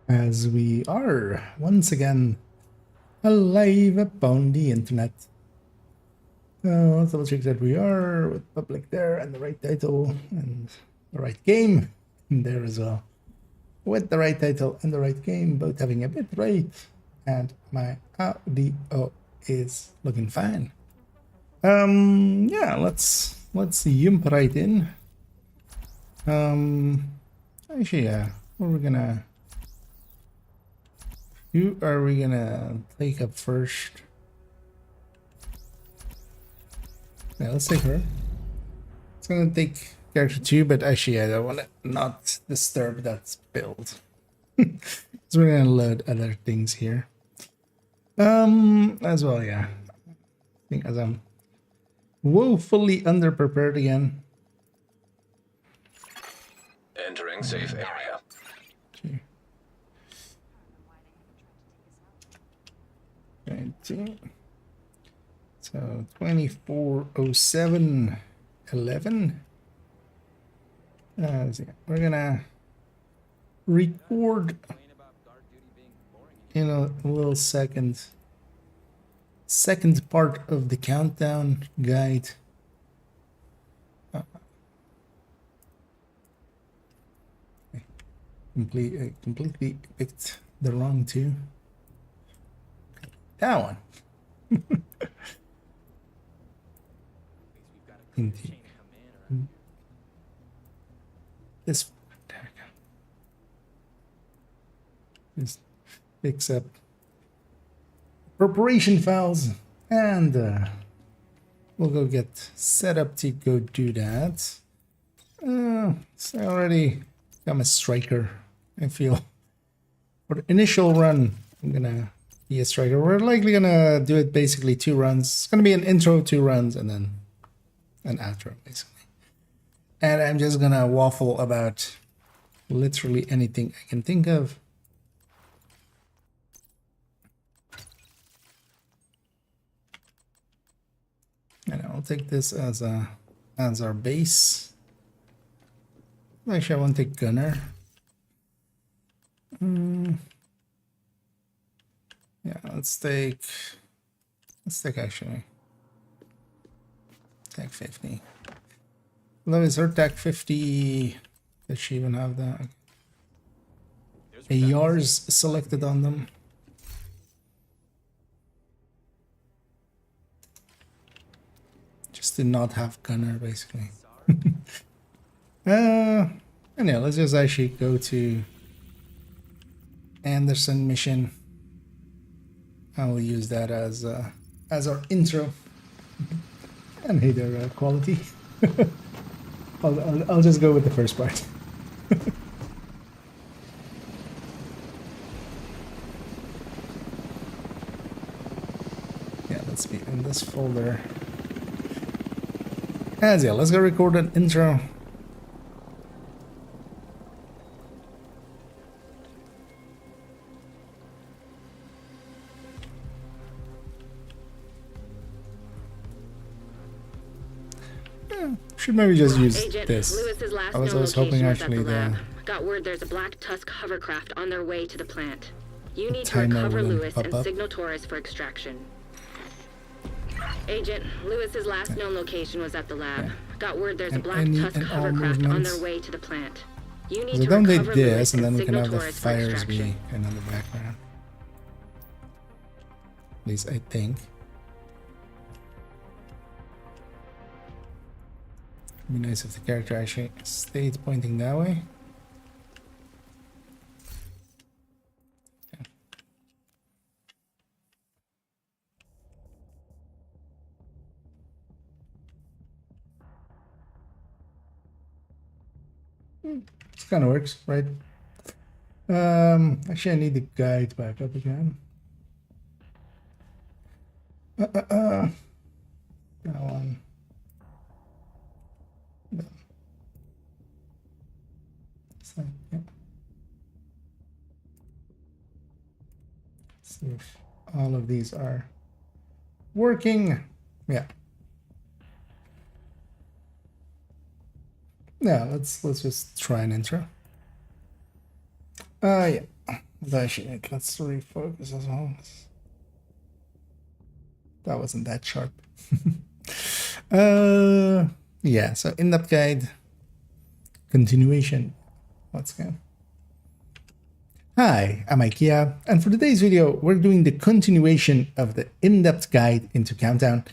as we are once again alive upon the internet. Let's double check that we are with public there and the right title and the right game there as well. With the right title and the right game, both having a bit right, and my audio is looking fine. Yeah, let's jump right in. Actually, yeah, who are we gonna take up first? Yeah, let's take her. It's gonna take character 2, but actually I don't want to not disturb that build. So we're gonna load other things here. As well, yeah. I think as I'm woefully underprepared again. Entering safe area. Okay. 19. So 240711. So yeah, we're gonna record in a little second part of the countdown guide. Completely picked the wrong two. That one. Indeed. This just picks up preparation files, and we'll go get set up to go do that. So I already become a striker. I feel for the initial run, I'm gonna be a striker. We're likely gonna do it basically 2 runs. It's gonna be an intro, 2 runs, and then an outro, basically. And I'm just gonna waffle about literally anything I can think of. And I'll take this as our base. Actually, I won't take gunner. Yeah, let's take actually tag 50. Love is her tag 50. Does she even have that? ARs selected on them. Just did not have gunner, basically. And yeah, let's just actually go to Anderson mission. I will use that as our intro. And hey there, quality. I'll just go with the first part. Yeah, let's be in this folder. And yeah, let's go record an intro. Should maybe just use Agent, this. Lewis's last I was known hoping location was actually at the lab. the Got word there's a Black Tusk hovercraft on their way to the plant. You need to timer recover wouldn't Lewis pop and up. signal Torres for extraction. Agent, Lewis's last known location was at the lab. Yeah. Got word there's a And Black any Tusk and all hovercraft on movements. their way to the plant. You need So to don't they recover this, Lewis and then we can signal have the Torres for fires extraction. be kind of in the background. At least I think. It'd be nice if the character actually stayed pointing that way. This kind of works, right? Actually, I need the guide back up again. That one. No. So, yeah. Let's see if all of these are working. Yeah. Yeah, let's just try an intro. Yeah. Actually, let's refocus as well. That wasn't that sharp. Yeah, so in-depth guide, continuation. Let's go. Hi, I'm IKEA, and for today's video, we're doing the continuation of the in-depth guide into Countdown.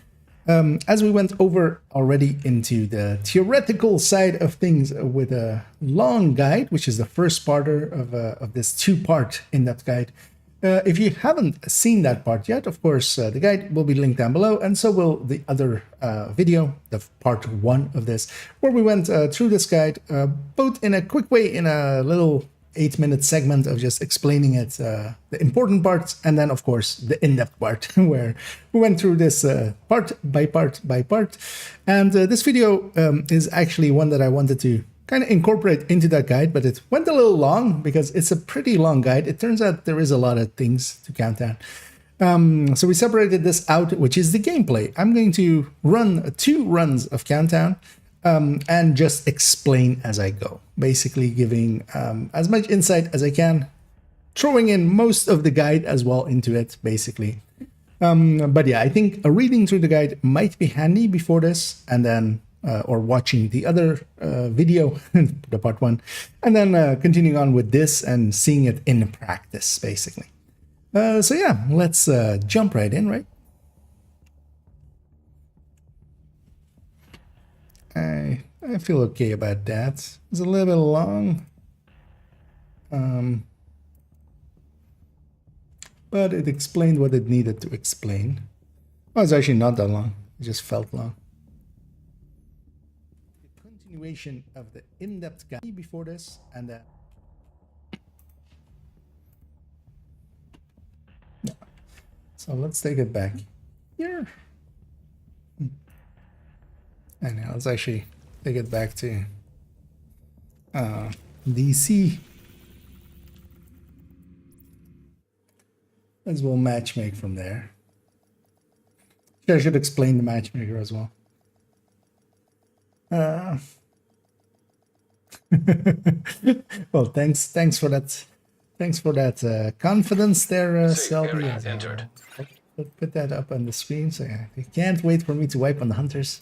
As we went over already into the theoretical side of things with a long guide, which is the first part of this two-part in-depth guide. If you haven't seen that part yet, of course, the guide will be linked down below, and so will the other video, the part 1 of this, where we went through this guide, both in a quick way, in a little 8-minute segment of just explaining it, the important parts, and then of course the in-depth part where we went through this part by part by part. And this video is actually one that I wanted to kind of incorporate into that guide, but it went a little long because it's a pretty long guide. It turns out there is a lot of things to count down. So we separated this out, which is the gameplay. I'm going to run 2 runs of Countdown and just explain as I go, basically giving as much insight as I can, throwing in most of the guide as well into it, basically. But yeah, I think a reading through the guide might be handy before this, and then or watching the other video, the part 1, and then continuing on with this and seeing it in practice, basically. So yeah, let's jump right in, right? I feel okay about that. It's a little bit long, but it explained what it needed to explain. Oh, it's actually not that long. It just felt long. The continuation of the in-depth guide before this, and then so let's take it back here. And now let's actually take it back to DC. As we'll matchmake from there. I should explain the matchmaker as well. Well, thanks for that. Thanks for that confidence there, Selby. Entered. Put that up on the screen, so yeah, you can't wait for me to wipe on the hunters.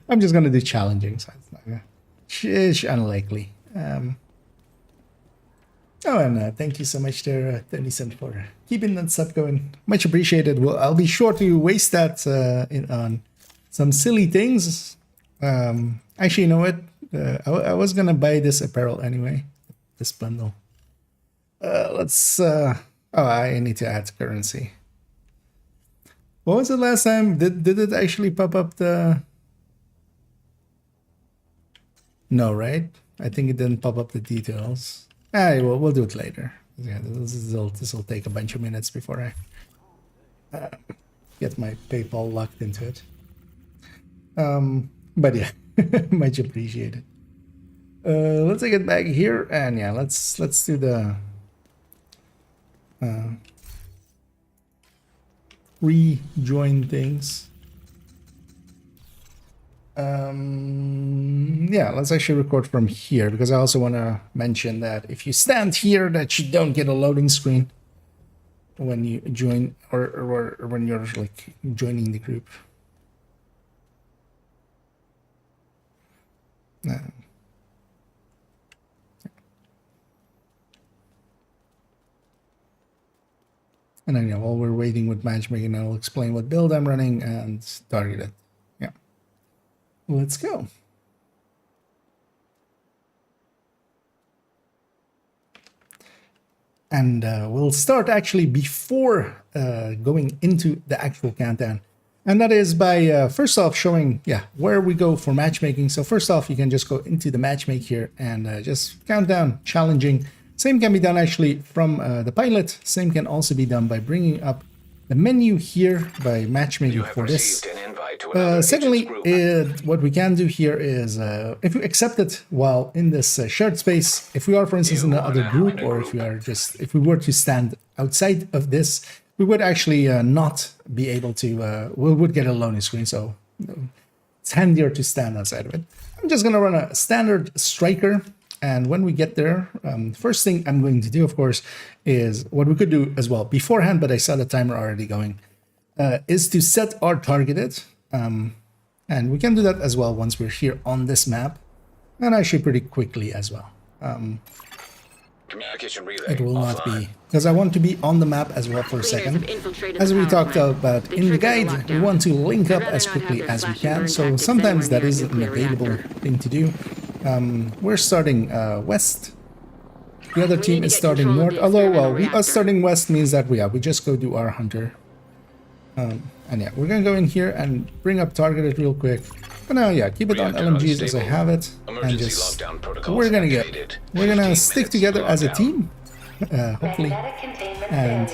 I'm just gonna do challenging, so it's not gonna, unlikely. Oh, and thank you so much there, Tennyson, for keeping that sub going. Much appreciated. Well, I'll be sure to waste that on some silly things. Actually, you know what? I was gonna buy this apparel anyway, this bundle. Let's. Oh, I need to add currency. What was it last time? Did it actually pop up the? No, right? I think it didn't pop up the details. Well, we'll do it later. Yeah, this will take a bunch of minutes before I get my PayPal locked into it. But yeah, much appreciated. Let's take it back here, and yeah, let's do the rejoin things. Yeah, let's actually record from here, because I also want to mention that if you stand here, that you don't get a loading screen when you join, or when you're like joining the group. And then, yeah, while we're waiting with matchmaking, I'll explain what build I'm running and target it. Yeah. Let's go. And we'll start actually before going into the actual countdown. And that is by first off showing, yeah, where we go for matchmaking. So first off, you can just go into the matchmake here and just count down challenging. Same can be done actually from the pilot. Same can also be done by bringing up the menu here by matchmaking for this. Secondly, what we can do here is if we accept it while in this shared space, if we are, for instance, in another group, or if we are just, if we were to stand outside of this, we would actually not be able to, we would get a loading screen. So it's handier to stand outside of it. I'm just going to run a standard striker. And when we get there, first thing I'm going to do, of course, is what we could do as well beforehand, but I saw the timer already going, is to set our targeted. And we can do that as well once we're here on this map, and actually pretty quickly as well. Communication relay It will not offline. be, because I want to be on the map as well for a second. As we talked about in the guide, we want to link up as quickly as we can, so sometimes that is an available thing to do. We're starting west. The other team is starting north, although, well, us starting west means that we just go do our hunter. And yeah, we're gonna go in here and bring up targeted real quick. But now, yeah, keep it on Reactor LMGs as I unstable. have it, and Emergency just lockdown protocols we're activated. gonna 15 stick minutes together to as a lockdown. team, hopefully. And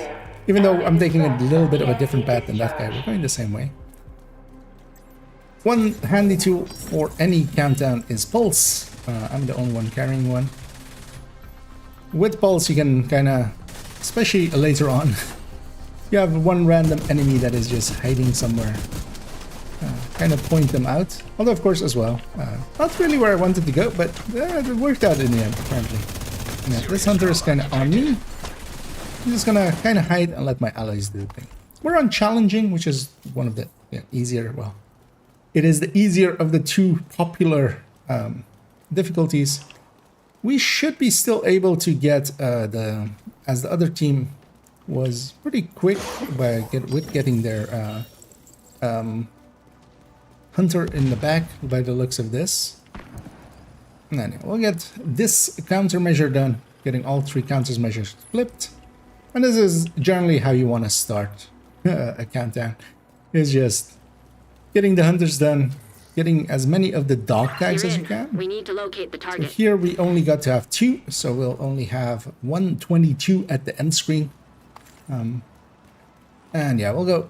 even though I'm taking a little bit of a different path than that guy, we're going the same way. One handy tool for any countdown is Pulse. I'm the only one carrying one. With Pulse, you can kind of, especially later on, you have one random enemy that is just hiding somewhere. Kind of point them out. Although, of course, as well. Not really where I wanted to go, but it worked out in the end, apparently. Yeah, this hunter is kind of on me. I'm just gonna kind of hide and let my allies do the thing. We're on challenging, which is one of the easier, well, it is the easier of the two popular difficulties. We should be still able to get as the other team was pretty quick with getting their hunter in the back by the looks of this. And then we'll get this countermeasure done, getting all three countermeasures flipped. And this is generally how you want to start a countdown. It's just getting the hunters done, getting as many of the dog tags as you can. We need to locate the So target. here we only got to have 2, so we'll only have 122 at the end screen. And yeah, we'll go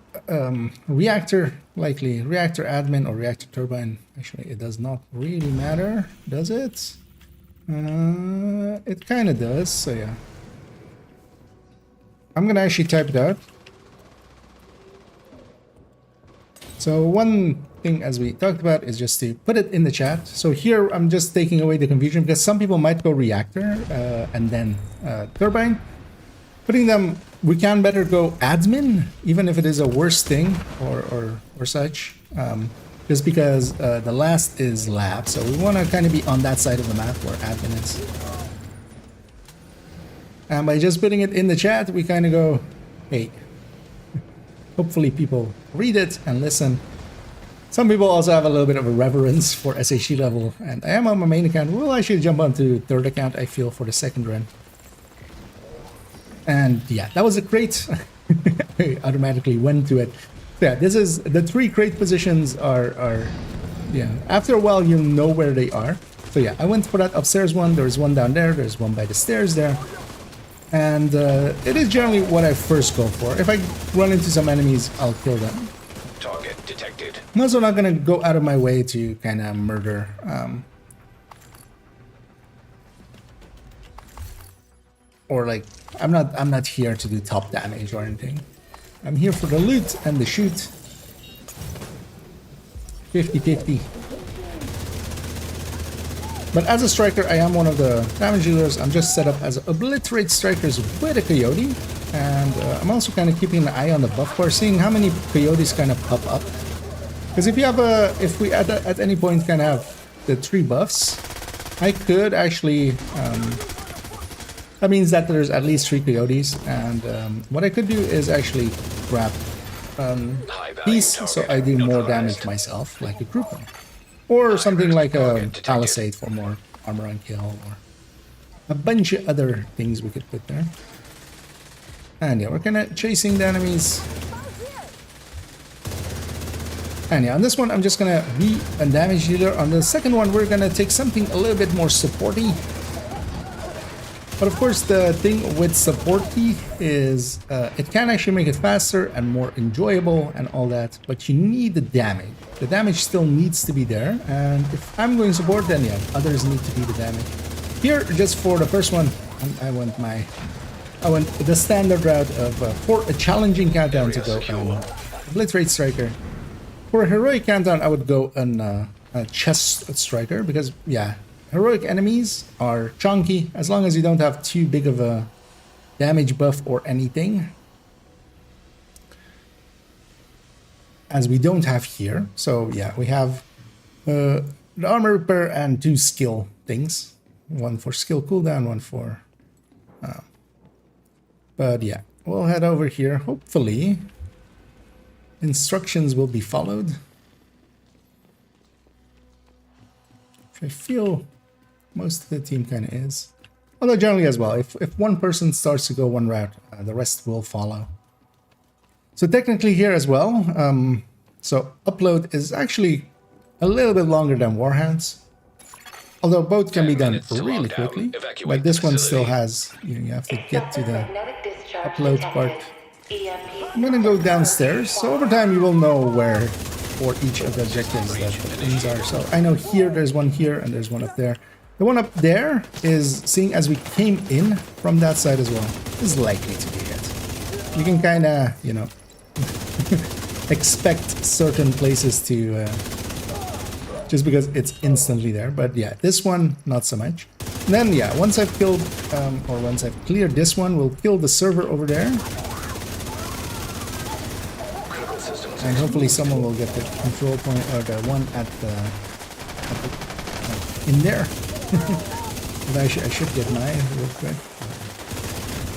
reactor, likely reactor admin or reactor turbine. Actually, it does not really matter, does it? It kind of does, so yeah. I'm gonna actually type it out. So one thing, as we talked about, is just to put it in the chat. So here I'm just taking away the confusion because some people might go reactor and then turbine. Putting them, we can better go admin, even if it is a worse thing or such. Just because the last is lab, so we want to kind of be on that side of the map where admin is. And by just putting it in the chat, we kind of go, hey, hopefully people read it and listen. Some people also have a little bit of a reverence for SHC level, and I am on my main account. We'll actually jump onto third account, I feel, for the second run. And yeah, that was a crate. I automatically went to it. Yeah, this is the 3 crate positions are yeah, after a while you know where they are. So yeah, I went for that upstairs one. There's one down there. There's one by the stairs there. And it is generally what I first go for. If I run into some enemies, I'll kill them. Target detected. I'm also not gonna go out of my way to kind of murder. Or like, I'm not here to do top damage or anything. I'm here for the loot and the shoot. 50-50. But as a striker, I am one of the damage dealers. I'm just set up as obliterate strikers with a coyote. And I'm also kind of keeping an eye on the buff bar, seeing how many coyotes kind of pop up. Because if you have if we at any point kind of have the 3 buffs, I could actually, that means that there's at least 3 coyotes. And what I could do is actually grab peace, so I do more damage myself, like a grouper. Or something like a palisade for more armor on kill, or a bunch of other things we could put there. And yeah, we're kind of chasing the enemies. And yeah, on this one, I'm just gonna be a damage dealer. On the second one, we're gonna take something a little bit more supporty. But of course, the thing with supporty is it can actually make it faster and more enjoyable and all that, but you need the damage. The damage still needs to be there, and if I'm going support, then yeah, others need to be the damage. Here, just for the first one, I went the standard route of for a challenging countdown to go on obliterate striker. For a heroic countdown, I would go on a chest striker because yeah, heroic enemies are chunky as long as you don't have too big of a damage buff or anything. As we don't have here. So yeah, we have the armor repair and 2 skill things. One for skill cooldown, one for... but yeah, we'll head over here. Hopefully, instructions will be followed. I feel most of the team kind of is. Although generally as well, if one person starts to go one route, the rest will follow. So technically here as well, so upload is actually a little bit longer than Warhounds. Although both can be done really quickly, but this one still has, you have to get to the upload part. I'm gonna go downstairs, so over time you will know where for each of the objectives that the things are. So I know here, there's one here, and there's one up there. The one up there is, seeing as we came in from that side as well, is likely to be it. You can kind of, you know, expect certain places to, just because it's instantly there. But yeah, this one, not so much. And then yeah, once I've killed, or once I've cleared this one, we'll kill the server over there. And hopefully someone will get the control point, or the one at the in there. But I should get mine real quick.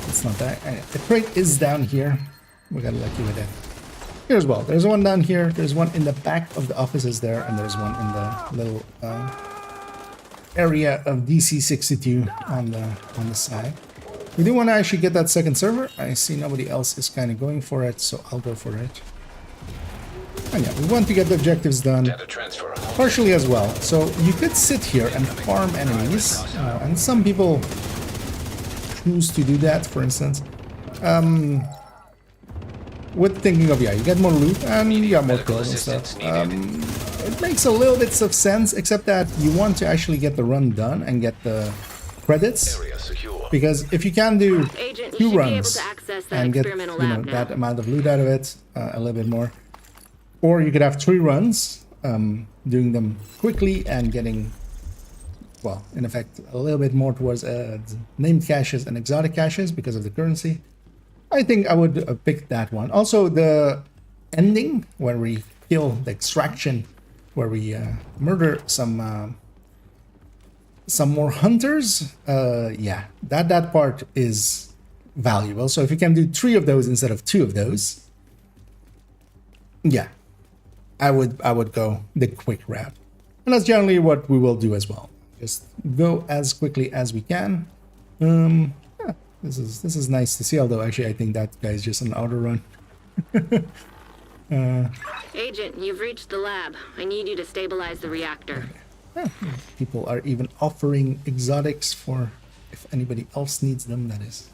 It's not that. The crate is down here. We got lucky with it. Here as well. There's one down here. There's one in the back of the offices there, and there's one in the little area of DC62 on the side. We do want to actually get that second server. I see nobody else is kind of going for it, so I'll go for it. And yeah, we want to get the objectives done partially as well. So you could sit here and farm enemies, and some people choose to do that, for instance. With thinking of, yeah, you get more loot and you got more kills and stuff. It makes a little bit of sense, except that you want to actually get the run done and get the credits. Because if you can do Agent, 2 you should runs be able to access that and get, experimental you know, lab now. that amount of loot out of it, a little bit more. Or you could have 3 runs, doing them quickly and getting, well, in effect, a little bit more towards named caches and exotic caches because of the currency. I think I would pick that one. Also, the ending, where we kill the extraction, where we murder some more hunters, yeah, that part is valuable. So if you can do 3 of those instead of 2 of those, yeah, I would go the quick route. And that's generally what we will do as well. Just go as quickly as we can. Yeah, this is nice to see, although actually I think that guy's just an auto run. Agent, you've reached the lab. I need you to stabilize the reactor. Yeah, people are even offering exotics for if anybody else needs them, that is.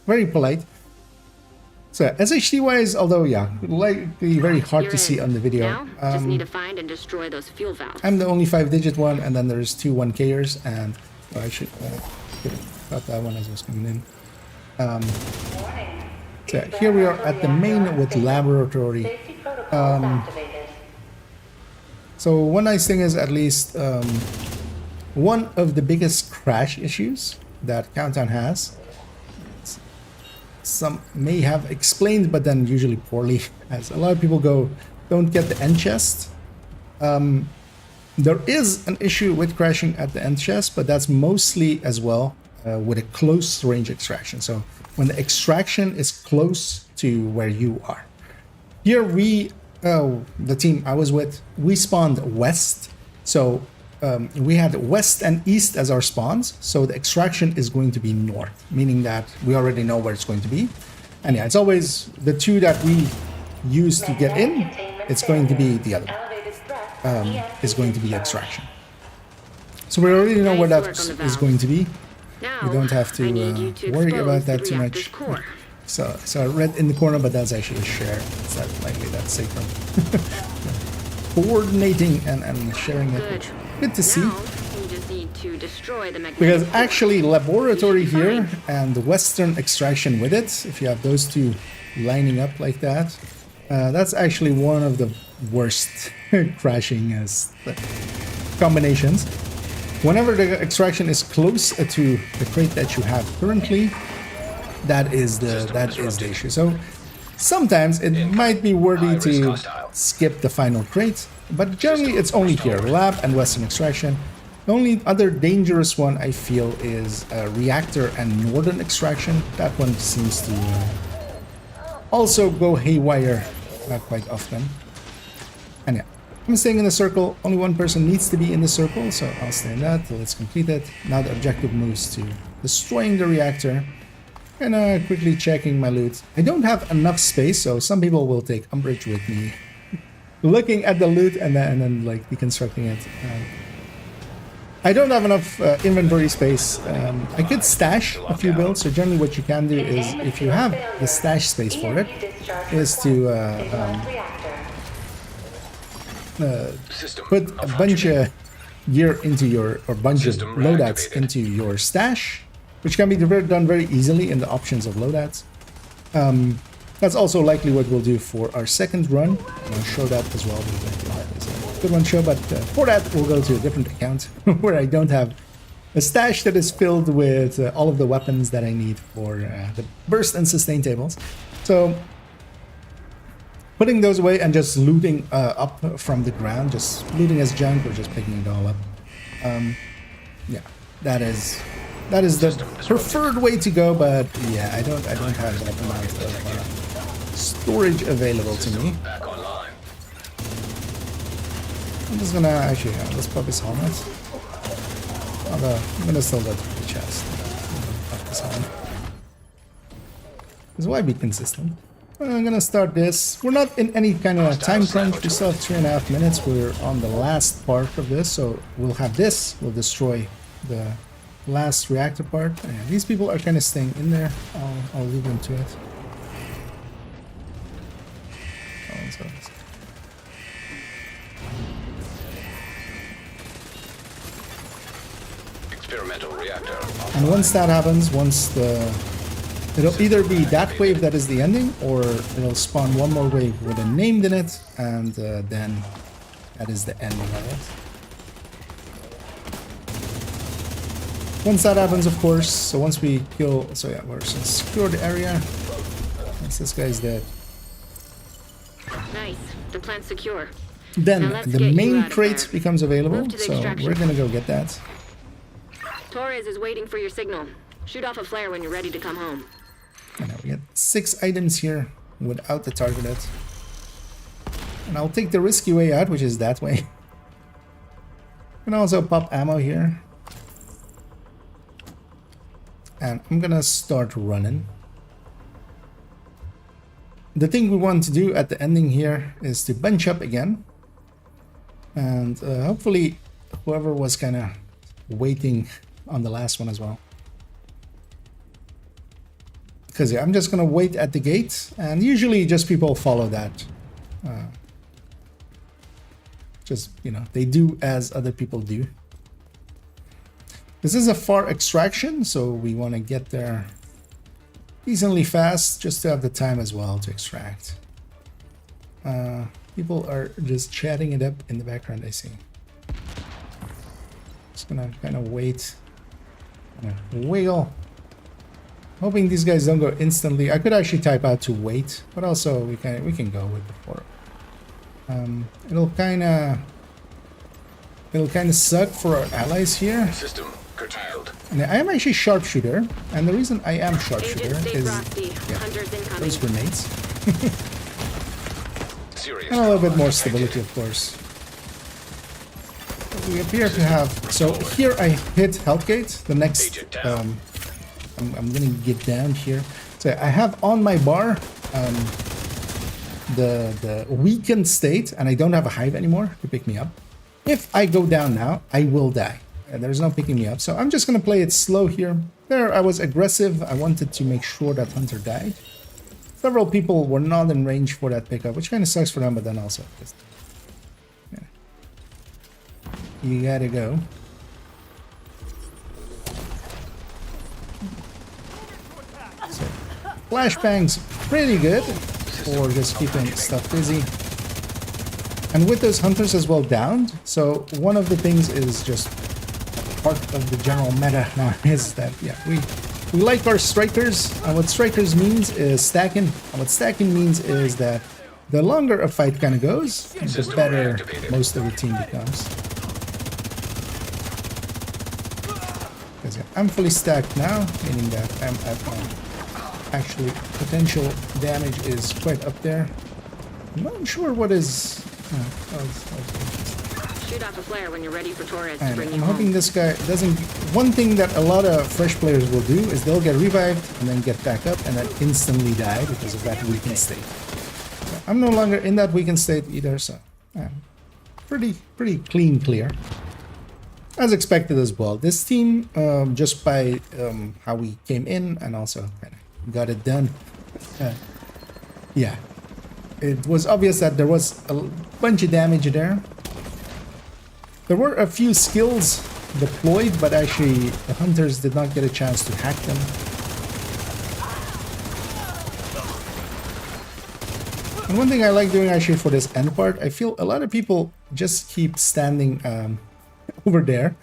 Very polite. So SHD wise, although yeah, likely very hard You're to see in. on the video. Now, just need to find and destroy those fuel valves. I'm the only 5-digit one, and then there's 2 1Kers, and well, I should have got that one as I was coming in. So here we are at the main with laboratory. So one nice thing is at least one of the biggest crash issues that Countdown has. Some may have explained, but then usually poorly, as a lot of people don't get the end chest. There is an issue with crashing at the end chest, but that's mostly as well with a close range extraction. So when the extraction is close to where you are. Here we, the team I was with, we spawned west. So we had west and east as our spawns. So the extraction is going to be north, meaning that we already know where it's going to be. And yeah, it's always the 2 that we use to get in. It's going to be the other one. Is going to be extraction. So we already know where that is going to be. Now, We don't have to worry about that too much. So red in the corner, but that's actually a share. It's that likely that's safer. Coordinating and sharing it. Good to see. Now, you just need to destroy the magnetic Because field. actually laboratory here and the western extraction with it, if you have those 2 lining up like that, that's actually one of the worst crashing combinations. whenever the extraction is close to the crate that you have currently, that is the issue. So sometimes it might be worthy to skip the final crate, but generally it's only here, lab and western extraction. The only other dangerous one I feel is reactor and northern extraction. That one seems to also go haywire quite often. And yeah, I'm staying in the circle. Only one person needs to be in the circle, so I'll stay in that. Let's complete it. Now the objective moves to destroying the reactor and quickly checking my loot. I don't have enough space, so some people will take umbrage with me looking at the loot and then like deconstructing it. I don't have enough inventory space. I could stash a few builds, so generally what you can do is, if you have the stash space for it, is to put a bunch of gear into your, or bunch of loadouts into your stash, which can be done very easily in the options of loadouts. That's also likely what we'll do for our second run. I'll show that as well. It's a good one show, but for that we'll go to a different account where I don't have a stash that is filled with all of the weapons that I need for the burst and sustain tables. So putting those away and just looting up from the ground, just looting as junk or just picking it all up. Yeah, that is the preferred way to go, but yeah, I don't have that amount of storage available to me. I'm just gonna actually let's pop his helmet. Although I'm gonna still go to the chest. Pop this helmet. Because why be consistent? I'm gonna start this. We're not in any kind of time crunch. We still have 3.5 minutes. We're on the last part of this, so we'll have this. We'll destroy the last reactor part. Yeah, these people are kind of staying in there. I'll leave them to it. Experimental reactor. And once that happens, it'll either be that wave that is the ending, or it'll spawn one more wave with a named in it, and then that is the ending of it. Once that happens, of course, so once we kill, so yeah, we're secure the area. Once this guy's dead. Nice. The plant's secure. Then the main crate becomes available, so we're gonna go get that. Torres is waiting for your signal. Shoot off a flare when you're ready to come home. And now we get 6 items here without the targeted. And I'll take the risky way out, which is that way. And also pop ammo here. And I'm gonna start running. The thing we want to do at the ending here is to bunch up again. And hopefully whoever was kind of waiting on the last one as well. Because yeah, I'm just gonna wait at the gate, and usually just people follow that. Just, you know, they do as other people do. This is a far extraction, so we want to get there decently fast, just to have the time as well to extract. People are just chatting it up in the background, I see. Just gonna kind of wait. Wiggle. Hoping these guys don't go instantly. I could actually type out to wait, but also we can go with before. It'll kind of suck for our allies here. System curtailed. And I am actually sharpshooter, and the reason I am sharpshooter is those grenades. And a little bit more stability, of course. We appear to have, so here I hit health gate. The next I'm gonna get down here. So I have on my bar the weakened state, and I don't have a hive anymore to pick me up. If I go down now, I will die. And there's no picking me up, so I'm just gonna play it slow here. There, I was aggressive. I wanted to make sure that Hunter died. Several people were not in range for that pickup, which kind of sucks for them, but then also, yeah. You gotta go. So, flashbang's pretty good for just keeping stuff busy. And with those hunters as well downed, so one of the things is just part of the general meta now is that, yeah, we like our strikers. And what strikers means is stacking. And what stacking means is that the longer a fight kind of goes, the better most of the team becomes. Because yeah, I'm fully stacked now, meaning that I'm at actually potential damage is quite up there. I'm not sure what is... Shoot off a flare when you're ready for Torres to bring you I'm home. hoping this guy doesn't... One thing that a lot of fresh players will do is they'll get revived and then get back up and then instantly die because of that weakened state. So I'm no longer in that weakened state either, so pretty clean clear. As expected as well. This team, just by how we came in and also kind of got it done, yeah, it was obvious that there was a bunch of damage there. There were a few skills deployed, but actually the hunters did not get a chance to hack them. And one thing I like doing actually for this end part, I feel a lot of people just keep standing over there.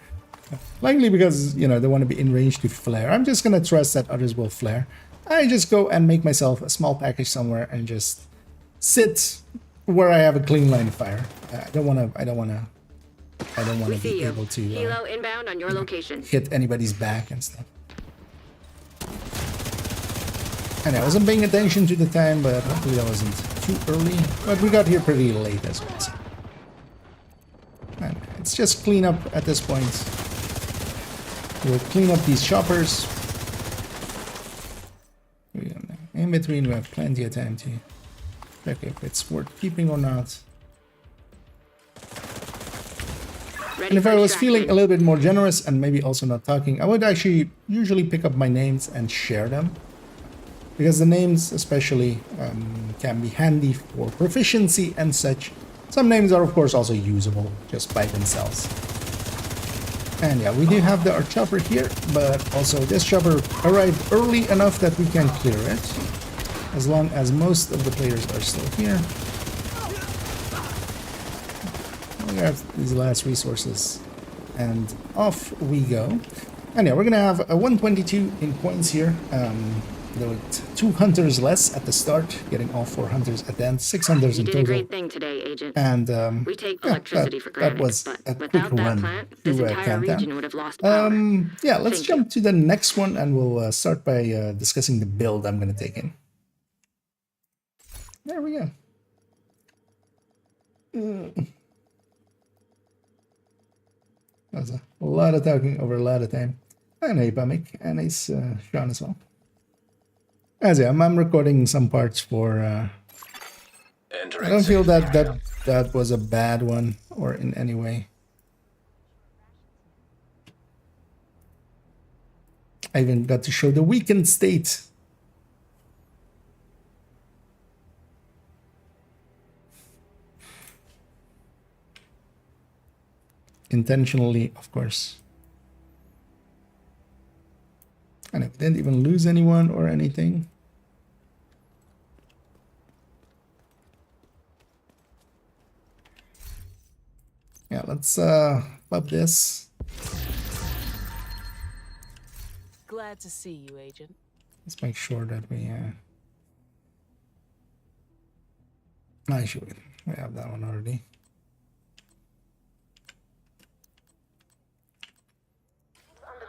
Likely because, you know, they want to be in range to flare. I'm just going to trust that others will flare. I just go and make myself a small package somewhere and just sit where I have a clean line of fire. I don't want to be able to Helo inbound on your location. hit anybody's back and stuff. And I wasn't paying attention to the time, but hopefully that wasn't too early. But we got here pretty late as well. So. And it's just clean up at this point. We'll clean up these choppers. In between, we have plenty of time to check if it's worth keeping or not. And if I was feeling a little bit more generous and maybe also not talking, I would actually usually pick up my names and share them. Because the names especially can be handy for proficiency and such. Some names are of course also usable just by themselves. And yeah, we do have our chopper here, but also this chopper arrived early enough that we can clear it. As long as most of the players are still here. We have these last resources. And off we go. And yeah, we're gonna have a 122 in points here. There were 2 hunters less at the start, getting all 4 hunters at the end, 6 hunters in total. You did a great thing today, Agent. And we take electricity for granted, that was but a quick without that run plant, this entire region would have lost power. Yeah, let's jump to the next one, and we'll start by discussing the build I'm going to take in. There we go. That was a lot of talking over a lot of time. And hey, Pamik, and it's Sean as well. As I'm recording some parts for. I don't feel that was a bad one or in any way. I even got to show the weakened state. Intentionally, of course. And I didn't even lose anyone or anything. Yeah, let's pop this. Glad to see you, Agent. Let's make sure that we actually we have that one already.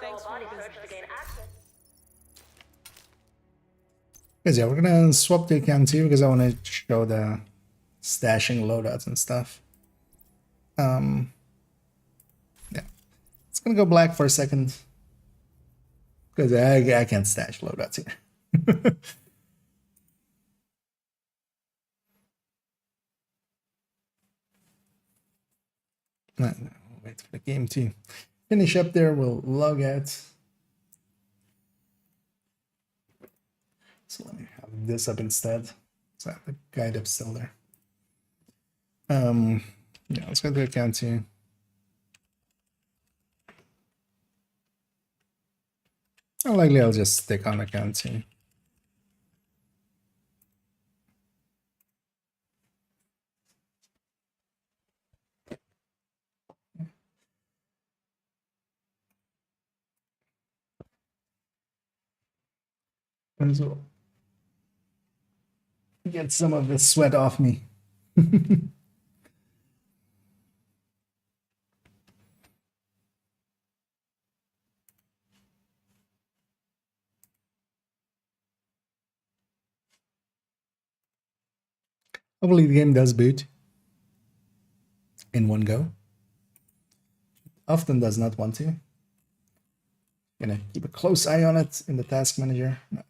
Thanks for your business. Because yeah, we're gonna swap the account too because I want to show the stashing loadouts and stuff. Yeah, it's gonna go black for a second because I can't stash loadouts here. No, wait for the game to finish up there. We'll log out. So let me have this up instead. So I have the guide up still there. Yeah, let's go to account 2. Likely I'll just stick on account 2. as well. Get some of the sweat off me. Hopefully the game does boot in one go. Often does not want to. Gonna keep a close eye on it in the task manager. No.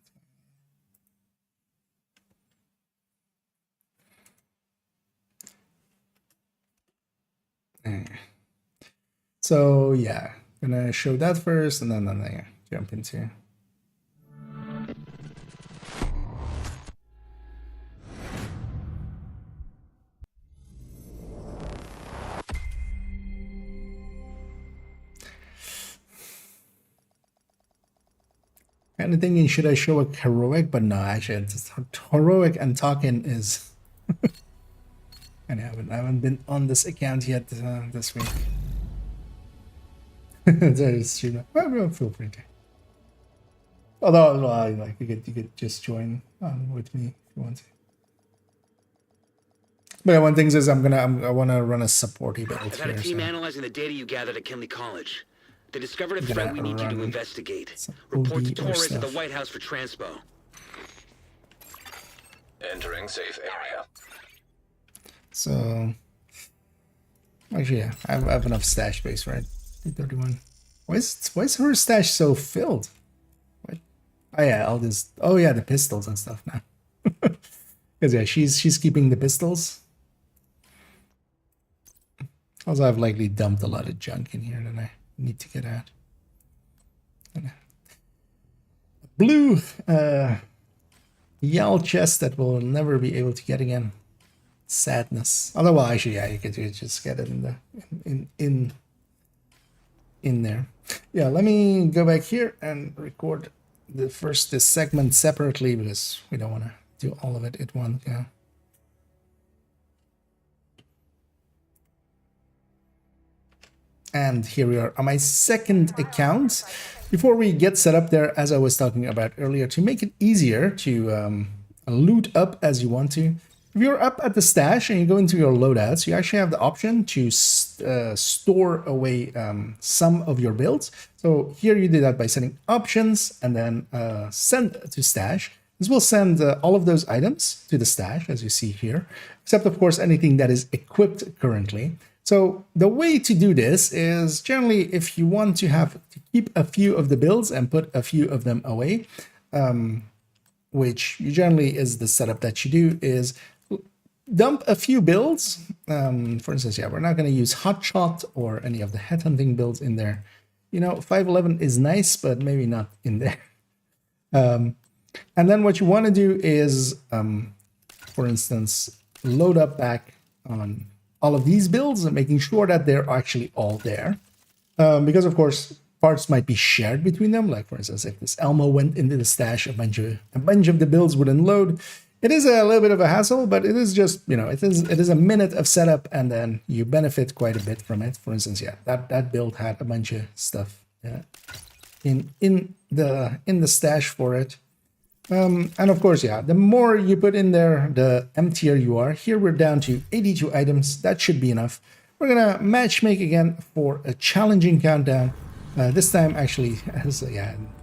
So yeah, gonna show that first and then yeah, jump into. Kind of thinking, should I show a heroic? But no, actually, it's heroic and talking is. And I haven't been on this account yet this week. That is true. Well, feel free to. Although, like you could just join with me if you want to. But one thing is, I want to run a supporty build I've had a here. team So. analyzing the data you gathered at Kinley College. They discovered a threat we need you to investigate. Report to OD or Torres at the stuff. White House for transpo. Entering safe area. So, actually, yeah, I have enough stash space, right? 231. Why is her stash so filled? What? Oh yeah, all this. Oh yeah, the pistols and stuff now. Because yeah, she's keeping the pistols. Also, I've likely dumped a lot of junk in here that I need to get out. Blue Yell chest that we'll never be able to get again. Sadness. Otherwise, actually, yeah, you could just get it in there. Yeah, let me go back here and record this segment separately because we don't want to do all of it at one go. And here we are on my second account. Before we get set up there, as I was talking about earlier, to make it easier to loot up as you want to. If you're up at the stash and you go into your loadouts, you actually have the option to store away some of your builds. So here you do that by setting options and then send to stash. This will send all of those items to the stash, as you see here, except of course anything that is equipped currently. So the way to do this is generally if you want to keep a few of the builds and put a few of them away, which generally is the setup that you do, is dump a few builds. For instance, yeah, we're not going to use Hotshot or any of the headhunting builds in there. You know, 511 is nice, but maybe not in there. And then what you want to do is, for instance, load up back on all of these builds and making sure that they're actually all there. Because, of course, parts might be shared between them. Like, for instance, if this Elmo went into the stash, a bunch of the builds wouldn't load. It is a little bit of a hassle, but it is just, you know, it is a minute of setup and then you benefit quite a bit from it. For instance, yeah, that build had a bunch of stuff in the stash for it. And of course, yeah, the more you put in there, the emptier you are. Here we're down to 82 items. That should be enough. We're gonna matchmake again for a challenging countdown. This time, actually,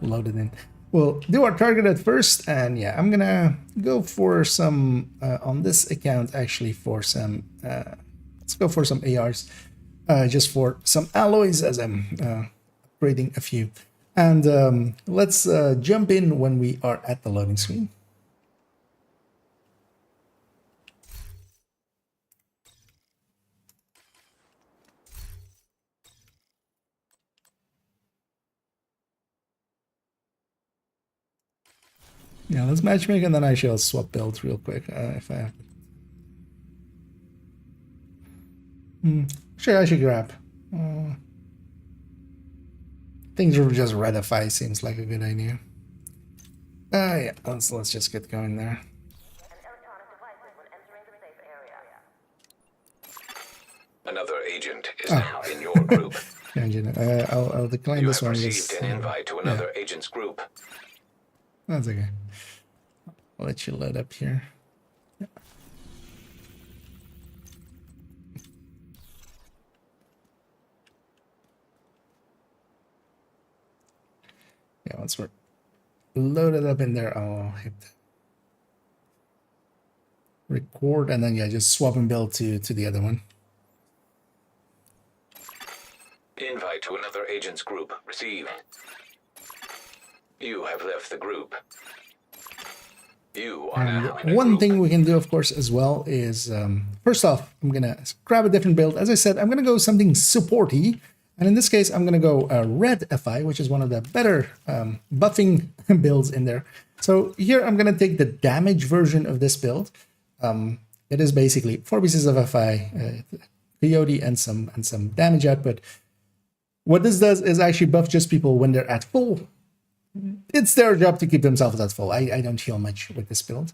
loaded in. We'll do our target at first, and yeah, I'm gonna go for some on this account. Actually, for some, let's go for some ARs, just for some alloys as I'm upgrading a few. And let's jump in when we are at the loading screen. Yeah, let's matchmake and then I shall swap builds real quick if I have. Sure, I should grab. Things are just redify seems like a good idea. Yeah, let's just get going there. Another agent is now in your group. I'll decline You this have one. received an invite to another agent's group. That's okay. I'll let you load up here. Yeah. Yeah, once we're loaded up in there, I'll hit record and then yeah, just swap and build to the other one. Invite to another agent's group received. You have left the group. You are now in And a one group. thing we can do, of course, as well is, first off, I'm going to grab a different build. As I said, I'm going to go something supporty. And in this case, I'm going to go red FI, which is one of the better buffing builds in there. So here, I'm going to take the damage version of this build. It is basically 4 pieces of FI, VOD, and some damage output. What this does is actually buff just people when they're at full. It's their job to keep themselves at full. I don't heal much with this build.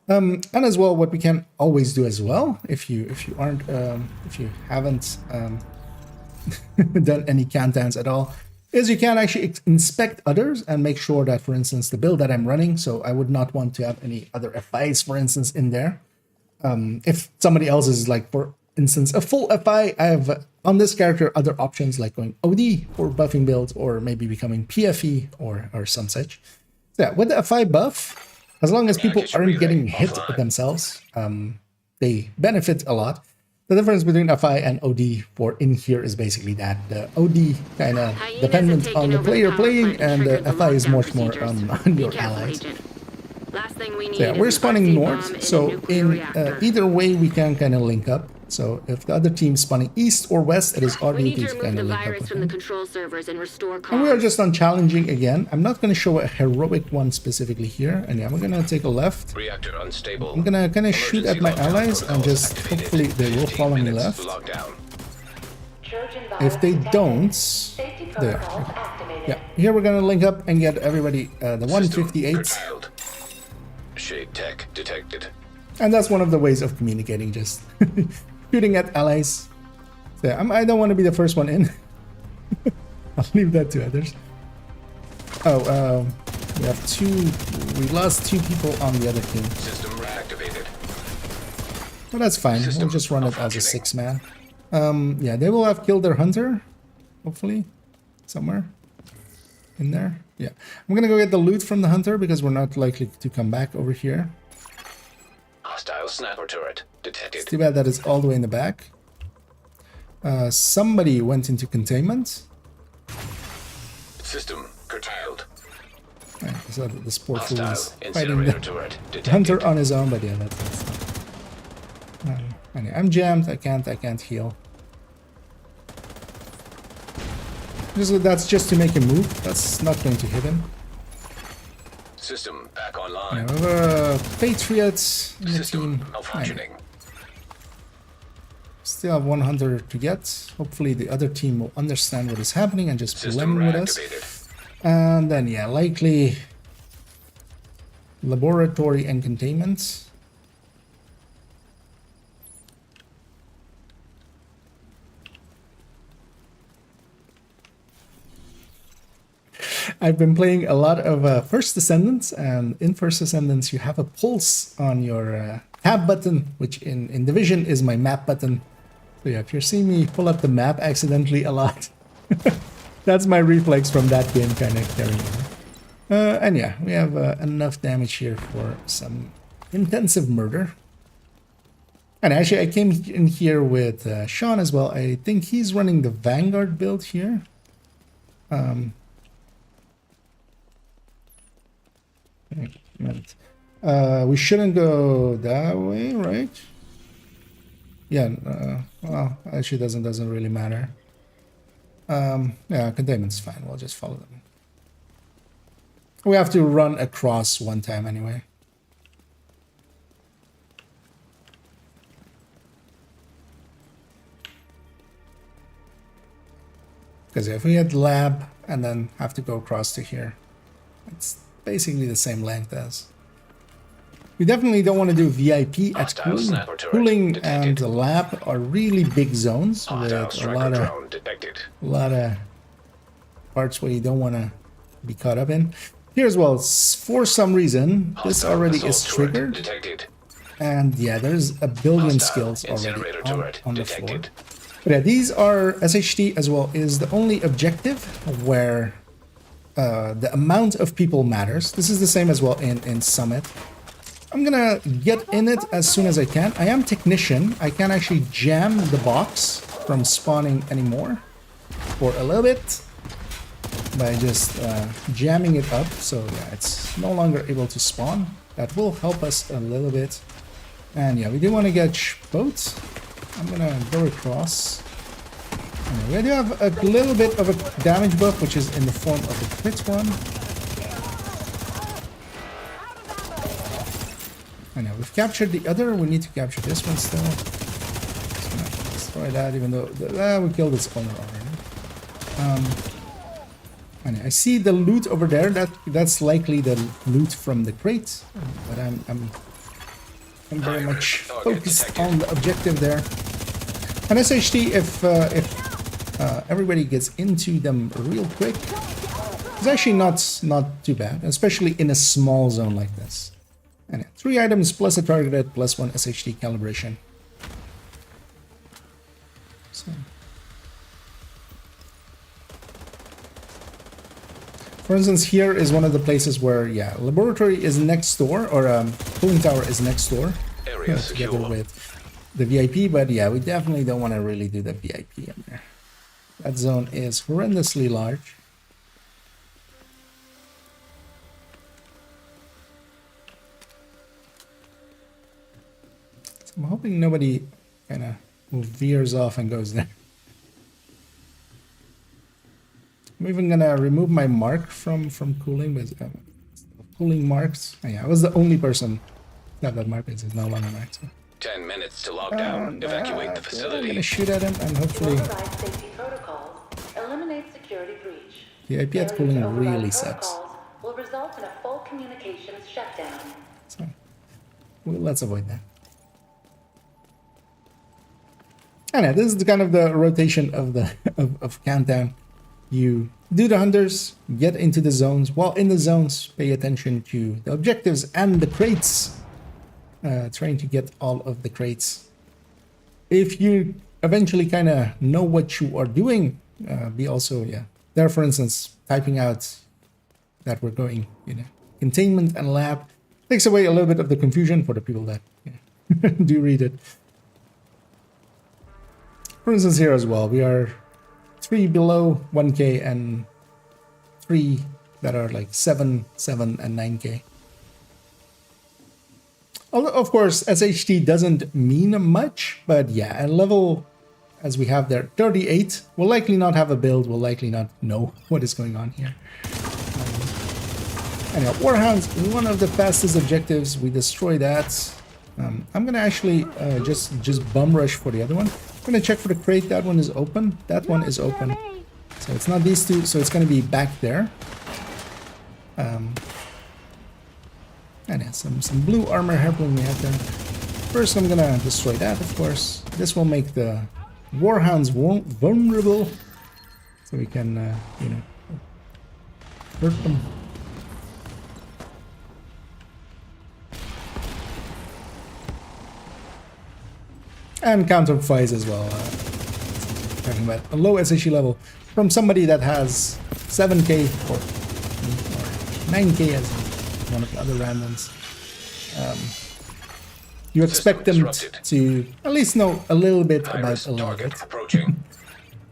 And as well, what we can always do as well, if you haven't done any countdowns at all, is you can actually inspect others and make sure that, for instance, the build that I'm running, so I would not want to have any other FIs, for instance, in there. If somebody else is like, for instance, a full FI, I have on this character other options like going OD for buffing builds or maybe becoming PFE or some such. So yeah, with the FI buff, as long as people aren't getting hit themselves, they benefit a lot. The difference between FI and OD for in here is basically that the OD kind of dependent on the player playing, and the FI is much more on your allies. Last thing we need So yeah, we're spawning north, so in either way we can kind of link up. So if the other team's spawning east or west, it is our We need duty to to remove kind the of link up virus with from the them. control servers and restore comms. And we are just on challenging again. I'm not going to show a heroic one specifically here. And yeah, we're going to take a left. Reactor unstable. I'm going to kind of shoot at my Emergency lockdown allies and protocols just activated. hopefully they will 15 follow me minutes left. lockdown. If they don't, there. Yeah, here we're going to link up and get everybody the 158. Curtailed. Shade tech detected. And that's one of the ways of communicating, just shooting at allies. So yeah, I don't want to be the first one in. I'll leave that to others. Oh, we lost 2 people on the other team. System reactivated. But that's fine, we'll just run it as a 6-man. Yeah, they will have killed their hunter, hopefully, somewhere in there. Yeah, I'm gonna go get the loot from the hunter because we're not likely to come back over here. Hostile sniper turret detected. It's too bad that it's all the way in the back. Somebody went into containment. System curtailed. Yeah, so the sport fool Hostile is fighting incinerator the turret detected. hunter on his own, but yeah, that's anyway, I'm jammed. I can't heal. That's just to make him move. That's not going to hit him. System back Yeah, online. we have Patriots in the System team. malfunctioning. Still have 100 to get. Hopefully the other team will understand what is happening and just System blend with us. reactivated. And then yeah, likely laboratory and containment. I've been playing a lot of First Descendants, and in First Descendants you have a pulse on your tab button, which in Division is my map button. So yeah, if you're seeing me pull up the map accidentally a lot, that's my reflex from that game kind of carrying over. And yeah, we have enough damage here for some intensive murder. And actually I came in here with Sean as well. I think he's running the Vanguard build here. We shouldn't go that way, right? Yeah, well, actually doesn't really matter. Yeah, containment's fine. We'll just follow them. We have to run across one time anyway. Because if we had lab and then have to go across to here, it's basically the same length as. We definitely don't want to do VIP at Hostile cooling. sniper turret Cooling detected. and the lab are really big zones Hostile with striker drone detected. a lot of parts where you don't want to be caught up in. here as well, for some reason, this Hostile already assault is turret triggered. detected. And yeah, there's a billion Hostile skills already incinerator turret on the floor. detected. But yeah, these are SHT as well is the only objective where the amount of people matters. This is the same as well in Summit. I'm gonna get in it as soon as I can. I am Technician. I can't actually jam the box from spawning anymore for a little bit by just jamming it up. So yeah, it's no longer able to spawn. That will help us a little bit. And yeah, we do want to get boats. I'm gonna go across. And we do have a little bit of a damage buff, which is in the form of the crit one. I know we've captured the other. We need to capture this one still. Just gonna destroy that, even though we killed its owner already. I know, I see the loot over there. That's likely the loot from the crate, but I'm very much focused on the objective there. And SHT, if everybody gets into them real quick, it's actually not too bad, especially in a small zone like this. And 3 items plus a targeted plus 1 SHT calibration. So, for instance, here is one of the places where, yeah, laboratory is next door, or cooling tower is next door, Area together secure. with the VIP. But yeah, we definitely don't want to really do the VIP in there. That zone is horrendously large. So I'm hoping nobody kind of veers off and goes there. I'm even gonna remove my mark from cooling, but cooling marks. Oh, yeah, I was the only person that mark is no longer marked. So. 10 minutes to lock down. Evacuate the I'm facility. gonna shoot at him and hopefully Override safety protocols. Eliminate security breach. the IP at cooling really sucks. Protocols will result in a full communications shutdown. So well, let's avoid that. And yeah, this is the kind of the rotation of the of countdown. You do the hunters, get into the zones. While in the zones, pay attention to the objectives and the crates. Trying to get all of the crates. If you eventually kind of know what you are doing, be also, yeah. There, for instance, typing out that we're going, containment and lab. Takes away a little bit of the confusion for the people that do read it. For instance, here as well, we are 3 below 1k and 3 that are like 7, 7, and 9k. Although, of course, SHT doesn't mean much, but yeah, at level, as we have there, 38, we'll likely not have a build, we'll likely not know what is going on here. Anyhow, Warhounds, one of the fastest objectives, we destroy that. I'm gonna actually just bum rush for the other one. I'm gonna check for the crate. That one is open. That one is open. So it's not these two. So it's gonna be back there. And yeah, some blue armor helping me out there. First, I'm gonna destroy that, of course. This will make the Warhounds vulnerable, so we can hurt them. And counter fights as well. Talking about a low SHE level from somebody that has 7k or 9k as one of the other randoms. You expect them to at least know a little bit about a little bit. Approaching.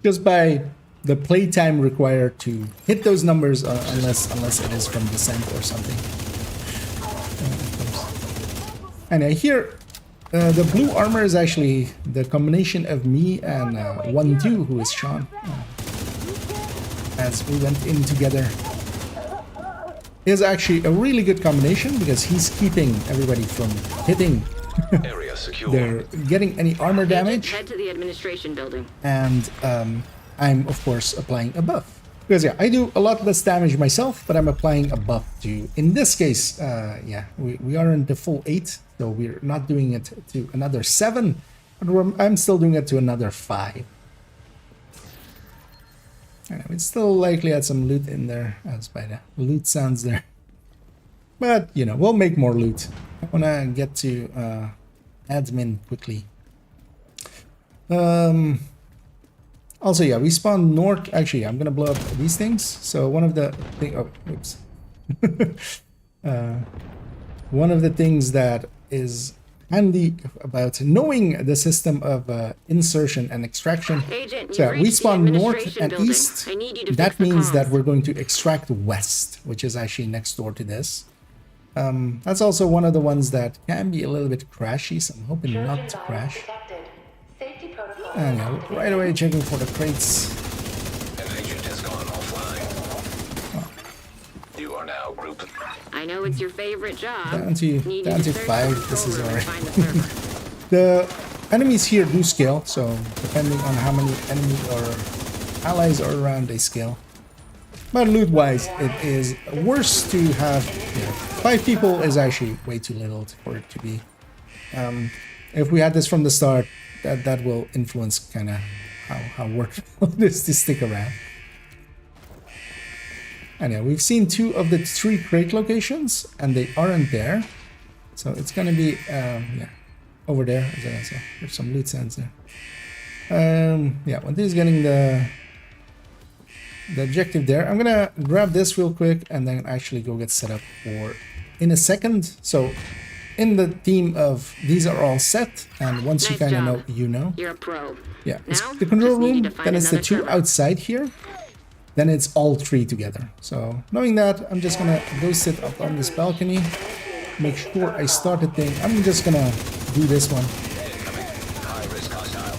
Just by the playtime required to hit those numbers, unless it is from descent or something. And here. The blue armor is actually the combination of me and 1-2, who is Sean, as we went in together. Is actually a really good combination because he's keeping everybody from hitting. Area secure. They're getting any armor damage. Head to the administration building. And I'm, of course, applying a buff. Because, yeah, I do a lot less damage myself, but I'm applying a buff to, in this case, yeah, we are in the full 8, so we're not doing it to another 7, but I'm still doing it to another 5. Alright, we still likely had some loot in there, as by the loot sounds there. But, you know, we'll make more loot. I wanna get to admin quickly. Also, yeah, we spawned north. Actually, I'm gonna blow up these things. So one of the oh, oops. One of the things that is handy about knowing the system of insertion and extraction. Agent, So you yeah, we reached the spawn north administration and building. east. I need you to That fix the means that comms. we're going to extract west, which is actually next door to this. That's also one of the ones that can be a little bit crashy, so I'm hoping not to crash. Safety protocol. And yeah, right away checking for the crates. An agent has gone offline. You are now grouped. I know it's your favorite job. Down to Need you down to search 5. the This is control room and alright. find the server. The enemies here do scale, so depending on how many enemy or allies are around, they scale. But loot-wise, it is worse to have, you know, 5 people is actually way too little for it to be. If we had this from the start, that will influence kind of how worthwhile it is to stick around. And yeah, we've seen 2 of the 3 crate locations, and they aren't there. So it's gonna be, yeah, over there. As I saw, there's some loot sands there. Yeah, when this is getting the objective there, I'm gonna grab this real quick and then actually go get set up for in a second. So in the theme of these are all set, and once you Nice kind of job. know, you know. You're a pro. Yeah, it's Now, the control just need you room, to find then it's the another 2 server. outside here, then it's all 3 together. So knowing that, I'm just gonna go sit up on this balcony, make sure I start the thing. I'm just gonna do this one. High-risk hostile.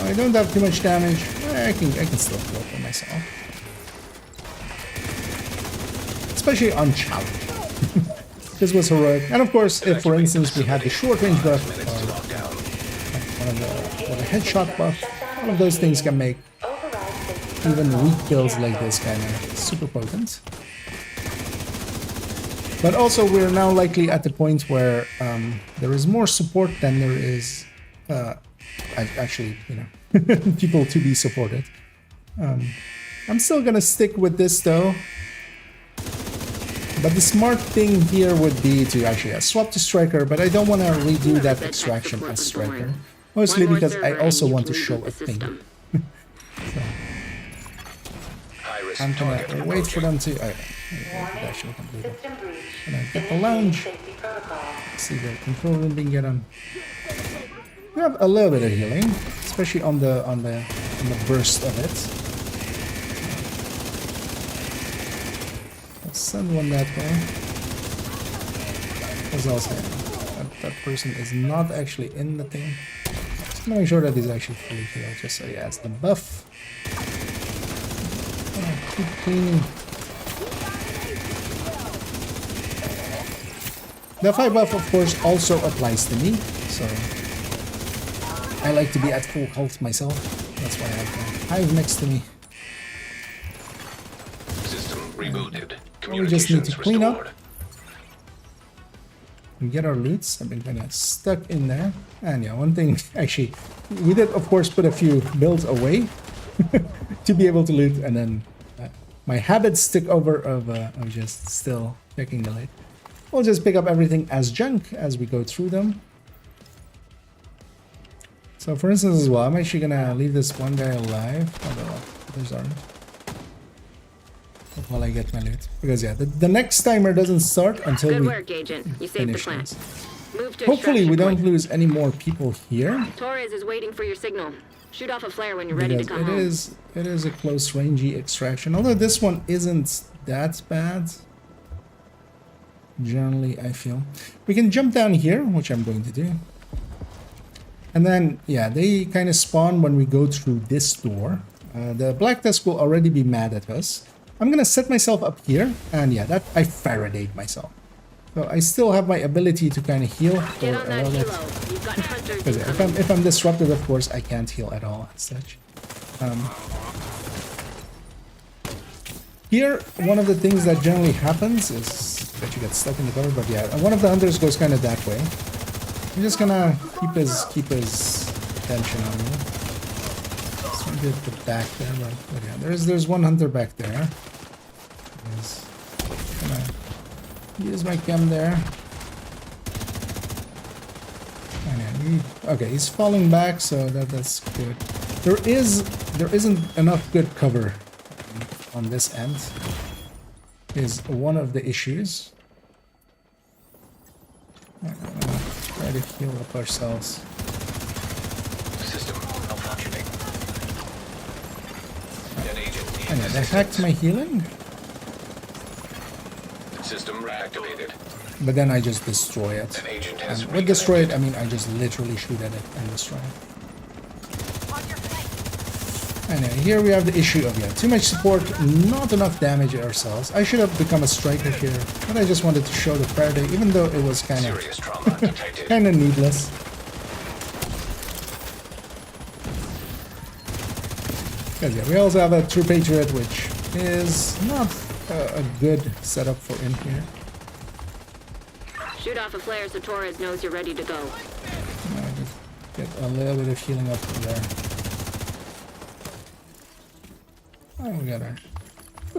I don't have too much damage. I can still go for myself. Especially on challenge. This was heroic. And of course, if for instance we had the short range buff or the headshot buff, all of those things can make even weak kills like this kind of super potent. But also we're now likely at the point where there is more support than there is actually, you know, people to be supported. I'm still gonna stick with this though. But the smart thing here would be to actually swap to Striker, but I don't want to redo that extraction as Striker. Mostly because I also want to show a thing. So, High-risk I'm target gonna wait for them to... actually complete it. And I get the lounge. Safety protocol. See the control room being get on. We have a little bit of healing, especially on the burst of it. Let's send one that way. As also, that person is not actually in the thing. Just gonna make sure that he's actually fully healed, just so he has the buff. Keep cleaning. The 5 buff, of course, also applies to me, so I like to be at full health myself. That's why I have the hive next to me. system rebooted. We just need to Communications clean up. restored. And get our loots. I've been kind of stuck in there. And yeah, one thing, actually, we did, of course, put a few builds away to be able to loot, and then my habits took over of just still checking the loot. We'll just pick up everything as junk as we go through them. So for instance as well, I'm actually gonna leave this one guy alive. Although others aren't. While I get my loot. Because yeah, the next timer doesn't start until Good we work, Agent. You saved the finish plant. this. Move to Hopefully we extraction don't point. lose any more people here. Torres is waiting for your signal. Shoot off a flare when you're ready to Because come home. it is a close rangey extraction. Although this one isn't that bad. Generally, I feel. We can jump down here, which I'm going to do. And then, yeah, they kind of spawn when we go through this door. The Black Tusk will already be mad at us. I'm gonna set myself up here, and yeah, that I Faradayed myself. So I still have my ability to kind of heal for Get a on that little bit. helo. You've got hunters Because incoming. if I'm disrupted, of course, I can't heal at all as such. Here, one of the things that generally happens is that you get stuck in the cover, but yeah, one of the hunters goes kind of that way. I'm just gonna keep his attention on me. did the back there, but yeah, there's one hunter back there. He's gonna use my chem there. And yeah, okay, he's falling back, so that's good. There isn't enough good cover on this end. Is one of the issues. Try to heal up ourselves. System malfunctioning. An agent And yeah, needs they hacked my healing, System reactivated. but then I just destroy it. An agent has And with destroy it, I mean I just literally shoot at it and destroy it. Anyway, here we have the issue of, yeah, too much support, not enough damage ourselves. I should have become a striker here, but I just wanted to show the Faraday, even though it was kind of Serious trauma detected. needless. Because yeah, we also have a True Patriot, which is not a good setup for in here. Shoot off a flare so Torres knows you're ready to go. Just get a little bit of healing up from there. Oh, we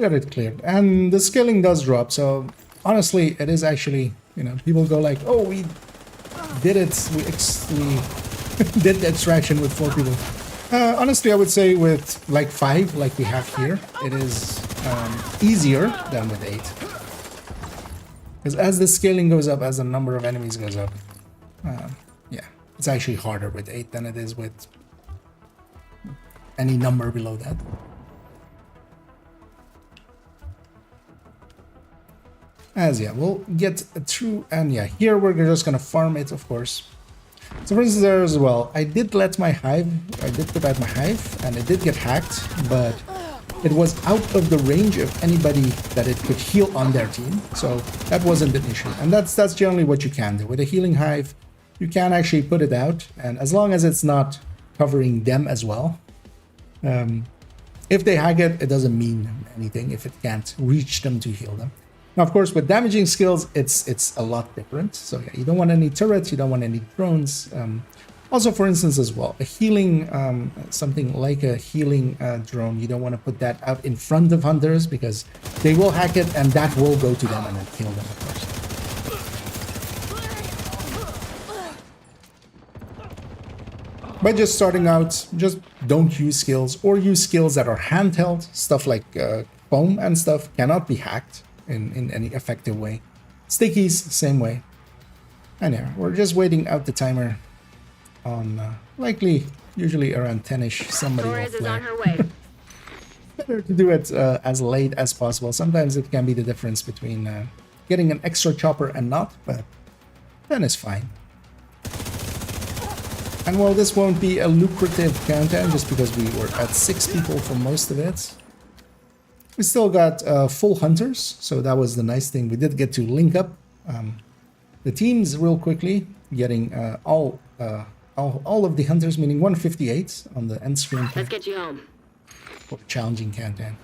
got it cleared, and the scaling does drop. So honestly, it is actually, you know, people go like, "Oh, we did it. We did the extraction with 4 people." Honestly, I would say with like 5, like we have here, it is easier than with 8. Because as the scaling goes up, as the number of enemies goes up, yeah, it's actually harder with 8 than it is with any number below that. As yeah, we'll get through, and yeah, here we're just gonna farm it, of course. So for instance, there as well, I did put out my hive, and it did get hacked, but it was out of the range of anybody that it could heal on their team, so that wasn't an issue. And that's generally what you can do with a healing hive. You can actually put it out, and as long as it's not covering them as well. If they hack it, it doesn't mean anything if it can't reach them to heal them. Now, of course, with damaging skills, it's a lot different. So yeah, you don't want any turrets, you don't want any drones. Also, for instance, as well, a healing, something like a healing drone, you don't want to put that out in front of hunters because they will hack it and that will go to them and then kill them, of course. By just starting out, just don't use skills or use skills that are handheld. Stuff like foam and stuff cannot be hacked in any effective way. Stickies, same way. And yeah, we're just waiting out the timer on likely, usually around 10ish, somebody will Torres is flare. on her way. Better to do it as late as possible. Sometimes it can be the difference between getting an extra chopper and not, but then it's fine. And while this won't be a lucrative countdown just because we were at 6 people for most of it, we still got full hunters, so that was the nice thing. We did get to link up the teams real quickly, getting all of the hunters, meaning 158 on the end screen Let's get you home. for challenging countdown.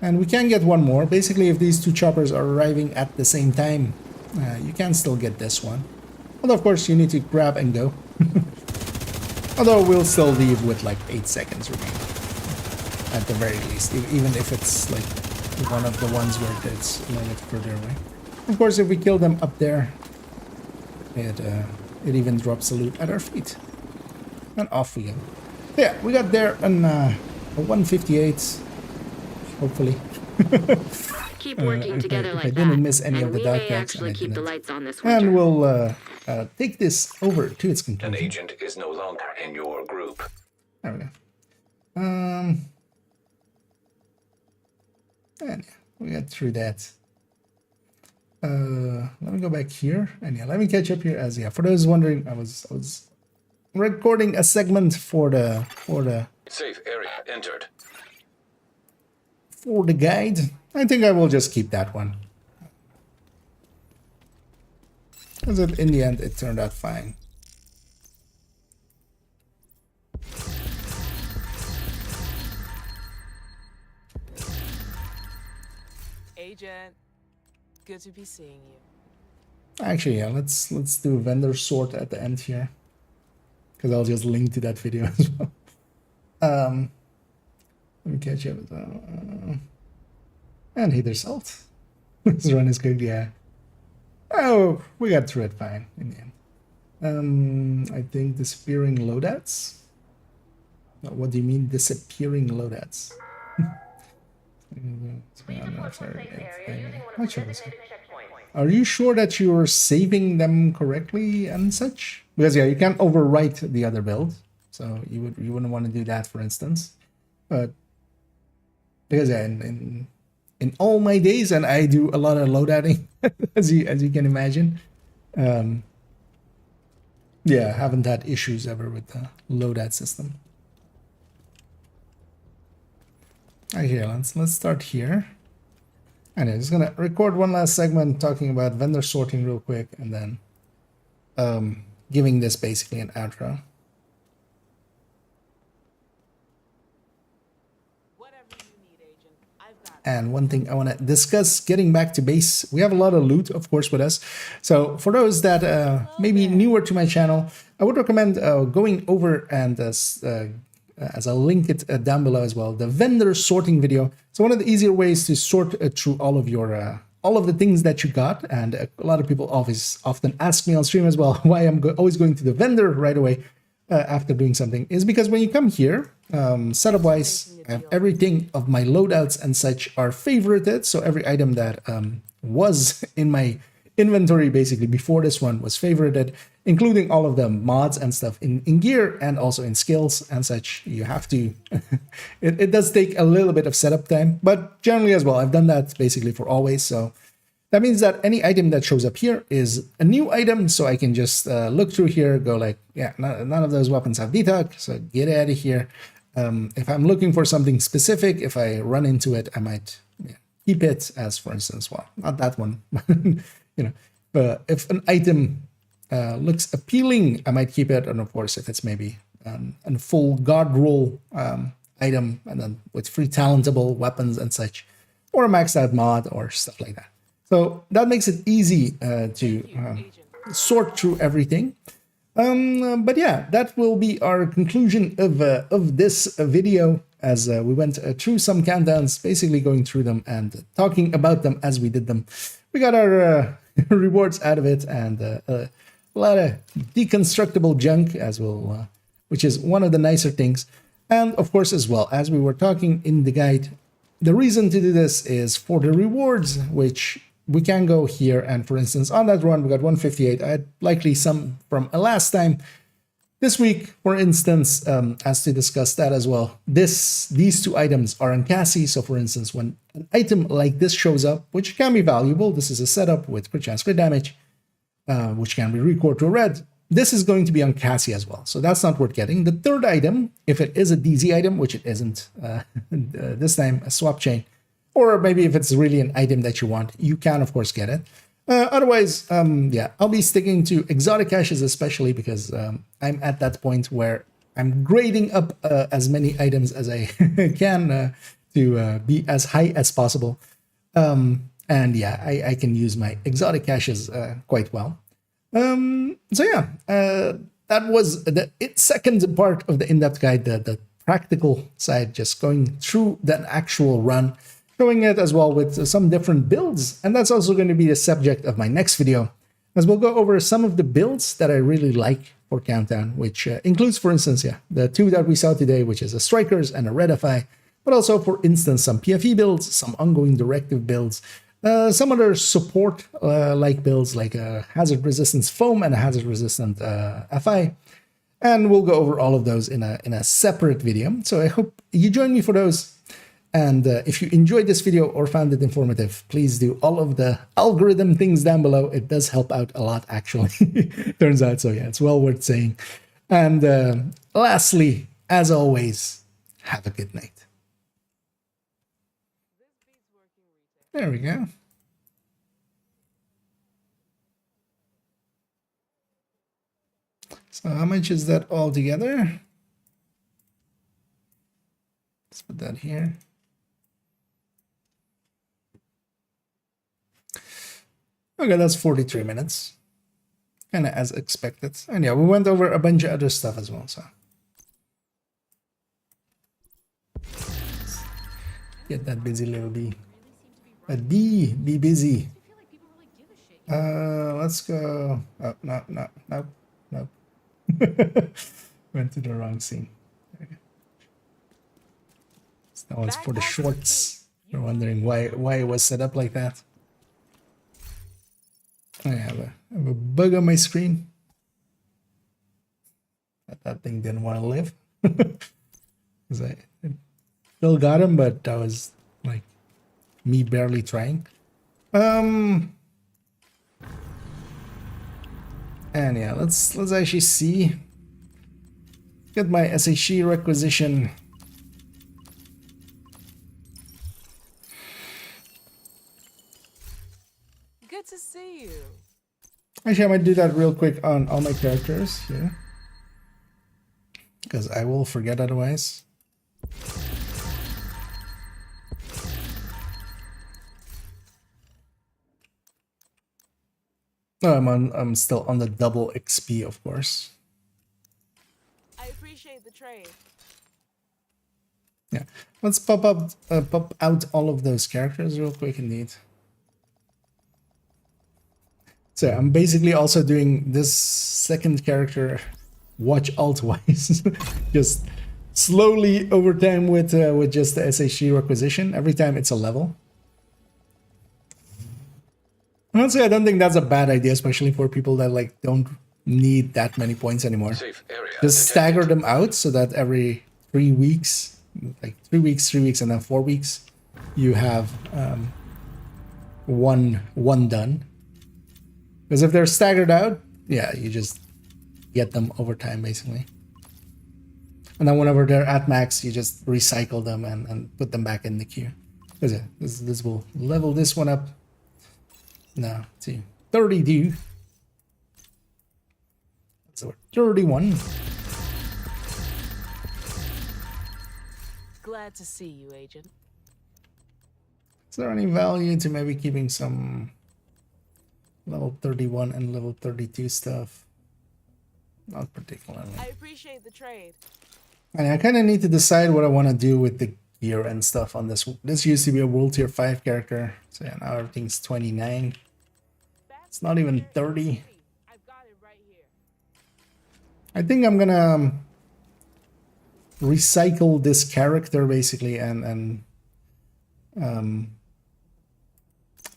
And we can get one more. Basically, if these 2 choppers are arriving at the same time, you can still get this one. Although, of course, you need to grab and go. Although we'll still leave with like 8 seconds remaining. At the very least, even if it's like one of the ones where it's a little bit further away. Of course, if we kill them up there, it even drops the loot at our feet. And off we go. Yeah, we got there on a 158, hopefully. Keep working together if like I didn't that, miss any and of the we dark may packs, actually and I keep the didn't. lights on this And winter. we'll take this over to its An conclusion. agent is no longer in your group. There we go. And yeah, we got through that. Let me go back here, and yeah, let me catch up here. As yeah, for those wondering, I was recording a segment for the Safe area entered. guide. I think I will just keep that one, because in the end it turned out fine. Agent, good to be seeing you. Actually, yeah, let's do vendor sort at the end here, because I'll just link to that video as well. Let me catch up. And hither salt. This run is good, yeah. Oh, we got through it fine in the end. I think disappearing loadouts. What do you mean disappearing loadouts? Are you sure that you're saving them correctly and such? Because yeah, you can't overwrite the other build, so you wouldn't want to do that, for instance. But because yeah, in all my days, and I do a lot of loadouting, as you can imagine. Yeah, haven't had issues ever with the loadout system. Okay, let's start here. And I'm just gonna record one last segment talking about vendor sorting real quick, and then giving this basically an outro. And one thing I want to discuss, getting back to base, we have a lot of loot, of course, with us. So for those that maybe newer to my channel, I would recommend going over and as I'll link it down below as well, the vendor sorting video. So one of the easier ways to sort through all of your all of the things that you got, and a lot of people often ask me on stream as well why I'm always going to the vendor right away after doing something, is because when you come here, setup wise, I have everything of my loadouts and such are favorited. So every item that was in my inventory basically before this one was favorited, including all of the mods and stuff in gear and also in skills and such. You have to, it does take a little bit of setup time, but generally as well, I've done that basically for always. So that means that any item that shows up here is a new item. So I can just look through here, go like, yeah, none of those weapons have detox, so get out of here. If I'm looking for something specific, if I run into it, I might keep it as, for instance, well, not that one, you know, if an item looks appealing, I might keep it. And of course, if it's maybe a full guard roll item, and then with free talentable weapons and such, or a maxed out mod or stuff like that. So that makes it easy to sort through everything. But yeah, that will be our conclusion of this video, as we went through some countdowns, basically going through them and talking about them as we did them. We got our rewards out of it, and a lot of deconstructible junk, as well, which is one of the nicer things. And of course, as well, as we were talking in the guide, the reason to do this is for the rewards, which we can go here, and for instance, on that run, we got 158. I had likely some from a last time. This week, for instance, as to discuss that as well, these two items are on Cassie. So for instance, when an item like this shows up, which can be valuable, this is a setup with crit chance, crit damage, which can be record to a red. This is going to be on Cassie as well. So that's not worth getting. The third item, if it is a DZ item, which it isn't this time, a swap chain, or maybe if it's really an item that you want, you can, of course, get it. Otherwise, yeah, I'll be sticking to exotic caches, especially because I'm at that point where I'm grading up as many items as I can to be as high as possible. And yeah, I can use my exotic caches quite well. So yeah, that was the second part of the in-depth guide, the practical side, just going through that actual run, showing it as well with some different builds. And that's also going to be the subject of my next video, as we'll go over some of the builds that I really like for Countdown, which includes, for instance, yeah, the two that we saw today, which is a Strikers and a Redify, but also, for instance, some PFE builds, some ongoing directive builds, some other support like builds like a hazard resistance foam and a hazard resistant FI. And we'll go over all of those in a separate video. So I hope you join me for those. And if you enjoyed this video or found it informative, please do all of the algorithm things down below. It does help out a lot, actually. Turns out, so yeah, it's well worth saying. And lastly, as always, have a good night. There we go. So how much is that all together? Let's put that here. Okay, that's 43 minutes. Kind of as expected. And yeah, we went over a bunch of other stuff as well, so. Get that busy, little D. A D, be busy. Let's go. Oh, no, no, no, no. Went to the wrong scene. So that one's for the shorts. You're wondering why it was set up like that. I have a bug on my screen. That thing didn't want to live. Because I still got him, but that was like me barely trying. And yeah, let's actually see. Get my SHE requisition. Good to see you. Actually, I might do that real quick on all my characters here, because I will forget otherwise. No, I'm still on the double XP, of course. I appreciate the trade. Yeah, let's pop out all of those characters real quick, indeed. So I'm basically also doing this second character watch alt-wise, just slowly over time with just the SHE requisition. Every time it's a level. Honestly, I don't think that's a bad idea, especially for people that like don't need that many points anymore. Safe area Just stagger them out so that every 3 weeks, like 3 weeks, 3 weeks, and then 4 weeks, you have one done. Because if they're staggered out, yeah, you just get them over time, basically. And then whenever they're at max, you just recycle them and put them back in the queue. Because yeah, this will level this one up now to 32. So 31. Glad to see you, Agent. Is there any value to maybe keeping some level 31 and level 32 stuff? Not particularly. I appreciate the trade. And I kind of need to decide what I want to do with the gear and stuff on this. This used to be a World Tier 5 character. So yeah, now everything's 29. It's not even 30. I've got it right here. I think I'm gonna recycle this character basically and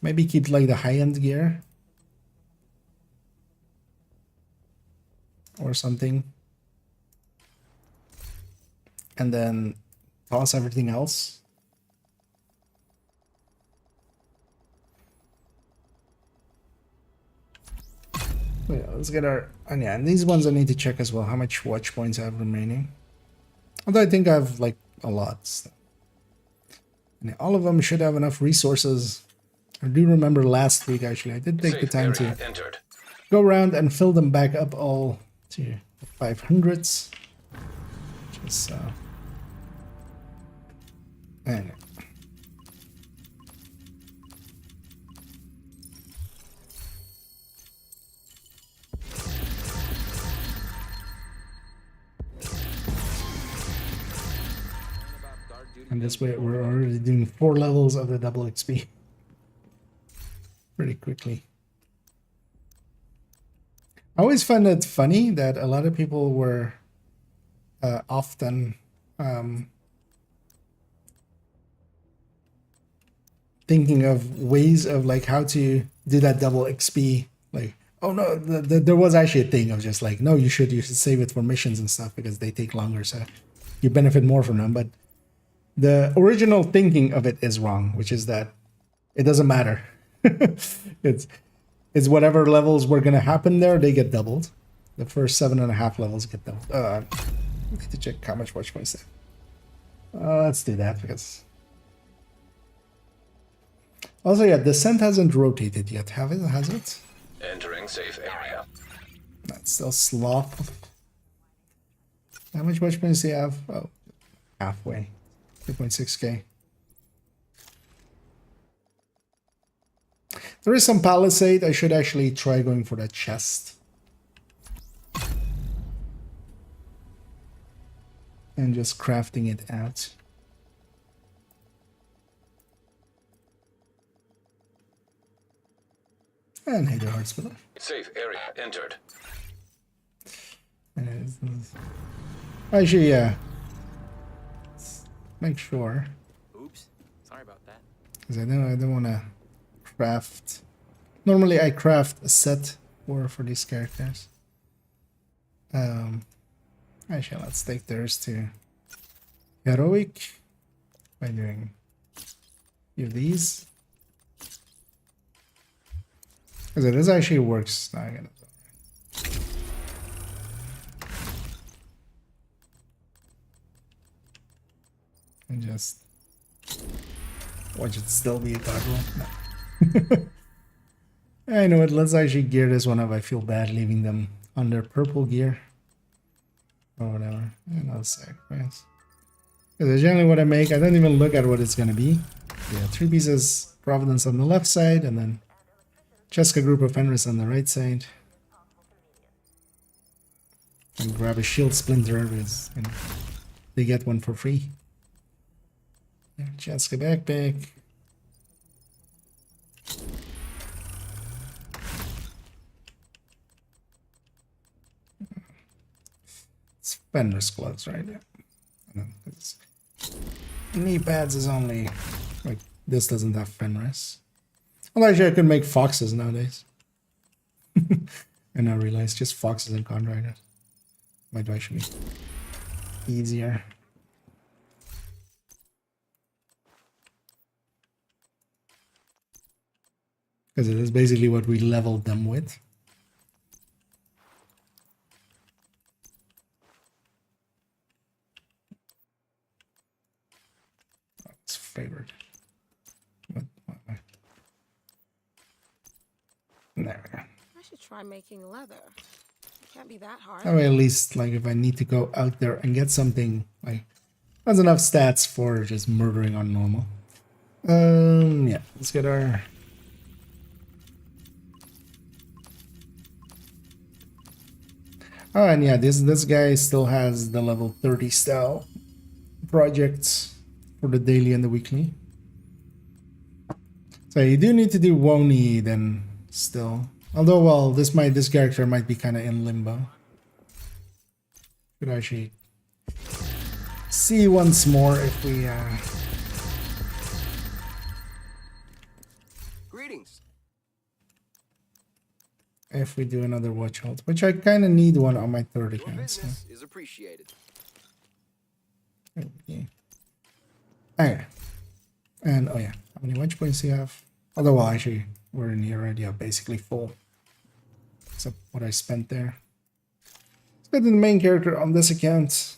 maybe keep like the high-end gear or something, and then toss everything else. So yeah, let's get our, and yeah, and these ones I need to check as well how much watch points I have remaining. Although I think I have like a lot. So. And all of them should have enough resources. I do remember last week actually I did take the time to go around and fill them back up all to the 500s. Just anyway. And this way we're already doing 4 levels of the double XP pretty quickly. I always find it funny that a lot of people were often thinking of ways of like how to do that double XP. Like, oh no, there was actually a thing of just like, no, you should save it for missions and stuff because they take longer, so you benefit more from them. But the original thinking of it is wrong, which is that it doesn't matter. It's whatever levels were gonna happen there, they get doubled. The first 7.5 levels get doubled. I need to check how much watch points there. Let's do that because. Also, yeah, Descent hasn't rotated yet, has it? Entering safe area. That's still Sloth. How much watch points do you have? Oh, halfway. 2.6k. There is some Palisade. I should actually try going for that chest. And just crafting it out. And hey there, hearts below. Safe area entered. Actually, yeah. Let's make sure. Oops. Sorry about that. Because I don't want to craft. Normally I craft a set for these characters. Actually, let's take theirs to heroic by doing a few of these. Because this actually works. Now I gotta and just watch it still be a toggle. No. I know it. Let's actually gear this one up. I feel bad leaving them on their purple gear or whatever. And I'll sacrifice. Because generally what I make, I don't even look at what it's gonna be. Yeah, 3 pieces Providence on the left side, and then Cheska group of Fenris on the right side. And grab a shield splinter because you know, they get one for free. Yeah, Cheska backpack. It's Fenris gloves, right? Yeah. Knee pads is only like this doesn't have Fenris. Well, actually, I could make foxes nowadays. And I realized just foxes and contractors might actually be easier. Because it is basically what we leveled them with. It's favorite. What? There we go. I should try making leather. It can't be that hard. That way, at least, like, if I need to go out there and get something, like, that's enough stats for just murdering on normal. Yeah, let's get our... Oh, and yeah, this guy still has the level 30 style projects for the daily and the weekly. So you do need to do Woni then still. Although, well, this character might be kind of in limbo. Could actually see once more if we Greetings. if we do another watch hold, which I kind of need one on my third Your account. So. business is appreciated. Okay. Okay. And oh yeah, how many watch points do you have? Although, well, actually, we're in here already. Basically full. Except what I spent there. Let's get to the main character on this account.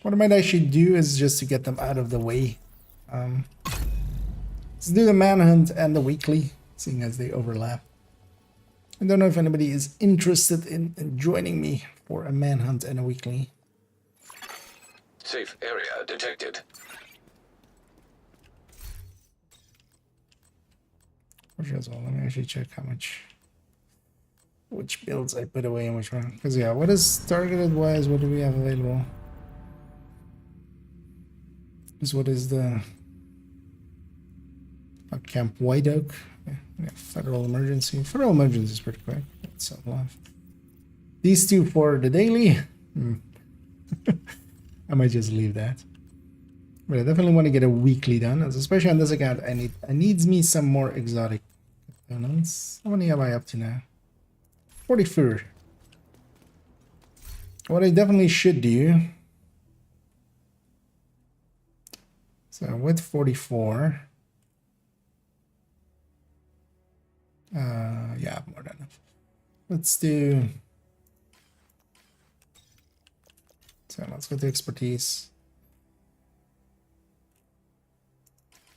What I might actually do is just to get them out of the way. Let's do the manhunt and the weekly, seeing as they overlap. I don't know if anybody is interested in joining me for a manhunt and a weekly. Safe area detected. First of all, let me actually check how much, which builds I put away and which one. Because yeah, what is targeted wise? What do we have available? Is what is the Camp White Oak? Yeah, Federal Emergency. Federal Emergency is pretty quick. That's a lot. These two for the daily. I might just leave that. But I definitely want to get a weekly done, especially on this account. I needs me some more exotic components. How many am I up to now? 44. What I definitely should do. So with 44. Yeah, more than enough. Let's do. So let's go to expertise.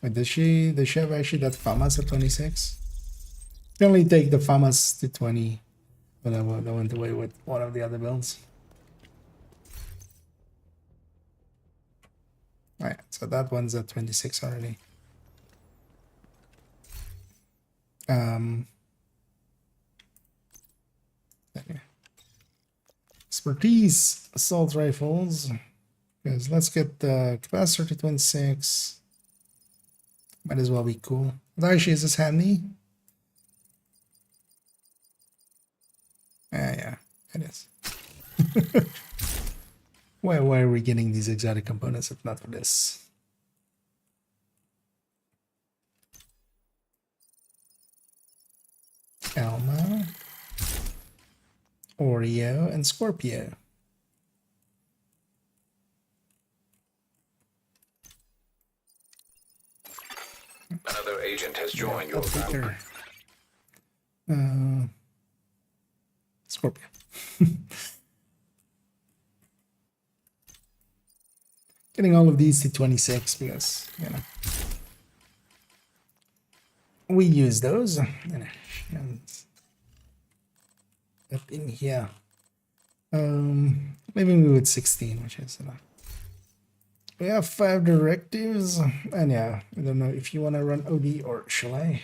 Wait, does she have actually that FAMAS at 26? You can only take the FAMAS to 20, but I went away with one of the other builds. Alright, so that one's at 26 already. Okay. Expertise, assault rifles. Because let's get the capacitor to 26. Might as well be cool. Daishi, is this handy? Yeah, it is. Why are we getting these exotic components if not for this? Alma, Oreo, and Scorpio. Another agent has joined your group. Uptaker. Scorpio. Getting all of these to 26 because, you know, we use those. And up in here. Maybe we would 16, which is enough. We have 5 directives, and yeah, I don't know if you want to run OD or shall I?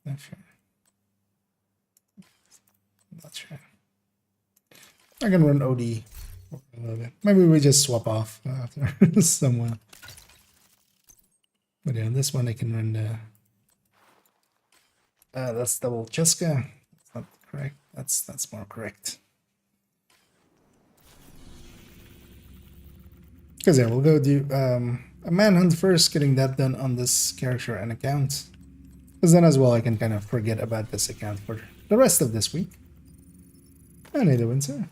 Not sure. Not sure. I can run OD for a little bit. Maybe we just swap off after somewhere. But yeah, this one I can run the. That's double Cheska. That's not correct. That's more correct. Because yeah, we'll go do a manhunt first, getting that done on this character and account. Because then as well I can kind of forget about this account for the rest of this week. And hey, the Windsor.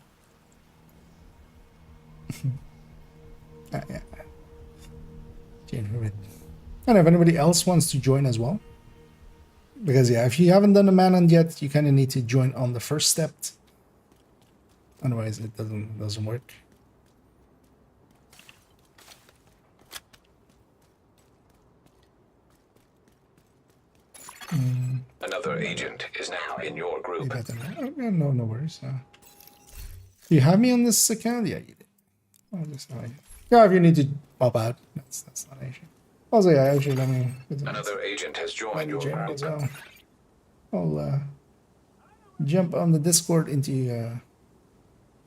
Yeah. And if anybody else wants to join as well. Because yeah, if you haven't done the manhunt yet, you kind of need to join on the first step. Otherwise it doesn't work. Another agent is now in your group. No worries. You have me on this account? Yeah, you did. Oh, just yeah, if you need to pop out, that's not an issue. Also, yeah, actually, let me. Another agent has joined your group. As well. I'll jump on the Discord into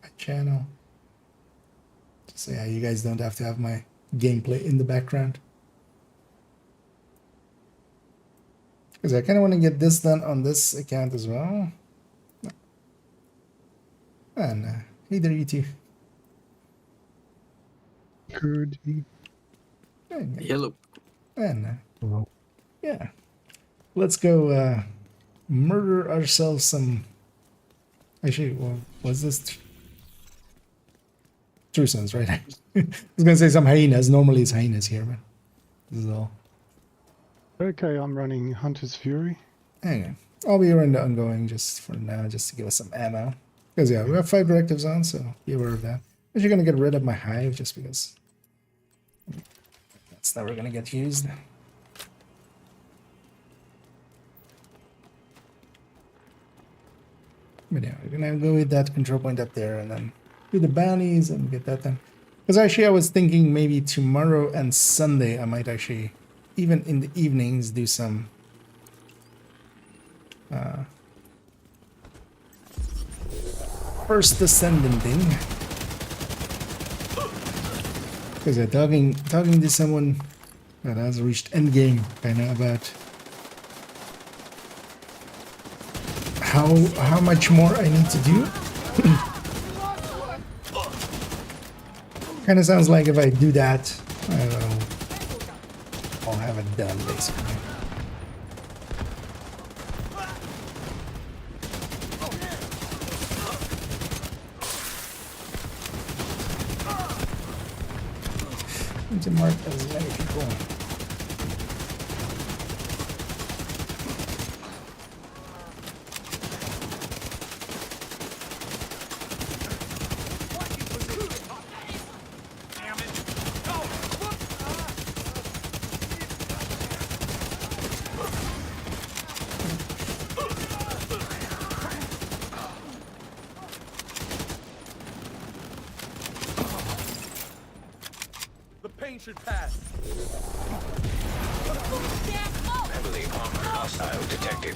my channel. So yeah, you guys don't have to have my gameplay in the background. Because I kind of want to get this done on this account as well. And either you two. Good. Hello. And yeah, let's go murder ourselves some. Actually, well, what's this? True Sons, right? I was gonna say some hyenas. Normally it's hyenas here, but this is all. Okay, I'm running Hunter's Fury. Anyway, I'll be running the ongoing just for now, just to give us some ammo. Because yeah, we have 5 directives on, so be aware of that. I'm actually gonna get rid of my hive just because that's never gonna get used. But yeah, we're gonna go with that control point up there and then do the bounties and get that done. Because actually I was thinking maybe tomorrow and Sunday I might actually, even in the evenings, do some first descending. Because yeah, talking to someone that has reached endgame kind of about how much more I need to do. Kind of sounds like if I do that, I don't know, I'll have it done basically. To mark as many people. Should pass. Heavily armored hostile detected.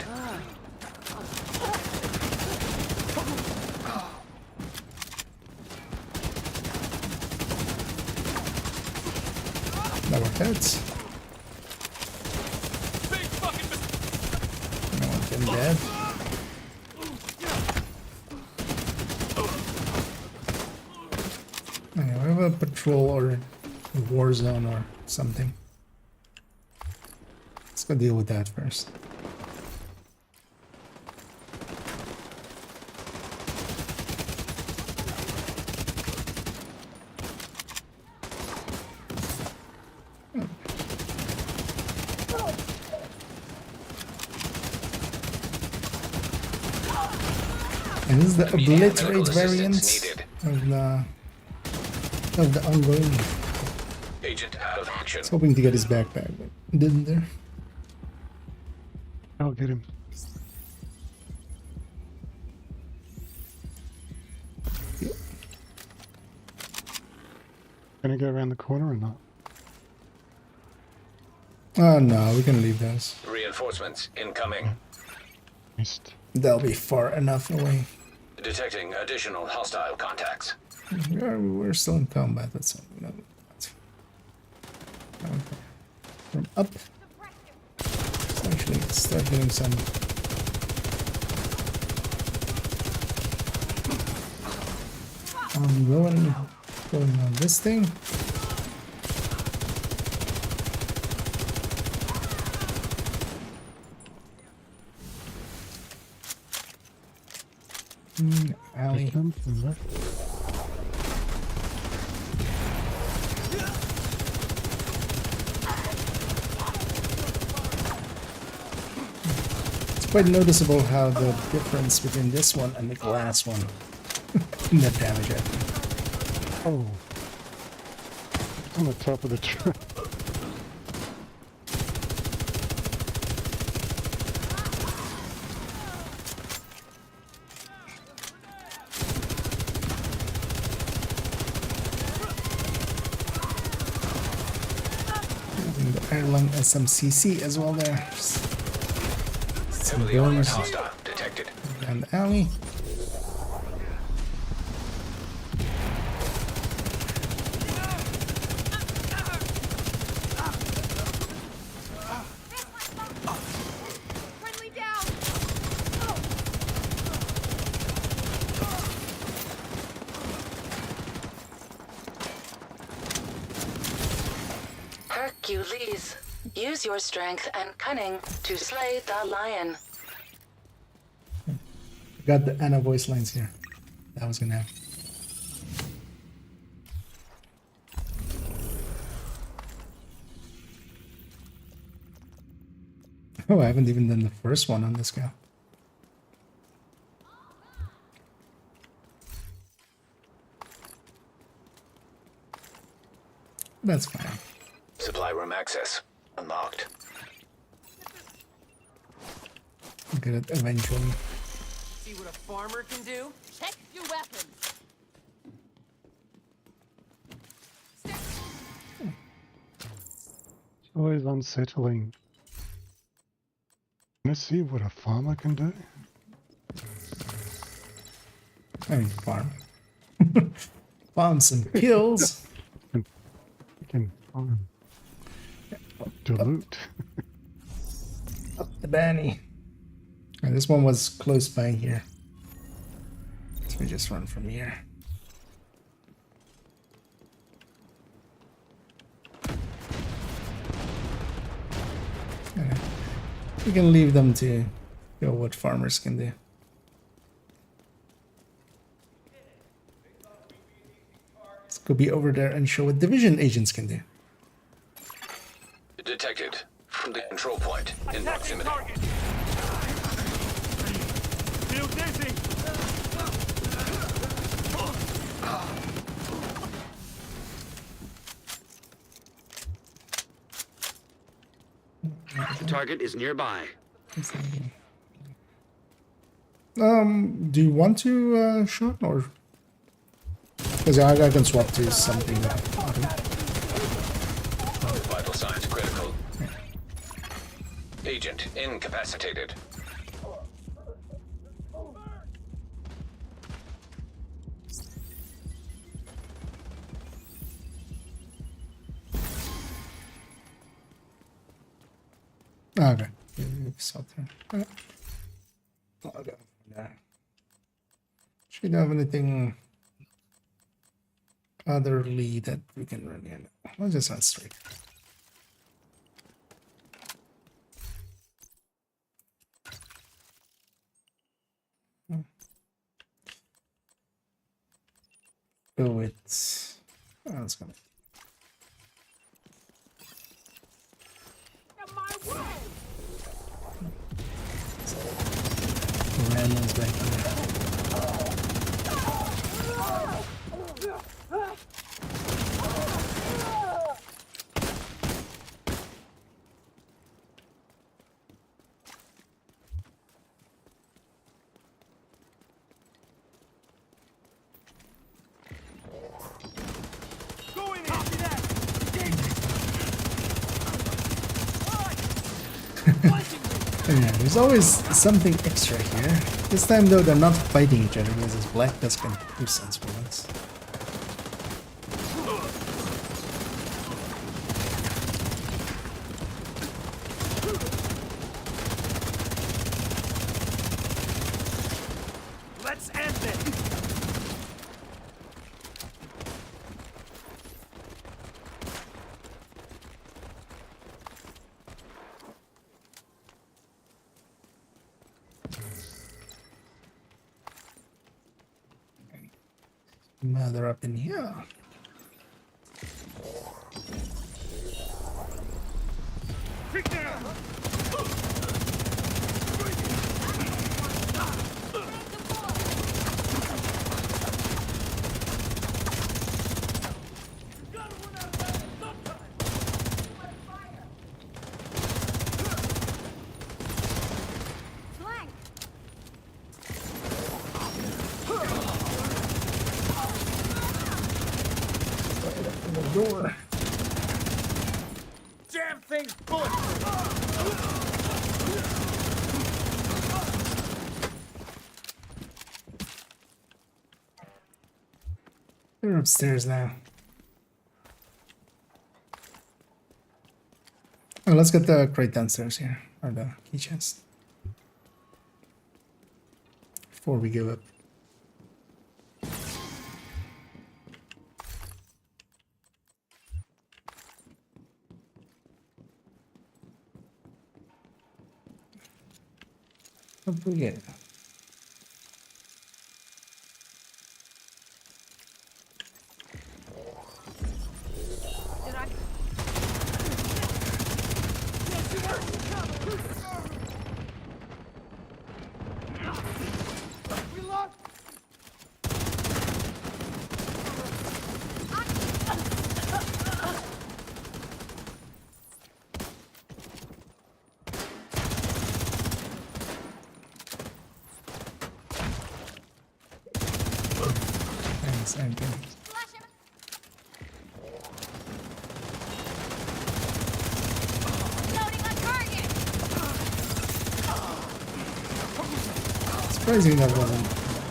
That worked out. dead. Okay, we have a patrol or a war zone or something. Let's go deal with that first. And this is the Immediate medical obliterate variant assistance of the ongoing. Agent out of action. I was hoping to get his backpack, but didn't there. I'll get him. Gonna go around the corner or not? Oh no, we can leave those. Reinforcements incoming. Missed. They'll be far enough away. Detecting additional hostile contacts. We're still in combat, that's all. No, that's okay. From up. Let's actually start doing some. I'm going on this thing. Alley. It's quite noticeable how the difference between this one and the last one in the damage. I think. Oh. It's on the top of the truck. Using the Ireland SMCC as well there. Some Heavily armored bonus hostile detected. down the alley. Hercules, use your strength and cunning to slay the lion. Got the Anna voice lines here. That was gonna happen. Oh, I haven't even done the first one on this guy. That's fine. Supply room access unlocked. I'll get it eventually. See what a farmer can do? Check your weapons. It's always unsettling. Let's see what a farmer can do. I mean, farm. Farm some kills. You can farm. Dilute. Up the Banny. And this one was close by here. So we just run from here. Okay. We can leave them to go what farmers can do. Let's go be over there and show what division agents can do. Detected from the control point in proximity. Feel dizzy. Target is nearby. Do you want to shot or? Because I can swap to something that. Vital signs critical. Agent incapacitated. Okay. Okay. Okay. Should have anything otherly that we can run in? Let's just add straight. Go with. Oh, that's gonna. Randall's back here. Going in. Copy that. Yeah, there's always something extra here. This time though, they're not fighting each other because it's black. That's gonna make sense for once. Let's end this. They're up in here. Take down. Door. Damn thing's bulletproof. They're upstairs now. Oh, let's get the crate downstairs here, or the key chest, before we give up. What do we get? Same thing. Surprising that wasn't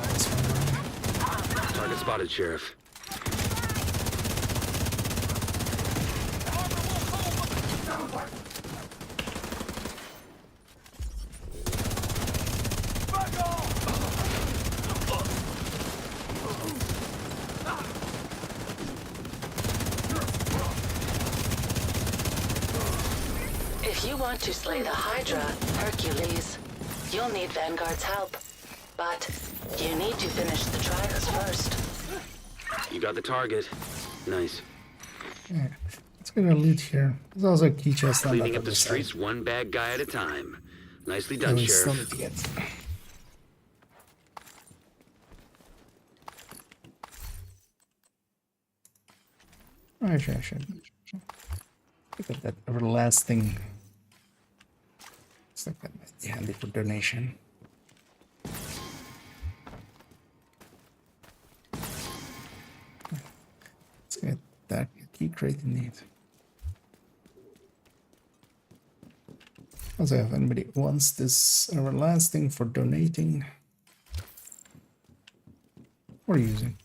this one. Target spotted, Sheriff. If you want to slay the Hydra, Hercules, you'll need Vanguard's help. But you need to finish the trials first. You got the target. Nice. Yeah. Let's get a loot here. There's also a key chest on Cleaning that up the other streets side. one bad guy at a time. Nicely That done, we still Sheriff. need to get. Actually, I should look at that everlasting. It's like that might be handy for donation. Let's get that key crate indeed. Also, if anybody wants this everlasting for donating or using.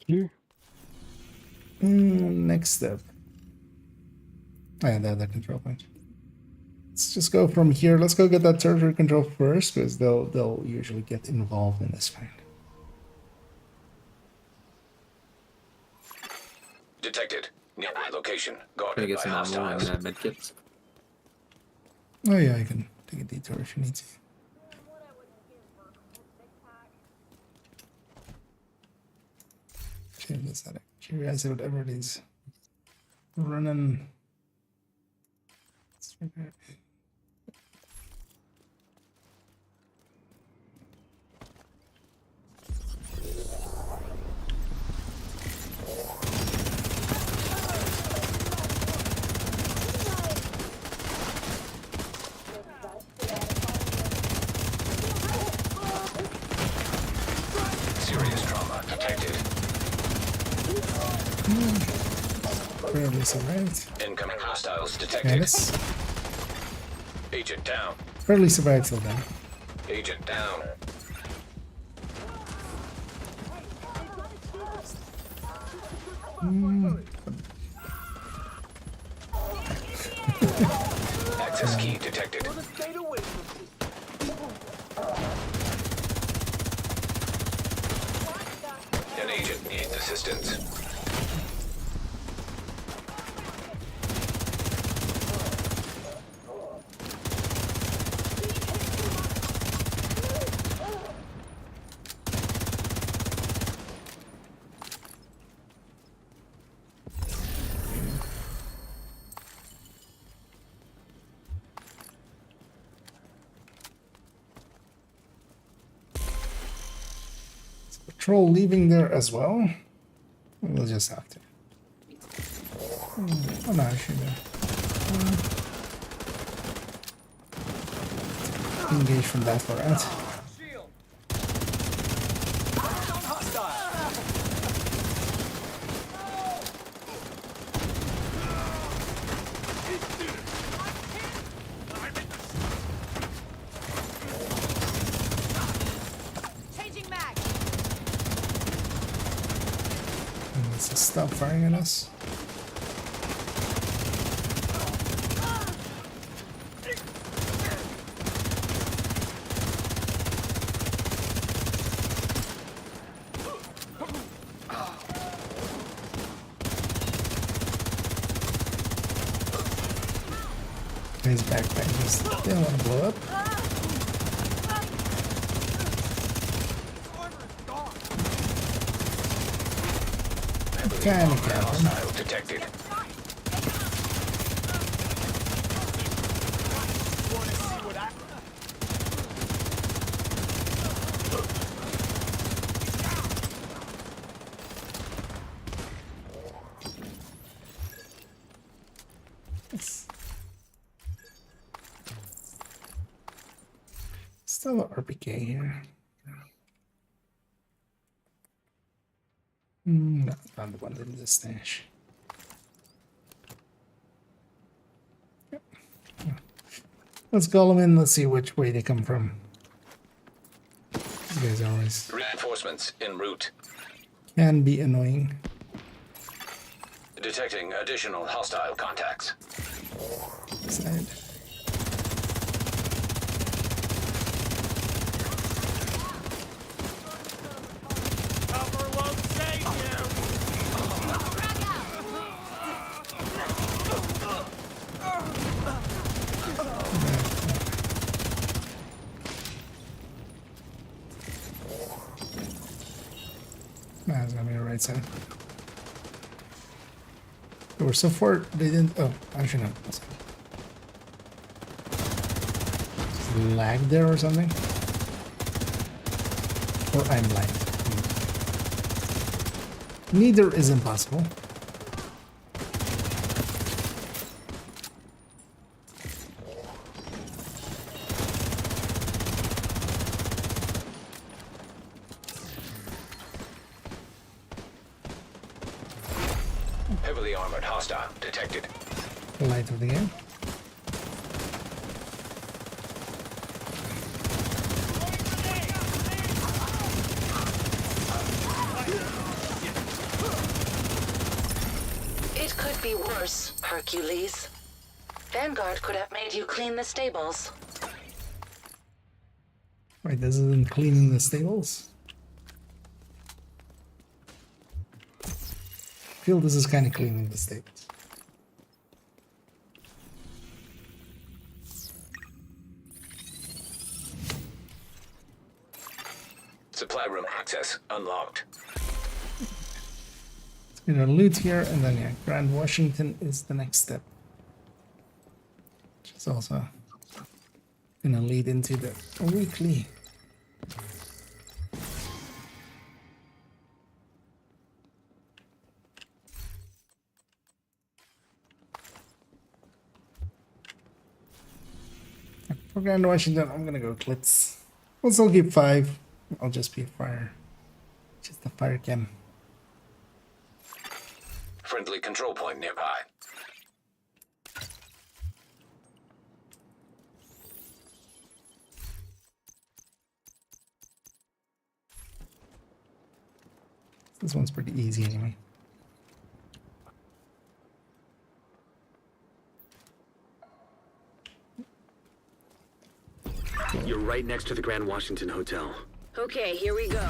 You? Next step. Oh, yeah, the control point. Let's just go from here. Let's go get that territory control first, because they'll usually get involved in this fight. Detected. Nearby location. Trying to Guarded get by some ammo and hostiles. medkits. Oh yeah, I can take a detour if you need to. Okay, that's that. Curious whatever it is. Running. Serious trauma detected. Barely survived. Incoming hostiles detected. Menace. Agent down. Barely survived till then. Agent down. Access key detected. An agent needs assistance. Patrol leaving there as well. We'll just have to. Oh no, actually no. Engage from that far out. Let's just stop firing at us. His backpack just didn't want to blow up. Kind of got him. Hostile detected. Still an RPK here. No, not the one in the stash. Yep. Let's call them in. Let's see which way they come from. These guys are always Reinforcements en route. can be annoying. Detecting additional hostile contacts. Side. Nah, it's gonna be the right side. They were so far, they didn't. Oh, actually, no. Lag there or something? Or I'm blind. Neither is impossible. Heavily armored hostile detected. The light of the game. It could be worse, Hercules. Vanguard could have made you clean the stables. Right, this isn't cleaning the stables. I feel this is kind of cleaning the stables. Supply room access unlocked. Let's get our loot here, and then yeah, Grand Washington is the next step. Which is also gonna lead into the weekly. For Grand Washington, I'm gonna go Klitz. We'll still keep 5. I'll just be a fire. Just a fire chem. Friendly control point nearby. This one's pretty easy anyway. You're right next to the Grand Washington Hotel. Okay, here we go.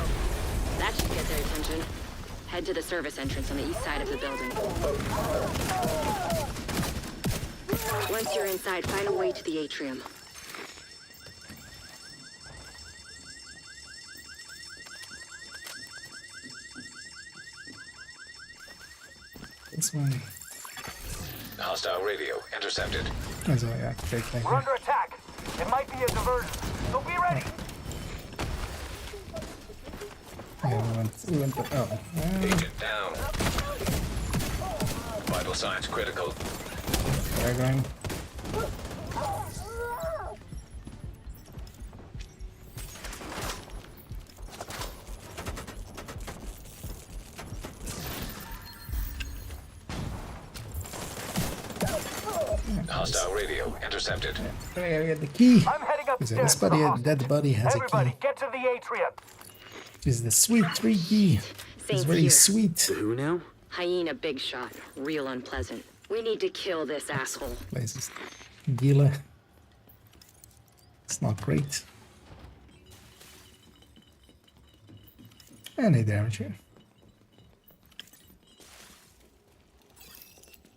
That should get their attention. Head to the service entrance on the east side of the building. Once you're inside, find a way to the atrium. This one. Hostile radio intercepted. That's all, yeah, great thing. We're under attack. It might be a diversion, so be ready. Yeah, we went to, oh. Agent down. Vital signs critical. They're going. Hostile radio intercepted. I gotta get the key. I'm heading Because upstairs. this buddy, to the hostage. dead body has Everybody, a key. get to the atrium. Which is the sweet 3 key. It's Saints very here. sweet. Who now? Hyena big shot. Real unpleasant. We need to kill this asshole. Places. Gila. It's not great. Any damage here.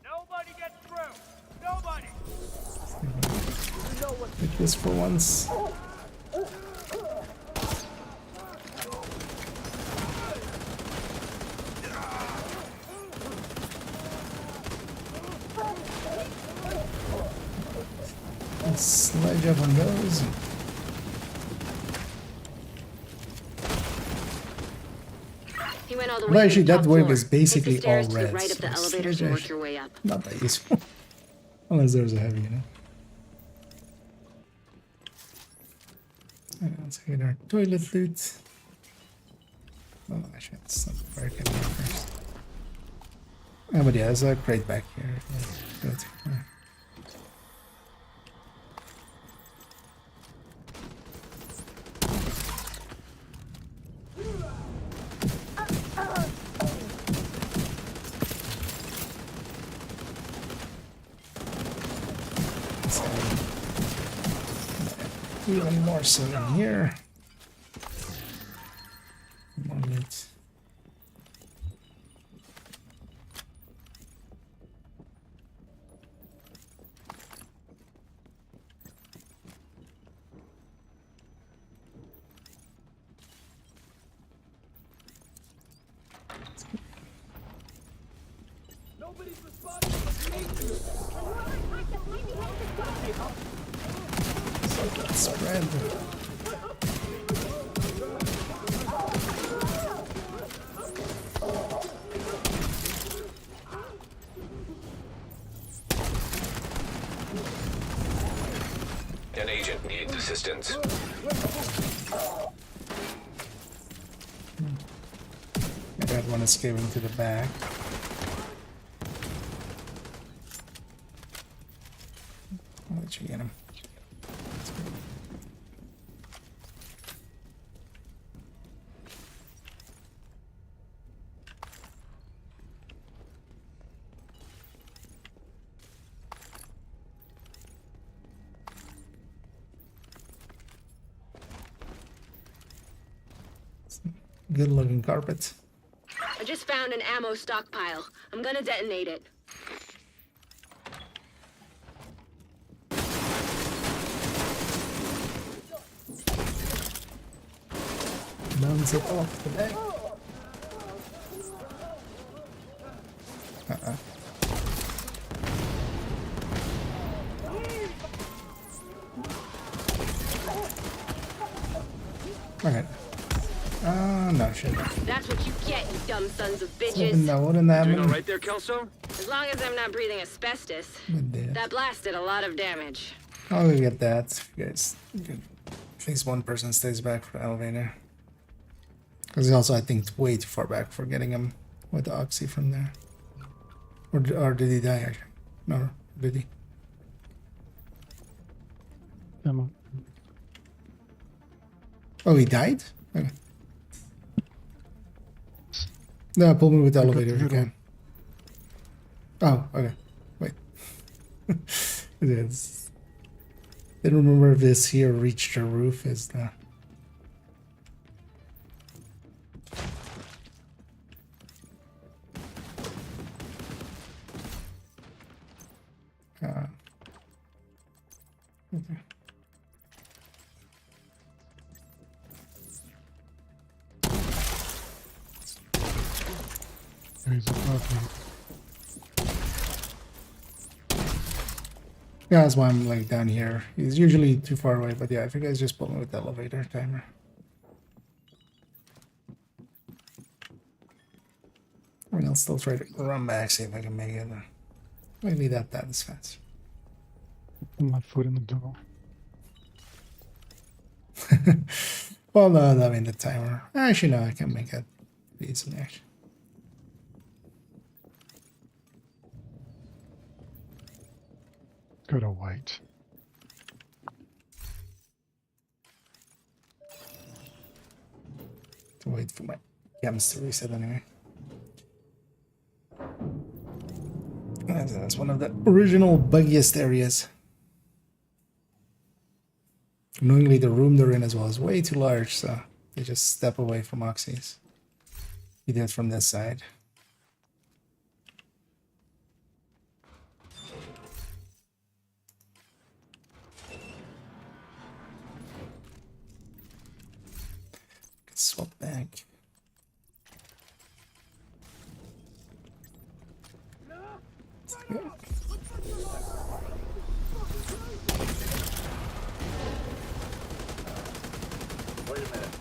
Nobody gets through. Nobody. Take this for once. Sledge up on those. He went all the Well, way to actually, the top that wave floor. is basically Take the stairs all to the red, right of the so elevators and work your way up. Not that useful. Unless there's a heavy, you know. Let's get our toilet loot. Oh, actually, it's not where I can go first. Oh, but yeah, there's a crate back here. Yeah, good. Yeah. Even more so in here. More loot. Nobody's responding. Spread. An agent needs assistance. I got one escaping to the back. I'll let you get him. Good looking carpet. I just found an ammo stockpile. I'm gonna detonate it. Bounce it off the back. Okay. No shit. That's what you get, you dumb sons of Even bitches. though wouldn't that Doing happen? all right there, Kelso? As long as I'm not breathing asbestos. That blast did a lot of damage. I'll go get that. You guys, at least one person stays back for the elevator. Because also, I think, it's way too far back for getting him with the oxy from there. Or did he die actually? No, did he? Come on. Oh, he died? Okay. No, pull me with the elevator if you can. Oh, okay. Wait. Yes. Didn't remember if this here reached the roof is the... Okay. He's above me. Yeah, that's why I'm like down here. He's usually too far away, but yeah, if you guys just pull me with the elevator timer. I mean, I'll still try to run back, see if I can make it. Maybe that is fast. Put my foot in the door. Well, no, I mean the timer. Actually, no, I can make it easily, actually. Gotta wait. To wait for my cams to reset anyway. That's one of the original buggiest areas. Annoyingly, the room they're in as well is way too large, so they just step away from oxys. You do it from this side. Swap back. Wait a minute.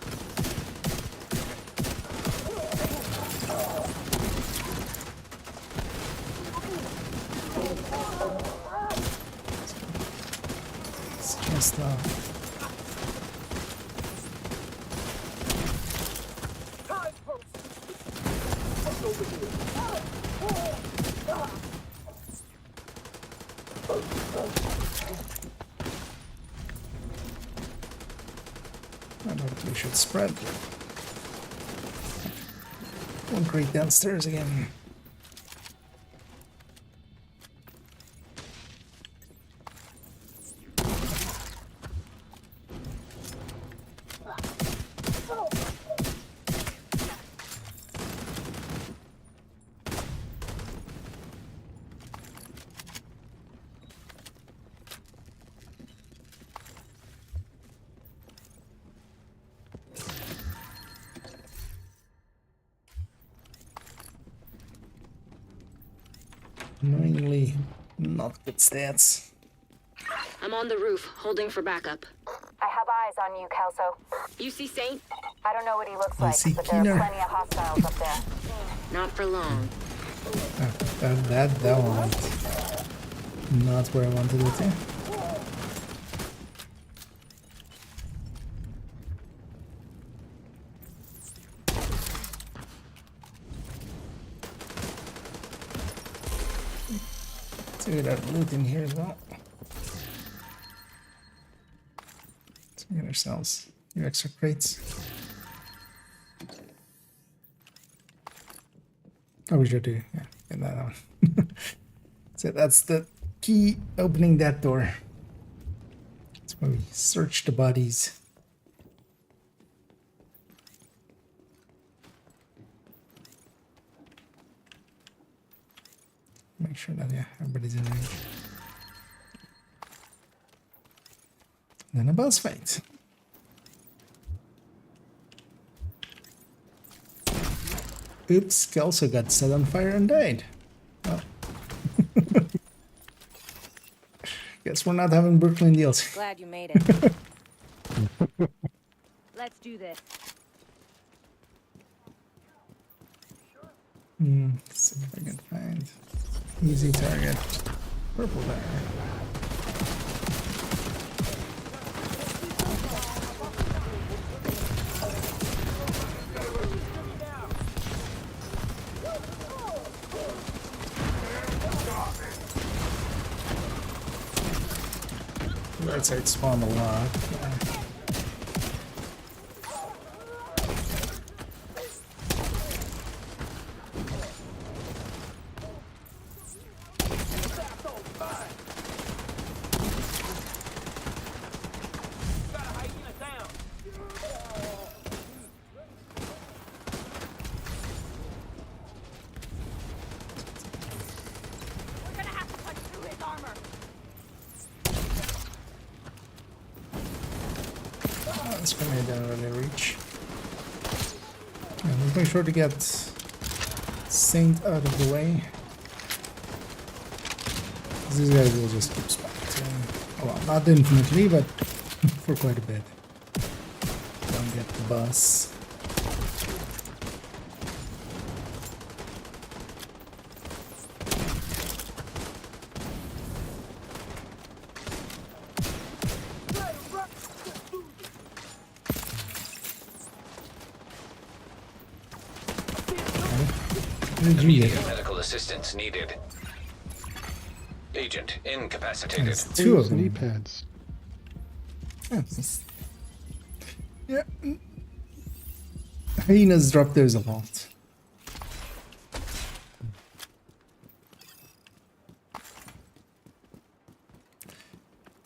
It's just I don't think we should spread. One crate downstairs again. Annoyingly, not good stats. I'm on the roof, holding for backup. I have eyes on you, Kelso. You see Saint? I don't know what he looks I like, see but there are Keener. plenty of hostiles up there. Not for long. That one. Not where I wanted it to. Let's get our loot in here as well. Let's get ourselves a few extra crates. Oh, we should do, yeah, get that on. So that's the key opening that door. That's why we search the bodies. Make sure that, yeah, everybody's in range. Then a boss fight. Oops, Kelso got set on fire and died. Well. Guess we're not having Brooklyn deals. Glad you made it. Let's do this. Let's see if I can find easy target. Purple there. Right side spawned a lot. This grenade didn't really reach. And let's make sure to get Saint out of the way. These guys will just keep spawning. Well, not infinitely, but for quite a bit. Don't get the bus. Immediate medical assistance needed. Agent incapacitated. There's two of knee them. pads. Yeah. Hyenas drop those a lot.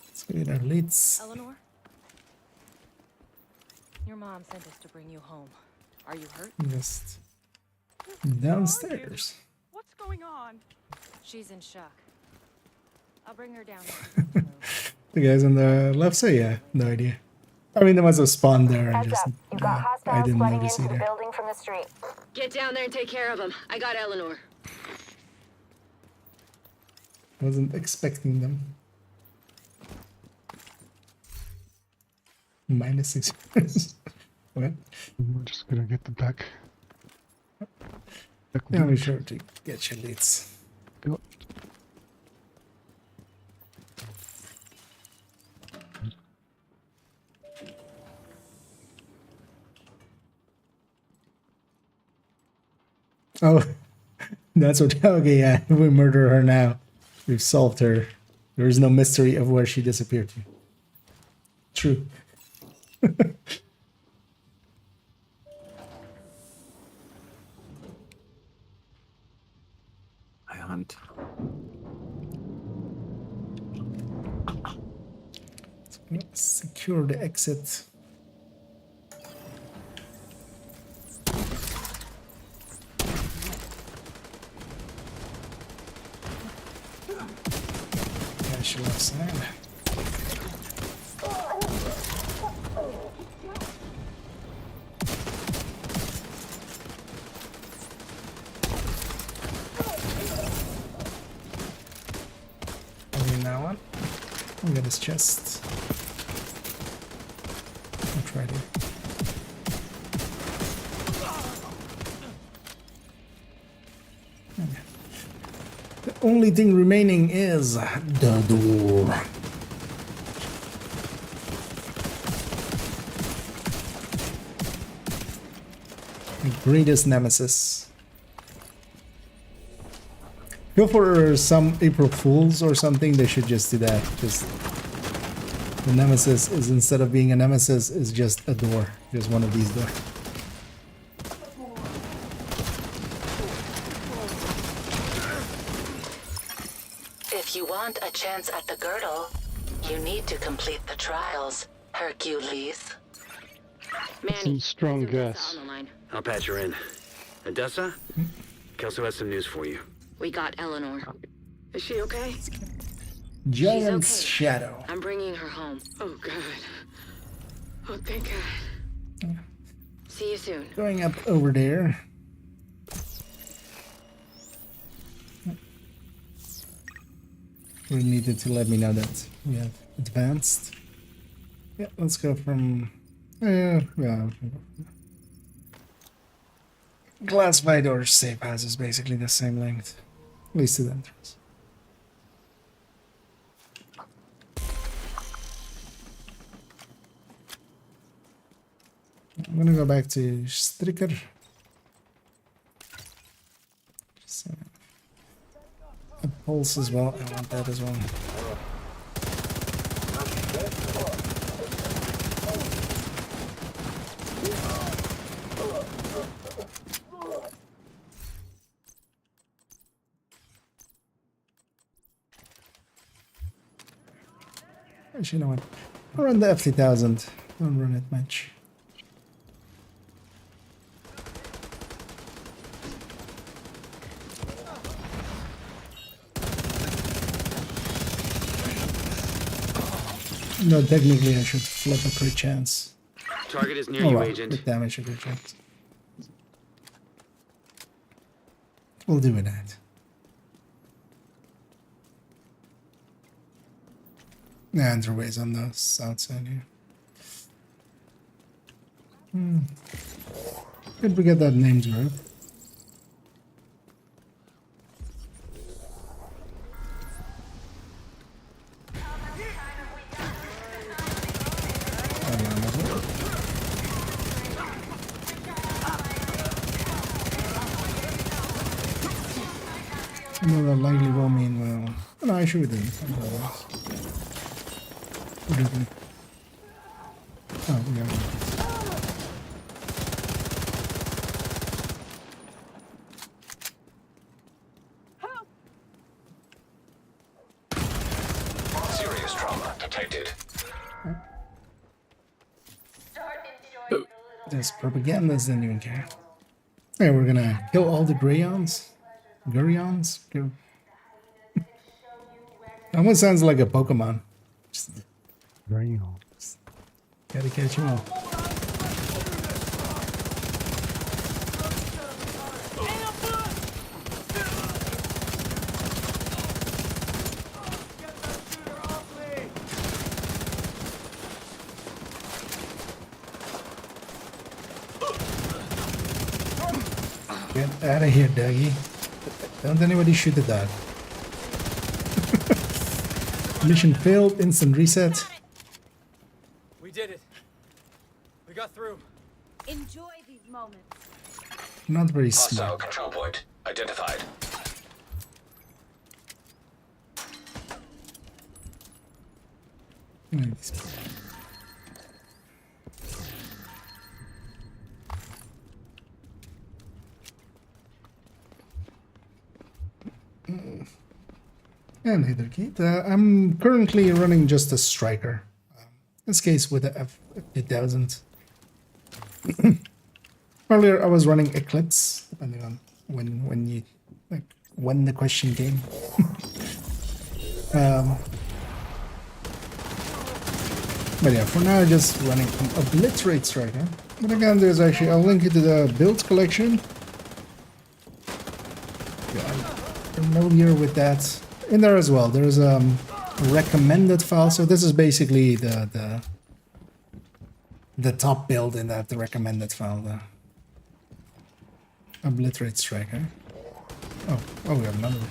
Let's get our leads. Eleanor? Your mom sent us to bring you home. Are you hurt? Just downstairs. What's going on? She's in shock. I'll bring her down. The guys on the left side, yeah, no idea. I mean, they must have spawned there and Heads just. up. You've got I hostiles didn't flooding notice into the either. building from the street. Get down there and take care of them. I got Eleanor. Wasn't expecting them. -6 years. What? We're just gonna get the back. Yeah, be sure to get your leads. Go. Oh, that's what. Okay, yeah, we murder her now. We've solved her. There is no mystery of where she disappeared to. True. I hunt. Secure the exit. Cash left side. That one. I'll get his chest. I'll try to. Okay. The only thing remaining is the door. The greatest nemesis. Go for some April Fools or something. They should just do that. Just the nemesis is, instead of being a nemesis, is just a door. Just one of these doors. If you want a chance at the girdle, you need to complete the trials, Hercules. Manny, Some strong there's Odessa gas. on the line. I'll patch her in. Odessa? Kelso has some news for you. We got Eleanor. Is she okay? Giant's okay. Shadow. I'm bringing her home. Oh, God. Oh, thank God. See you soon. Going up over there. We needed to let me know that we have advanced. Yeah, let's go from... yeah. Classified or safe house is basically the same length. At least to the entrance. I'm gonna go back to Stricker. So, a pulse as well. I want that as well. Actually, you know what? I'll run the F3000. Don't run it much. No, technically I should flip a crit chance. Target is near Oh you, well, Agent. with damage a crit chance. We'll do with that. Yeah, underways on the south side here. Could we get that names right? No, that likely will mean well. No, I should have done. Oh, yeah. Serious trauma detected. There's propagandas, didn't even care. Hey, we're gonna kill all the Greyons. Gurions? Almost sounds like a Pokemon. Just gotta catch them all. Get out of here, Dougie. Don't anybody shoot the dog. Mission failed, instant reset. We did it. We got through. Enjoy these moments. Not very Hostile smart. control point identified. And hey there, Kate. I'm currently running just a striker. In this case with the F8000. Earlier I was running Eclipse, depending on when the question came. But yeah, for now just running an Obliterate Striker. But again, there's actually, I'll link it to the build collection. Yeah, I'm familiar with that. In there as well, there's a recommended file. So this is basically the top build in that, the recommended file, the Obliterate Striker. Oh, we have another one.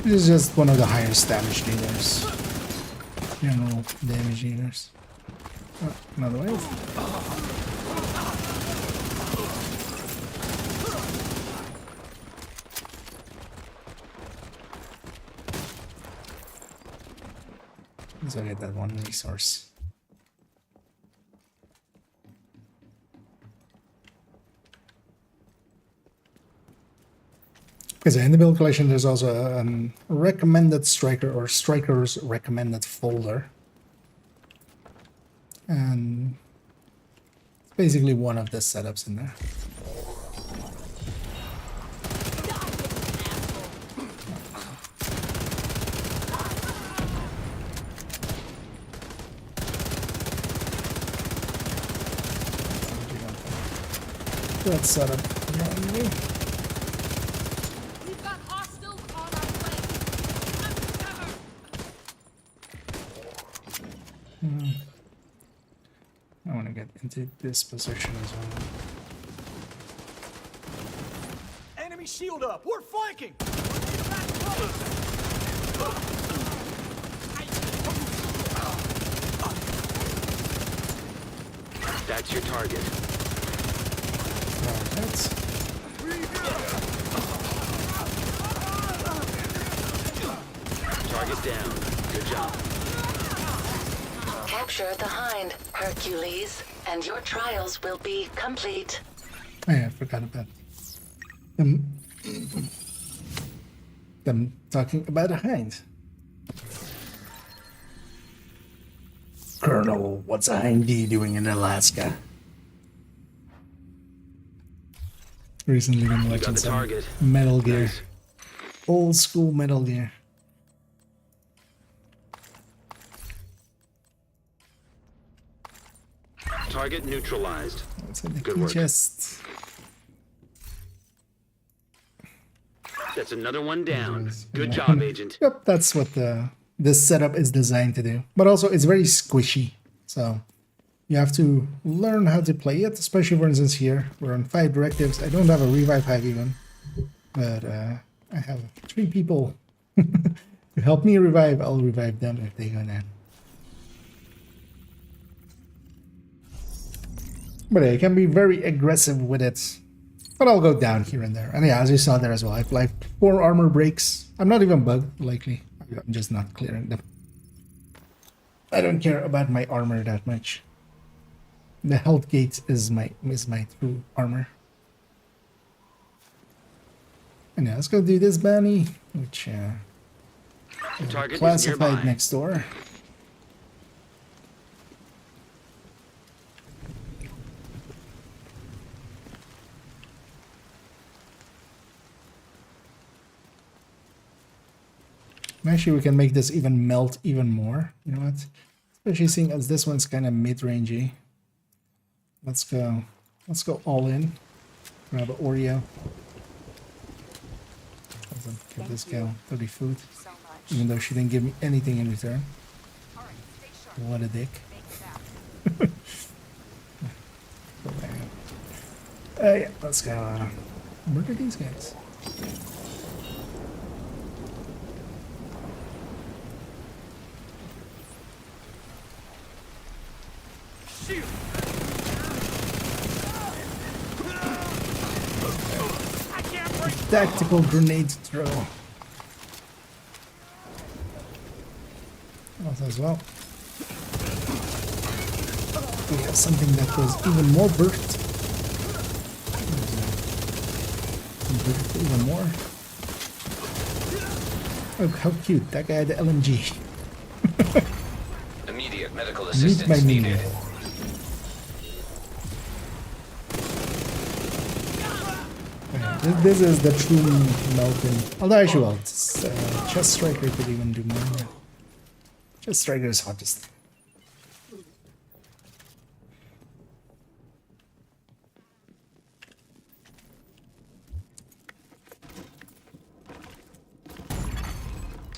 This is just one of the highest damage dealers. General damage dealers. Oh, another wave. Let's get that one resource. Because in the build collection, there's also a recommended striker or strikers recommended folder. basically one of the setups in there. That setup behind me. We've got hostiles on our flank. I want to get into this position as well. Enemy shield up. We're flanking. That's your target. Alright. Target down. Good job. Capture the Hind, Hercules, and your trials will be complete. Oh yeah, I forgot about them talking about a hind. Colonel, what's a hindy doing in Alaska? Recently been You got watching the some target. Metal Gear. Nice. Old school Metal Gear. Target neutralized. What's in the Good key work. chest? That's another one down. Yes. Good job, Agent. Yep, that's what this setup is designed to do. But also, it's very squishy. So, you have to learn how to play it. Especially, for instance, here. We're on 5 directives. I don't have a revive pack even. But I have 3 people to help me revive. I'll revive them if they go down. But yeah, you can be very aggressive with it. But I'll go down here and there. And yeah, as you saw there as well, I have like 4 armor breaks. I'm not even bugged, likely. I'm just not clearing them. I don't care about my armor that much. The health gate is my true armor. And yeah, let's go do this bounty, which Target is classified nearby. next door. And actually, we can make this even melt even more. You know what? Especially seeing as this one's kind of mid-rangey. Let's go all in. Grab an Oreo. Give this gal 30 food. Even though she didn't give me anything in return. What a dick. Yeah, let's go murder these guys. Tactical grenade throw. Also as well. We have something that goes even more burst. Even more. Oh, how cute. That guy had the LMG. Immediate medical Meet assistance my needed. minion. This is the true melting. Although actually, well, Chest Striker could even do more. Yeah. Chest Striker is hottest.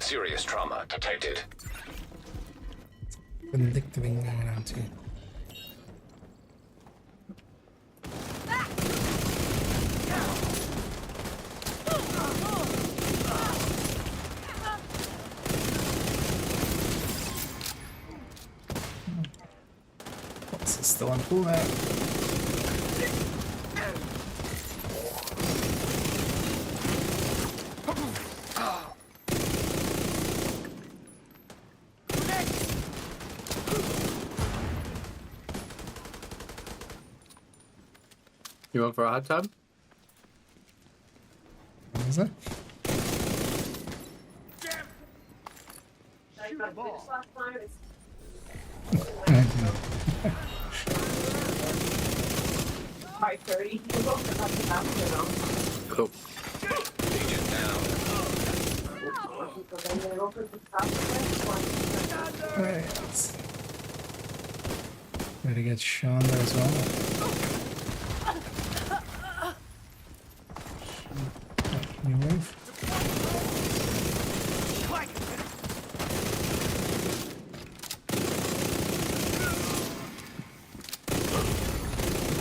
Serious trauma detected. Vindictive going around too. What's this still on cooldown? You want for a hot tub? What is that? 5:30. You go for something after. Cool. Agent down. Alright. Ready to get Sean there as well. Can you move?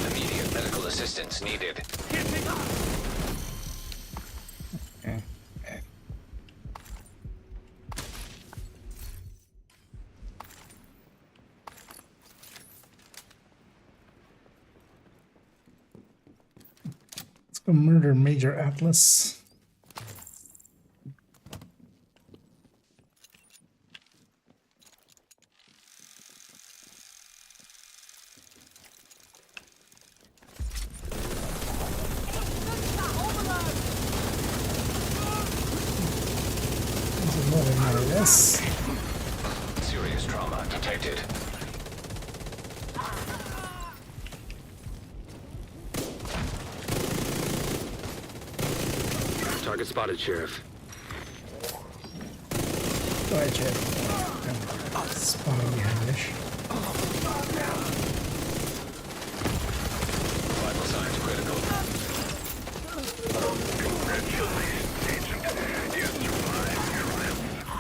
Immediate medical assistance needed. Okay. Let's go murder Major Atlas. There's another NRS. Serious trauma detected. Target spotted, Sheriff. Go ahead, Chad. Spawning behind this. Vital signs critical. Congratulations, Agent. You survived your life.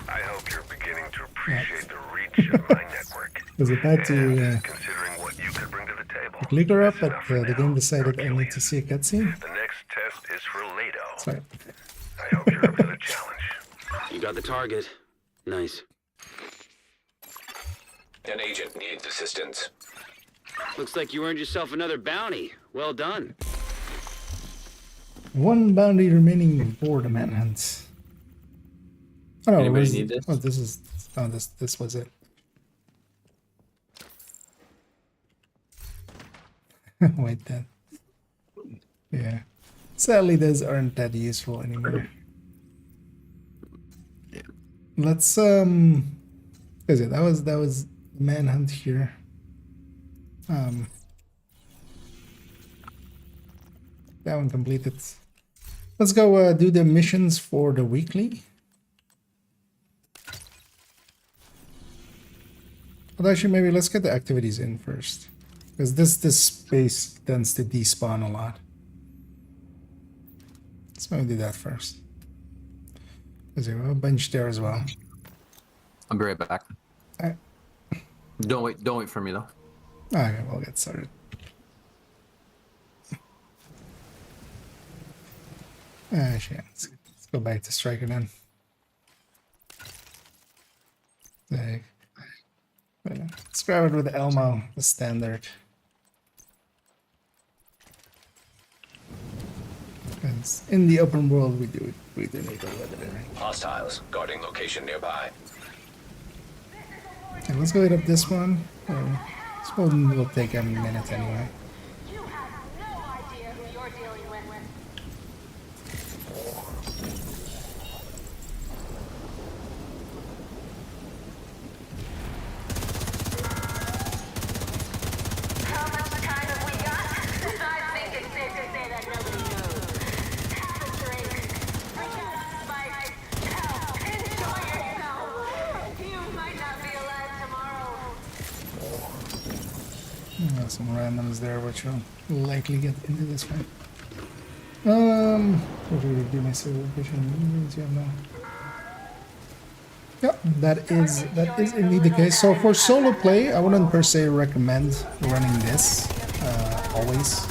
I hope you're beginning to appreciate the reach of my network. Was about to Considering what you could bring to the table. click her up, That's but enough for the now. game decided I need Hercules. to see a cutscene. The next test is for Lato. Sorry. I hope you're up to the challenge. You got the target. Nice. An agent needs assistance. Looks like you earned yourself another bounty. Well done. One bounty remaining for the manhunt. Oh, Anybody where's- need this? Oh, this is. Oh, this was it. Wait, then. Yeah. Sadly, those aren't that useful anymore. Let's Is it? That was manhunt here. That one completed. Let's go do the missions for the weekly. But actually, maybe let's get the activities in first, because this space tends to despawn a lot. Let's maybe do that first. There's a bench there as well. I'll be right back. Alright. Don't wait for me though. Okay, we'll get started. Actually, let's go back to Striker then. Like, let's grab it with Elmo, the standard. Because in the open world, we do need a legendary. Hostiles guarding location nearby. Okay, let's go hit up this one. This one will take a minute anyway. You have no idea who you're dealing with. How much time have we got? I think it's safe to say that nobody knows. Have a drink. Bring out a spice. Hell, enjoy yourself. You might not be alive tomorrow. Some randoms there, which will likely get into this fight. What do we do? My solo vision. Yeah, no. Yep, that is indeed the case. So for solo play, I wouldn't per se recommend running this always.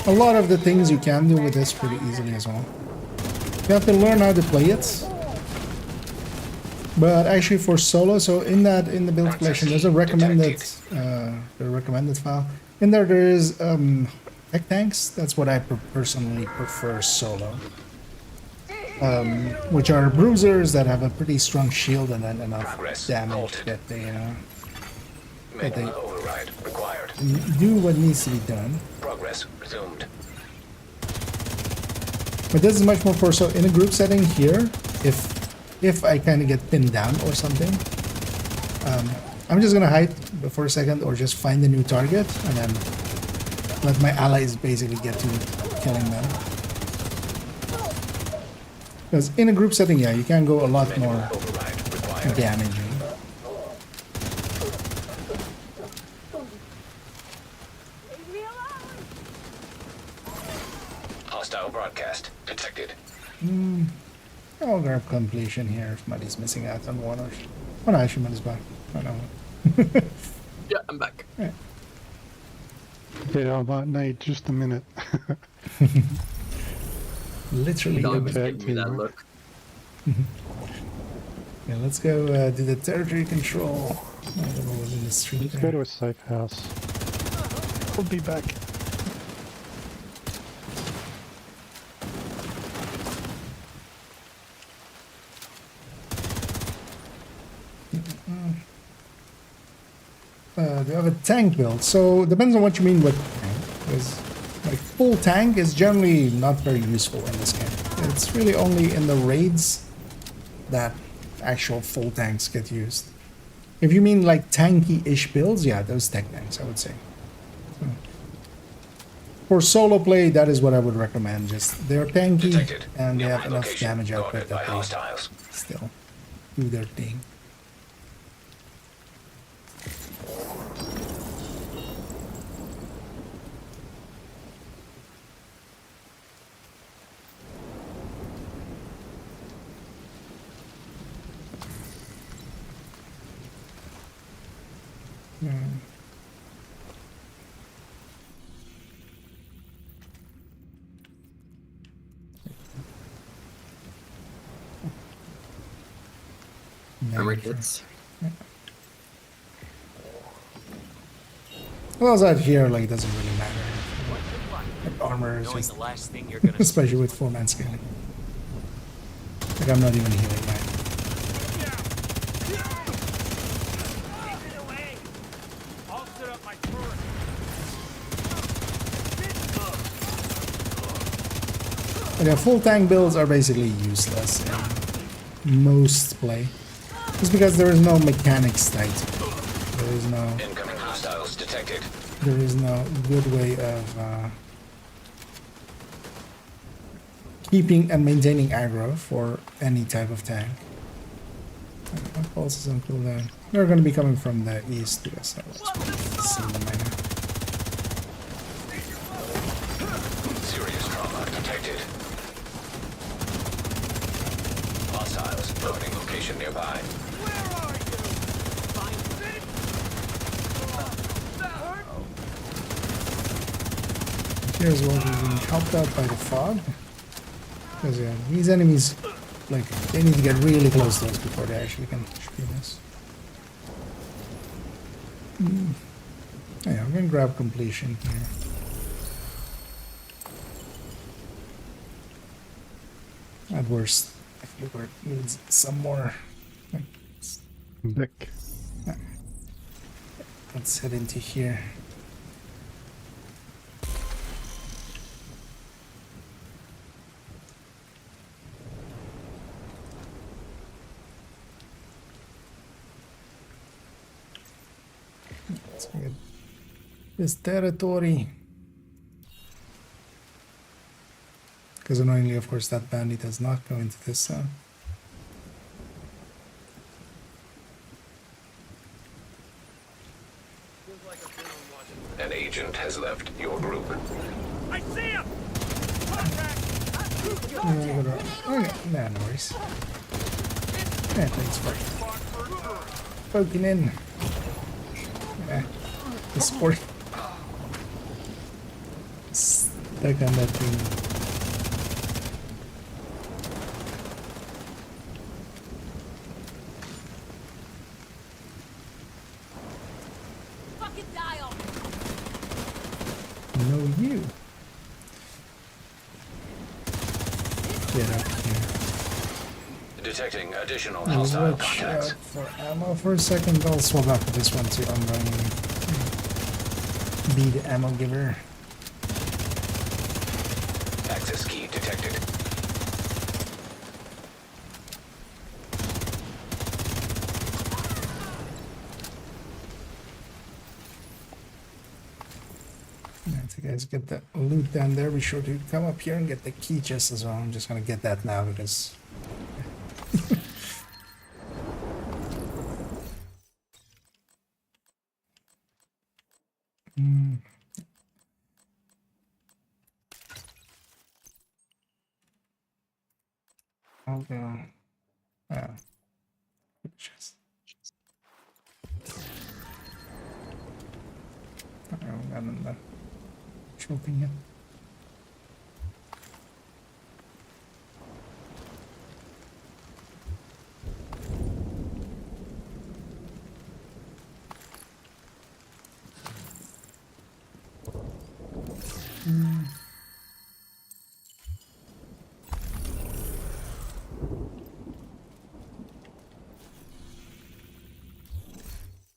A lot of the things you can do with this pretty easily as well. You have to learn how to play it. But actually for solo, so in the build collection, there's a recommended file. In there is tech tanks. That's what I personally prefer solo. Which are bruisers that have a pretty strong shield and then enough damage that they Manual override required. do what needs to be done. Progress resumed. But this is much more for so in a group setting here. If I kind of get pinned down or something, I'm just gonna hide for a second or just find a new target and then let my allies basically get to killing them. Because in a group setting, yeah, you can go a lot more damaging. Hostile broadcast detected. I'll grab completion here if Muddy's missing out on one or... Oh no, actually Muddy's back. Oh no. Yeah, I'm back. Right. Yeah, I might need just a minute. Literally. Dog was back giving me to that you. look. Yeah, let's go do the territory control. I don't know what's in the street Let's go there. to a safe house. I'll be back. Do you have a tank build? So depends on what you mean with tank. Because like full tank is generally not very useful in this game. It's really only in the raids that actual full tanks get used. If you mean like tanky-ish builds, yeah, those tech tanks, I would say. So, for solo play, that is what I would recommend. Just they're tanky Detected. and they have Nearby enough location damage output guarded by that they hostiles. still do their thing. Remember kids? Well, out here, like, it doesn't really matter. Like, armor is just, especially with 4-man scaling. Like, I'm not even healing that. But yeah, full tank builds are basically useless in most play. Just because there is no mechanics tied to it. There is no... Incoming hostiles detected. There is no good way of keeping and maintaining aggro for any type of tank. My pulses until then. They're going to be coming from the east to the south. See them right now. Serious trauma detected. Hostiles loading location nearby. Here's what we're being helped out by the fog. Because yeah, these enemies, like, they need to get really close to us before they actually can shoot us. Yeah, I'm gonna grab completion here. At worst, if it needs some more. Back. Let's head into here. Let's get this territory. Because annoyingly, of course, that bandit does not go into this zone. An agent has left your group. I see him! Okay, nah, no worries. Yeah, thanks for poking in. Yeah, the sport. Stuck on that thing. No, you. Get up here. Detecting additional I'll hostile watch contacts. out for ammo for a second. I'll swap out for this one too. I'm going to be the ammo giver. Access key detected. If you guys get the loot down there, be sure to come up here and get the key chest as well. I'm just gonna get that now because I'll go. Chest. I haven't gotten the trophy yet.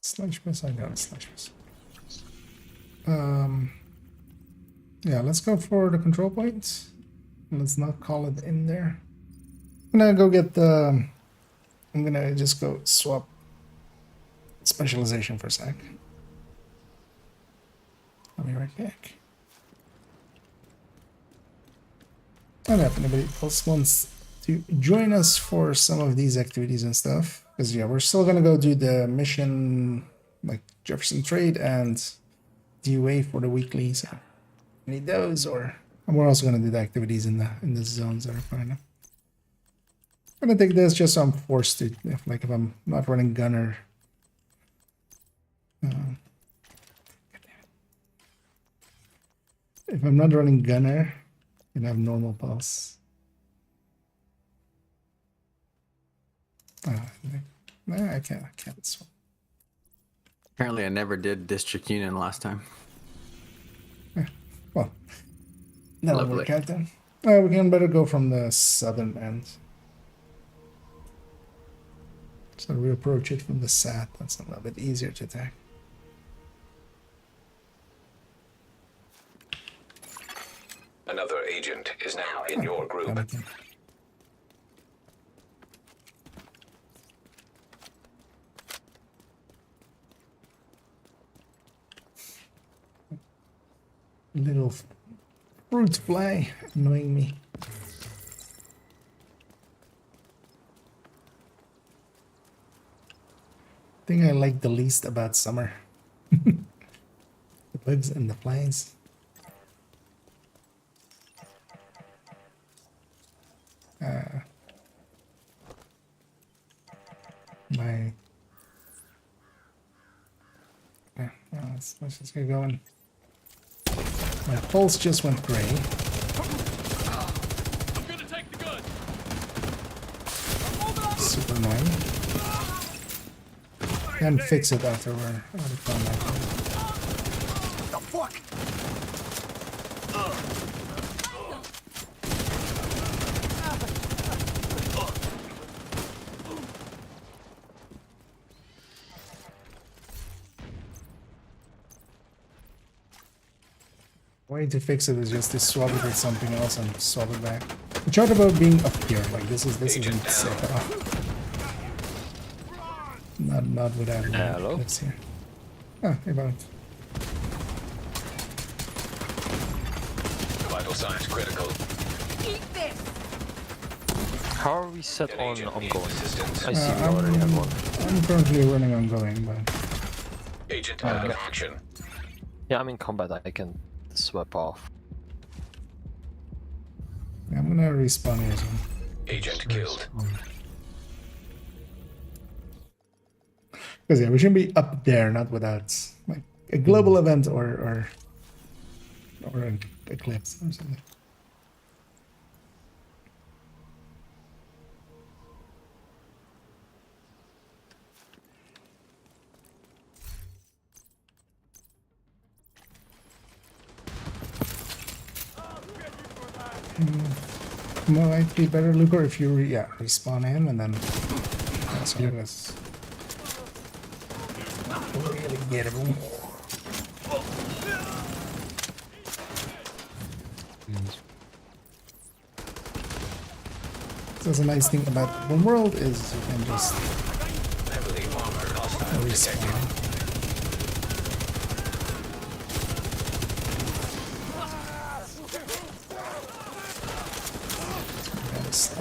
Slash miss, I got a slash miss. Yeah, let's go for the control points. Let's not call it in there. I'm gonna go get the. I'm gonna just go swap specialization for a sec. I'll be right back. And if anybody else wants to join us for some of these activities and stuff, because yeah, we're still gonna go do the mission like Jefferson Trade and DUA for the weekly. So need those, or we're also gonna do the activities in the zones that are fine. I'm gonna take this just so I'm forced to, if I'm not running gunner. If I'm not running gunner, I can have normal pulse. No, I can't swap. Apparently I never did District Union last time. Well, that'll work out then. We can better go from the southern end. So we approach it from the south. That's a little bit easier to attack. Another agent is now in your group. Little fruit fly annoying me. Thing I like the least about summer. The bugs and the flies. Let's just get going. My pulse just went gray. I'm gonna take the gun. Super annoying. Can't fix it after we're out of combat. What the fuck? Way to fix it is just to swap it with something else and swap it back. We tried about being up here, like this isn't sick at all. Not without clips here. Oh, hey Bones. Vital signs critical. Eat this! How are we set on ongoing? I see we I'm already have one. I'm currently running ongoing, but Agent out of action. Yeah, I'm in combat. I can swap off. yeah, I'm gonna respawn here soon. Agent killed. Because yeah, we shouldn't be up there, not without like a global event or an eclipse or something. Might be better, Luker, if you respawn in and then that's really gettable. So the nice thing about the world is you can just respawn.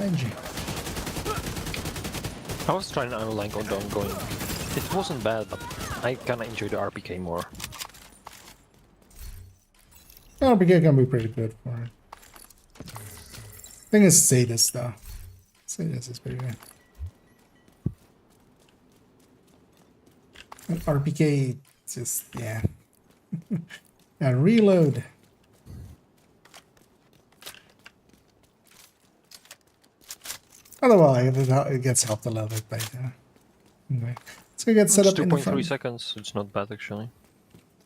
edge. I was trying to unlink on the ongoing. It wasn't bad, but I kinda enjoy the RPK more. RPK can be pretty good for it. Thing is Sadist though. Sadist is pretty good. And RPK just yeah. And reload. Otherwise, it gets helped a little bit by anyway. So we get set up in the 2.3 front. seconds. It's not bad actually.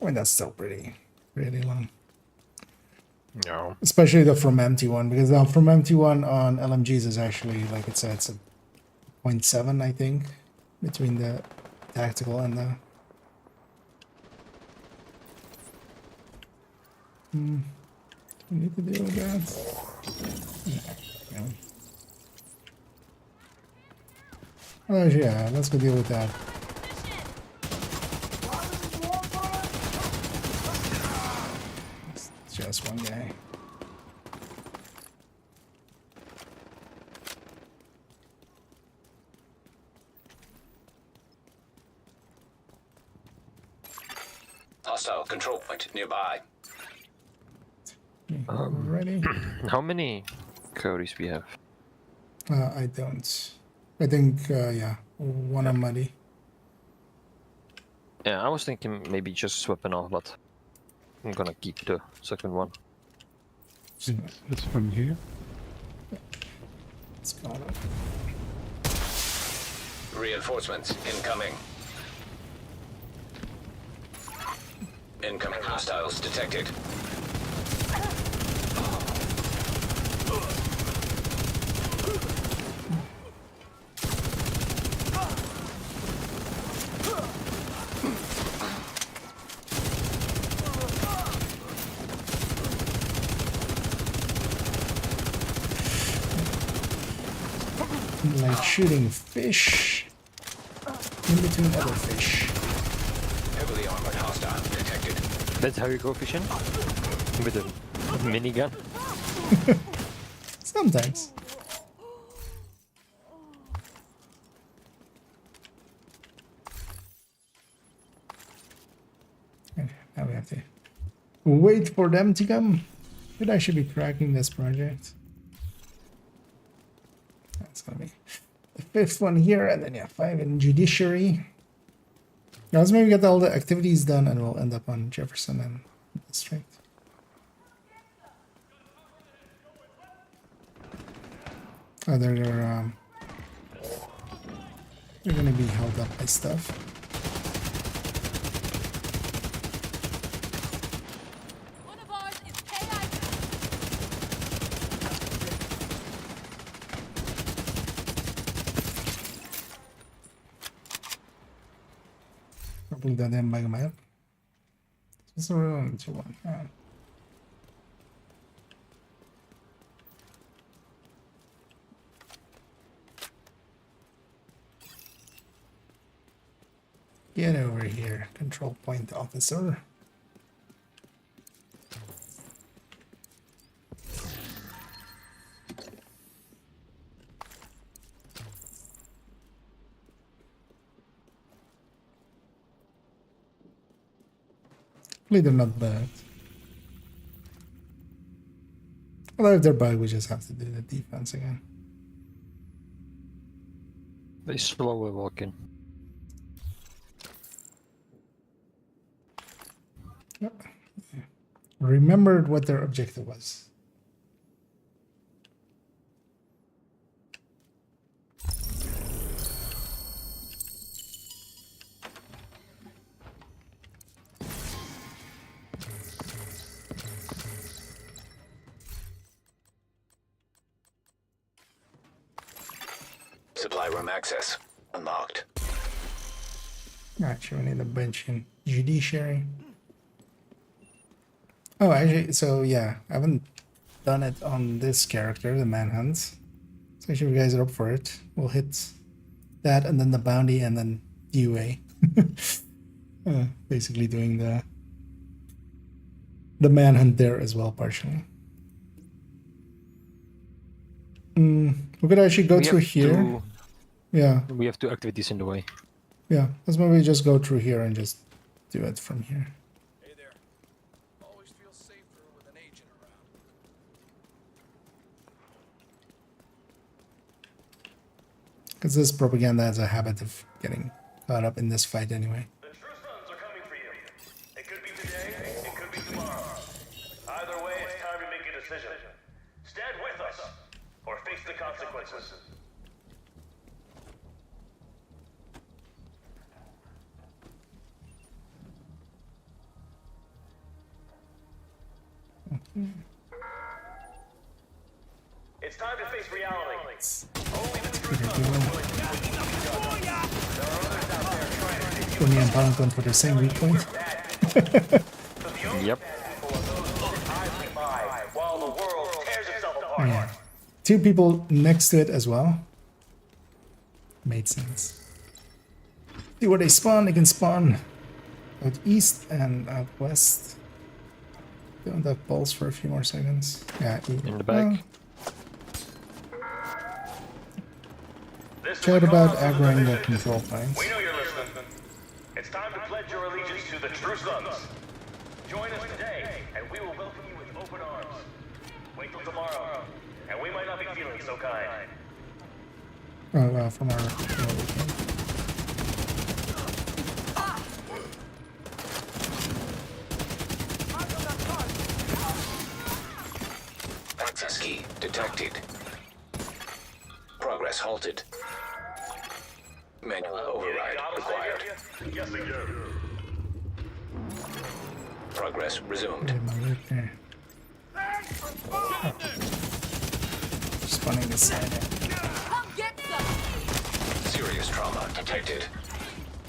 I mean that's still pretty long. No. Especially the from empty one, because the from empty one on LMGs is actually like it's a 0.7 I think between the tactical and the. Do we need to deal with that? Yeah. Oh yeah, let's go deal with that. It's just one guy. Hostile control point nearby. Ready? How many Codys we have? I don't. I think yeah, one on muddy. Yeah, I was thinking maybe just swapping off, but I'm gonna keep the second one. It's from here. It's gone. Reinforcements incoming. Incoming hostiles detected. Like shooting fish in between other fish. Heavily armored hostile detected. That's how you go fishing? With a minigun? Sometimes. Okay, now we have to wait for them to come. Should I should be cracking this project. That's gonna be the 5th one here, and then yeah, 5 in judiciary. Now let's maybe get all the activities done, and we'll end up on Jefferson and district. Oh, they're gonna be held up by stuff. One of ours is KI. Probably that them by map. Just around to one. Yeah. Get over here, control point officer. Hopefully they're not bugged. Although if they're bugged, we just have to do the defense again. They slower walking. Yep. Remembered what their objective was. Supply room access unlocked. Actually, we need a bench in judiciary. Oh, actually, so yeah, I haven't done it on this character, the manhunt. So if you guys are up for it, we'll hit that and then the bounty and then UA. Basically doing the manhunt there as well, partially. We could actually go We through have here. to- Yeah, We have 2 activities in the way. yeah. Let's maybe just go through here and just do it from here. Hey there. Always feel safer with an agent around. Because this propaganda has a habit of getting caught up in this fight anyway. The true sons are coming for you. It could be today, it could be tomorrow. Either way, it's time to make a decision. Stand with us, or face the consequences. It's time to face reality. Only the true sons are willing to put each other. There are others out there trying to take you Tony and Palanquin for the same weak point. Yep. while the world tears itself Oh, apart. yeah. 2 people next to it as well. Made sense. See where they spawn. They can spawn out east and out west. Don't have balls for a few more seconds. Yeah, In the back. Chat about aggroing the control points. We know you're listening. It's time to pledge your allegiance to the true sons. Join us today, and we will welcome you with open arms. Wait till tomorrow, and we might not be feeling so kind. Oh, from our weekend. Access key detected. Progress halted. Manual override required. Yes, we do. Progress resumed. Where's my loot there? Oh. Spawning this side. Serious trauma detected.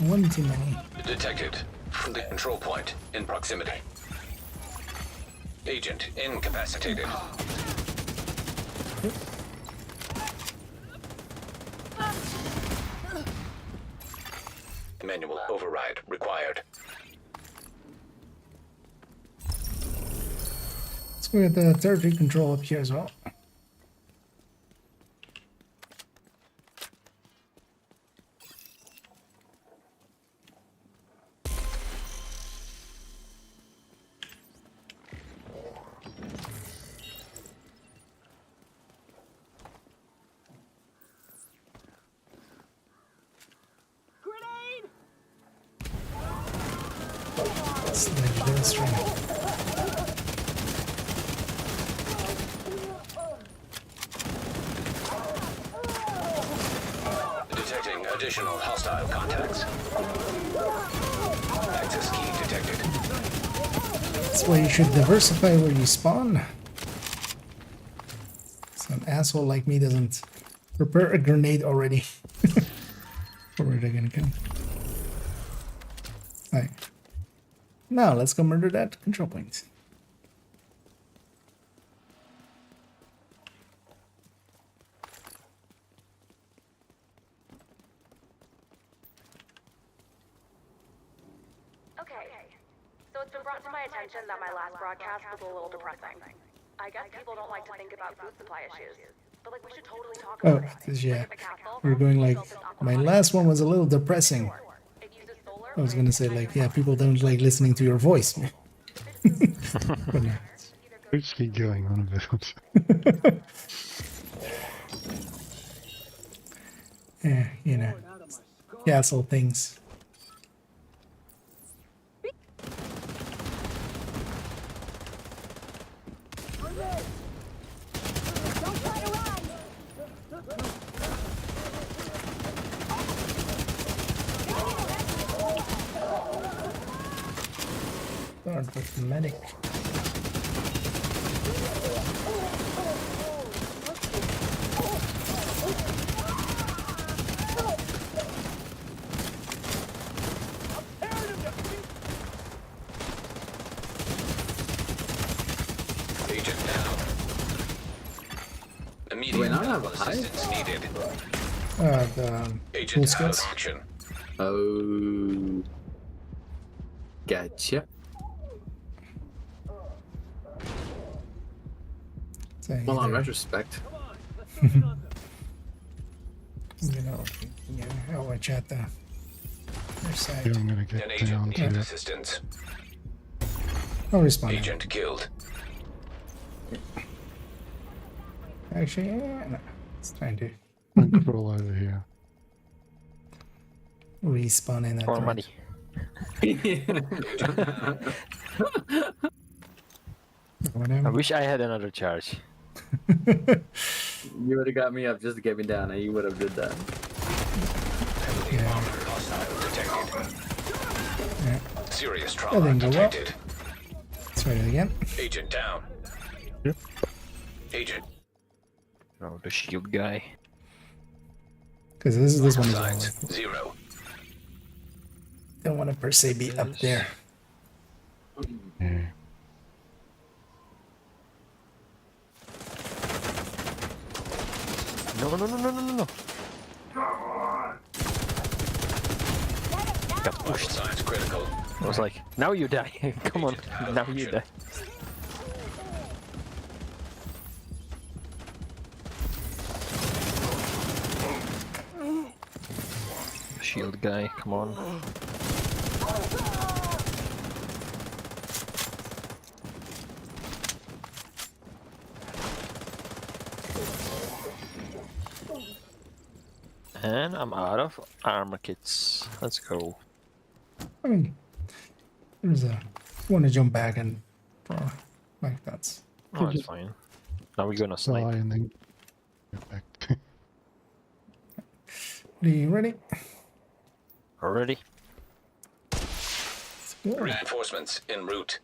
One too many. Detected. From the control point in proximity. Agent incapacitated. Manual override required. Let's go get the territory control up here as well. Detecting additional hostile contacts. Access key detected. That's why you should diversify where you spawn. So an asshole like me doesn't prepare a grenade already. Or where they're gonna come. Alright. Now let's go murder that control point. So it's been brought to my attention that my last broadcast was a little depressing. I guess people don't like to think about food supply issues, but like we should totally talk Oh, about it. this, yeah. We're going like, my last one was a little depressing. I was gonna say like, yeah, people don't like listening to your voice. But no. What's he going on about? Yeah, you know, castle things. Start with the medic. Agent down. Immediate medical assistance needed. The Agent tool out skills. of action. Oh. Gotcha. So Well, in either retrospect. You know, yeah, I'll watch at the other side. Yeah, I'm gonna An get agent down needs to it. assistance. I'll respawn. Agent killed. Actually, yeah, no. It's trying to I'll crawl over here. respawn in that More thread. money. I wish I had another charge. You would have got me up just to get me down, and you would have did that. Heavily armored hostile detected. Yeah. Serious That trauma didn't go well. detected. Let's try it again. Agent down. Yep. Agent. Oh, the shield guy. Because this one is Signs all. 0. Don't want to per se be up there. Yeah. No, no, no, no, no, no, no. Got Vital pushed. signs critical. I was like, now you die. Come on, now you die. Shield guy, come on. And I'm out of armor kits. Let's go. I mean, there's a. Want to jump back and like that's. Oh, that's fine. Now we're gonna Die snipe. and then get back. Are you ready? Already? Go. Reinforcements en route.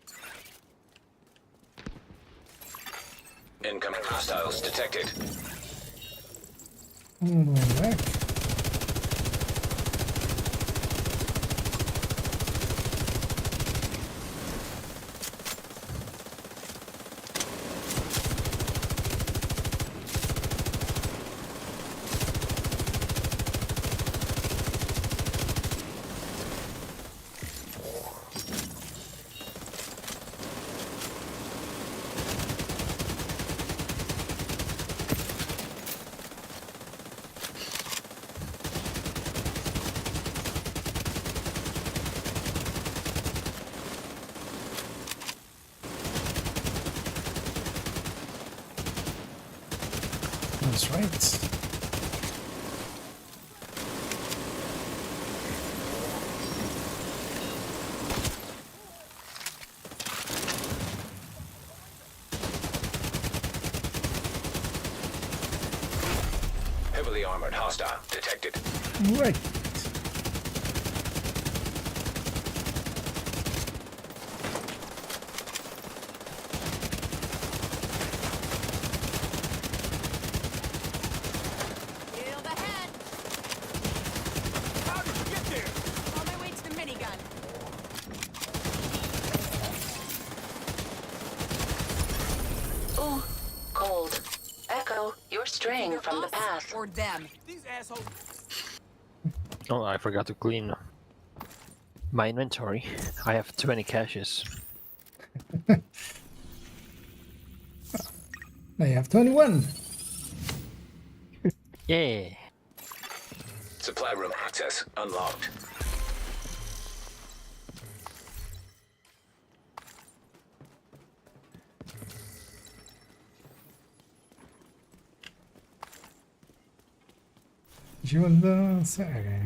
Incoming hostiles detected. All the way back. That's right. Heavily armored hostile detected. Right. Shield ahead. How did you get there? On my way to the minigun. Ooh, cold. Echo, you're straying from the path. Or them. These assholes. Oh, I forgot to clean my inventory. I have 20 caches. Now you have 21. Yeah. Supply room access unlocked. You and the say.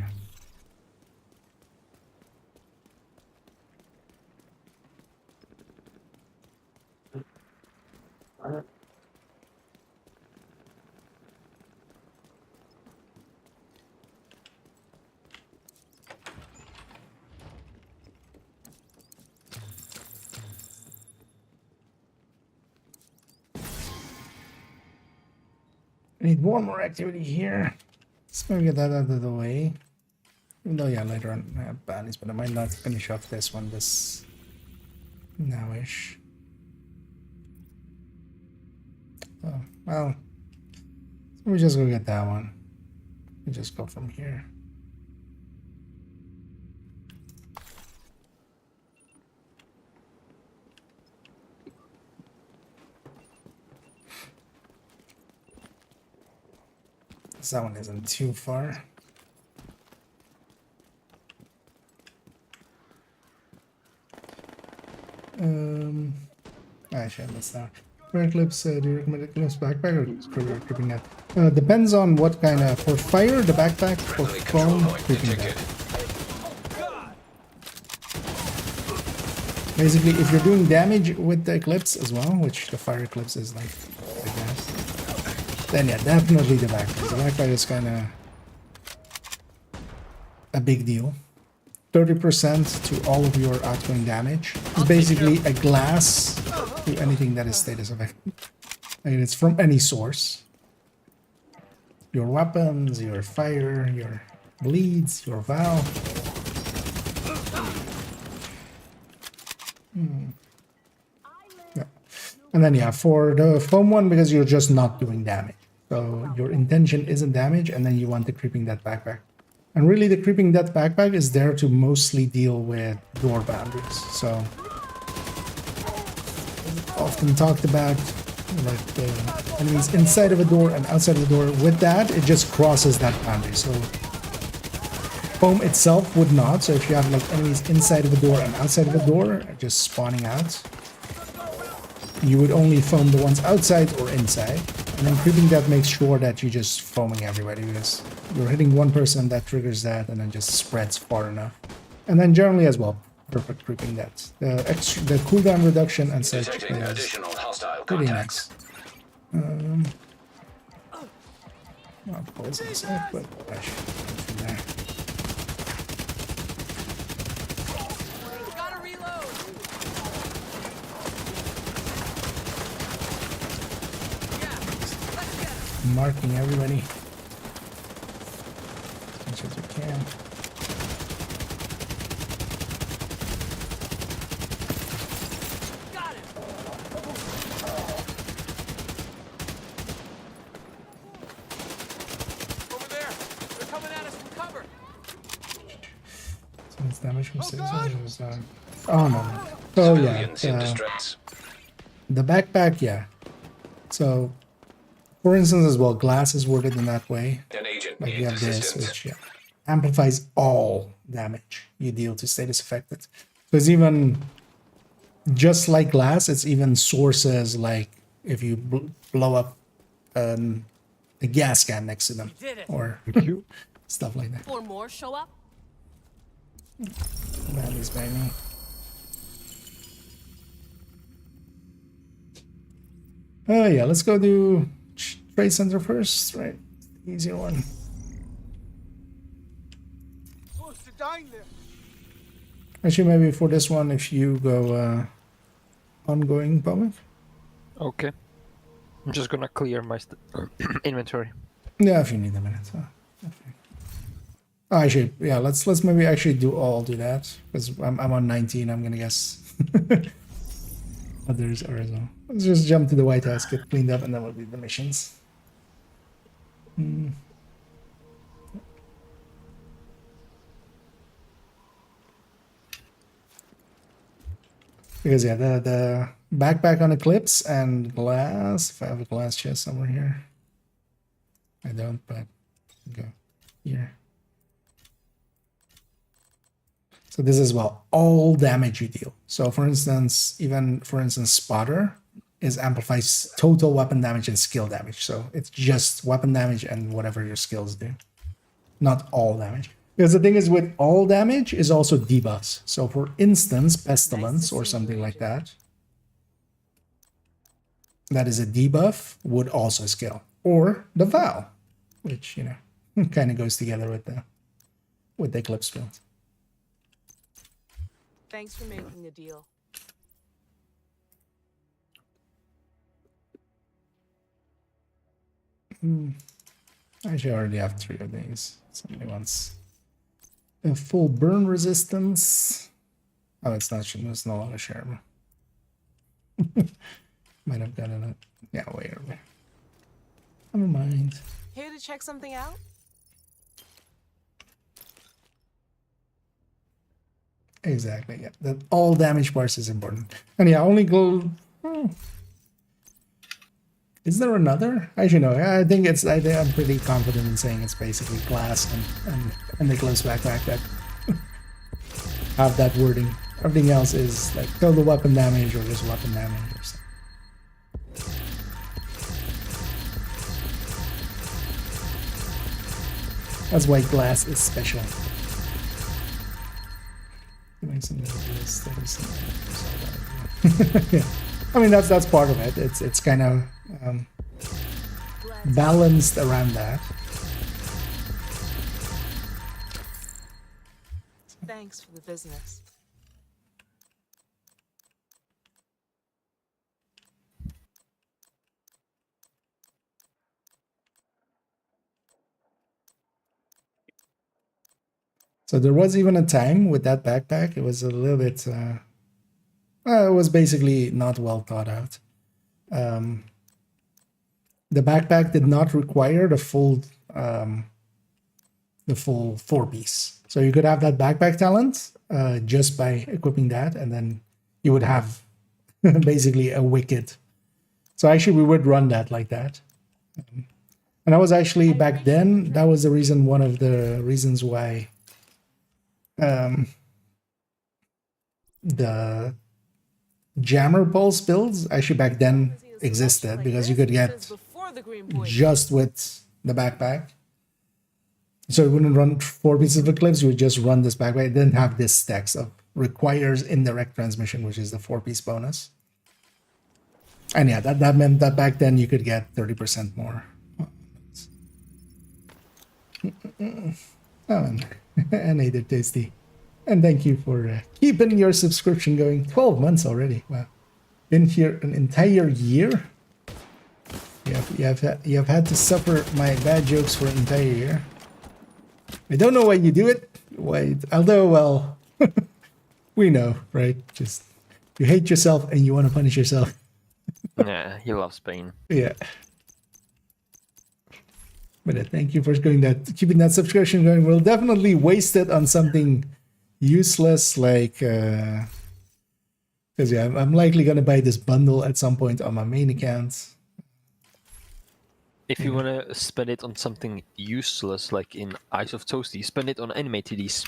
I need one more activity here. Let's maybe get that out of the way. Even though, yeah, later on I have baddies, but I might not finish off this one this nowish. Oh, well, so we just go get that one. We just go from here. That one isn't too far. Actually, I missed that. Fire clips, do you recommend Eclipse backpack or creeping net? Depends on what kind of... For fire, the backpack. For foam, creeping net. Basically, if you're doing damage with the Eclipse as well, which the fire Eclipse is like, I guess, then yeah, definitely the backpack. The backpack is kind of a big deal. 30% to all of your outgoing damage. It's basically a glass to anything that is status affected. And it's from any source. Your weapons, your fire, your bleeds, your vow. Yeah. And then yeah, for the foam one, because you're just not doing damage. So your intention isn't damage, and then you want the creeping death backpack. And really, the creeping death backpack is there to mostly deal with door boundaries. So, often talked about, like the enemies inside of a door and outside of the door. With that, it just crosses that boundary. So, foam itself would not. So, if you have like enemies inside of a door and outside of a door, just spawning out, you would only foam the ones outside or inside. And then creeping that makes sure that you're just foaming everybody, because you're hitting one person that triggers that and then just spreads far enough. And then generally as well, perfect creeping that. The cooldown reduction and such is pretty nice. I'll pause in a sec, but I should go from there. Marking everybody as much as you can. Got it. Over there. They're coming at us from cover. So it's damage from citizens. Oh no. Oh yeah. The backpack, yeah. So, for instance, as well, glass is worded in that way. Like you have this, which amplifies all damage you deal to status affected. So it's even, just like glass, it's even sources like if you blow up a gas can next to them, or stuff like that. 4 more show up. That is by me. Oh yeah, let's go do Trade Center first, right? The easier one. Actually, maybe for this one, if you go ongoing public. Okay. I'm just gonna clear my inventory. Yeah, if you need a minute. Okay. Oh, actually, yeah. Let's maybe actually do that, because I'm on 19. I'm gonna guess others are as well. Let's just jump to the White House, get cleaned up, and then we'll do the missions. Because yeah, the backpack on Eclipse and glass. If I have a glass chest somewhere here, I don't, but go here. So this is, well, all damage you deal. So for instance, spotter is amplifies total weapon damage and skill damage. So it's just weapon damage and whatever your skills do, not all damage. Because the thing is, with all damage is also debuffs. So for instance, pestilence or something like that, that is a debuff, would also scale. Or the vow, which, you know, kind of goes together with the Eclipse build. Thanks for making the deal. Actually, I already have 3 of these. Somebody wants a full burn resistance. Oh, it's not a lot of shareable. Might have gotten it. Yeah, wait a minute. Never mind. Here to check something out? Exactly, yeah. That all damage bars is important. And yeah, only gold. Is there another? Actually, no. I think it's. I'm pretty confident in saying it's basically glass and the close backpack that have that wording. Everything else is like total weapon damage or just weapon damage or something. That's why glass is special. Yeah. I mean that's part of it. It's kind of balanced around that. Thanks for the business. So there was even a time with that backpack, it was a little bit, it was basically not well thought out. The backpack did not require the full 4-piece. So you could have that backpack talent just by equipping that, and then you would have basically a wicked. So actually we would run that like that. And that was actually back then, that was the reason, one of the reasons why the jammer pulse builds actually back then existed, because you could get just with the backpack. So you wouldn't run 4 pieces of clips, you would just run this backpack. It didn't have this stacks of requires indirect transmission, which is the 4-piece bonus. And yeah, that meant that back then you could get 30% more. Oh, and either tasty. And thank you for keeping your subscription going. 12 months already. Wow. Been here an entire year. You have had to suffer my bad jokes for an entire year. I don't know why you do it. Why, although, well, we know, right? Just you hate yourself and you want to punish yourself. Yeah, he loves pain. Yeah. But thank you for keeping that subscription going. We'll definitely waste it on something useless, like because yeah, I'm likely gonna buy this bundle at some point on my main account. If you wanna spend it on something useless, like in Eyes of Toasty, spend it on anime TDs.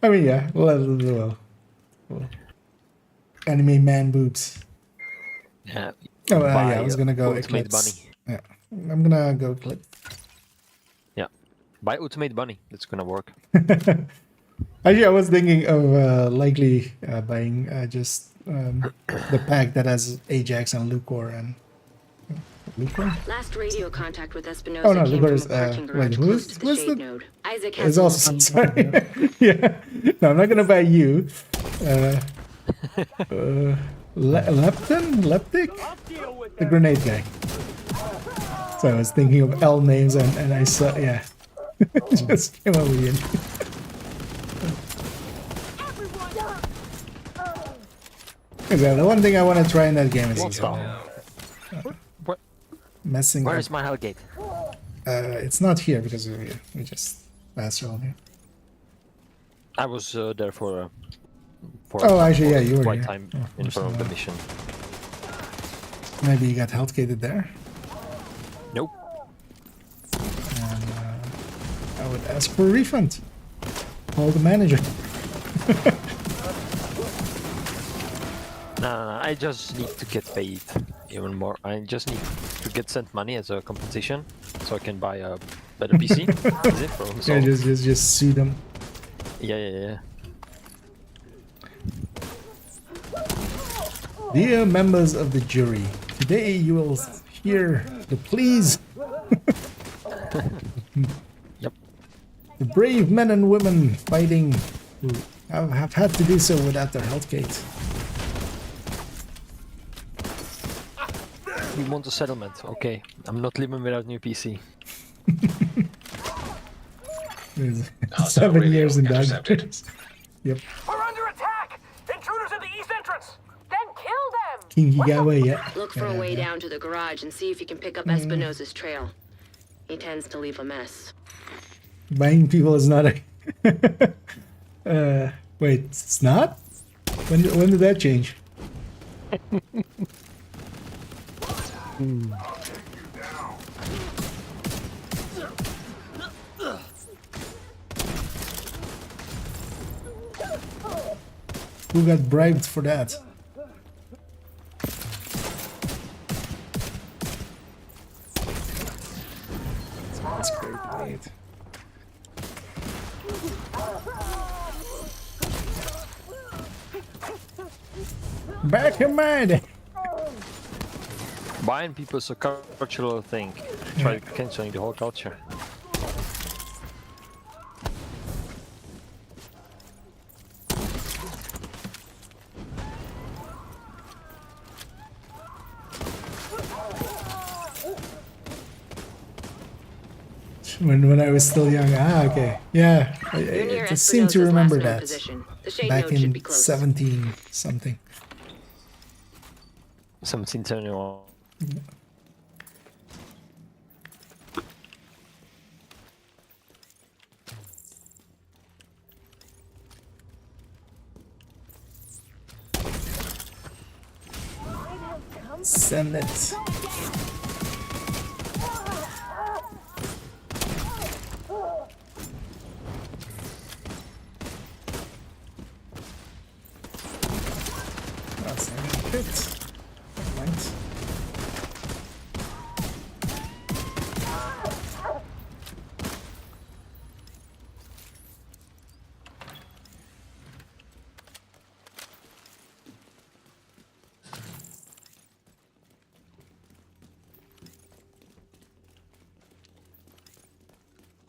I mean, yeah, well, anime man boobs. Yeah. Oh, yeah, I was gonna go Ultimate Eclipse. Bunny. Yeah, I'm gonna go Eclipse. Yeah, buy Ultimate Bunny. It's gonna work. Actually, I was thinking of likely buying just the pack that has Ajax and Lucor and Lucor. Last radio contact with Espinosa Oh no, came Lucor from is a parking garage wait, close to the shade node. Isaac has is also sorry. Yeah, no, I'm not gonna buy you. Leptic, the grenade guy. So I was thinking of L names and I saw, yeah, just came over here. Yeah, the one thing I want to try in that game is messing. Where up. is my Hellgate? It's not here because we just passed around here. I was there for oh, actually, yeah, you were quite here. time Oh, in front of the mission. Maybe you got health gated there. Nope. And I would ask for a refund. Call the manager. No, I just need to get paid even more. I just need to get sent money as a compensation, so I can buy a better PC. Is it from Yeah, just sue them. Yeah. Dear members of the jury, today you will hear the pleas. Yep. The brave men and women fighting who have had to do so without their health gates. We want a settlement. Okay, I'm not living without new PC. 7 years in that. Yep. We're under attack! Intruders at the east entrance! Then kill them! King Higawa, yeah. Look for a way down to the garage and see if you can pick up Espinosa's trail. He tends to leave a mess. Buying people is not a... wait, it's not? When did that change? Who got bribed for that? That's great. Back in mind. Buying people is a cultural thing. Try canceling the whole culture. When I was still young. Ah, okay. Yeah, I just seem to remember that. Back in 17 something. 1771. Send it. That's a bit. Right.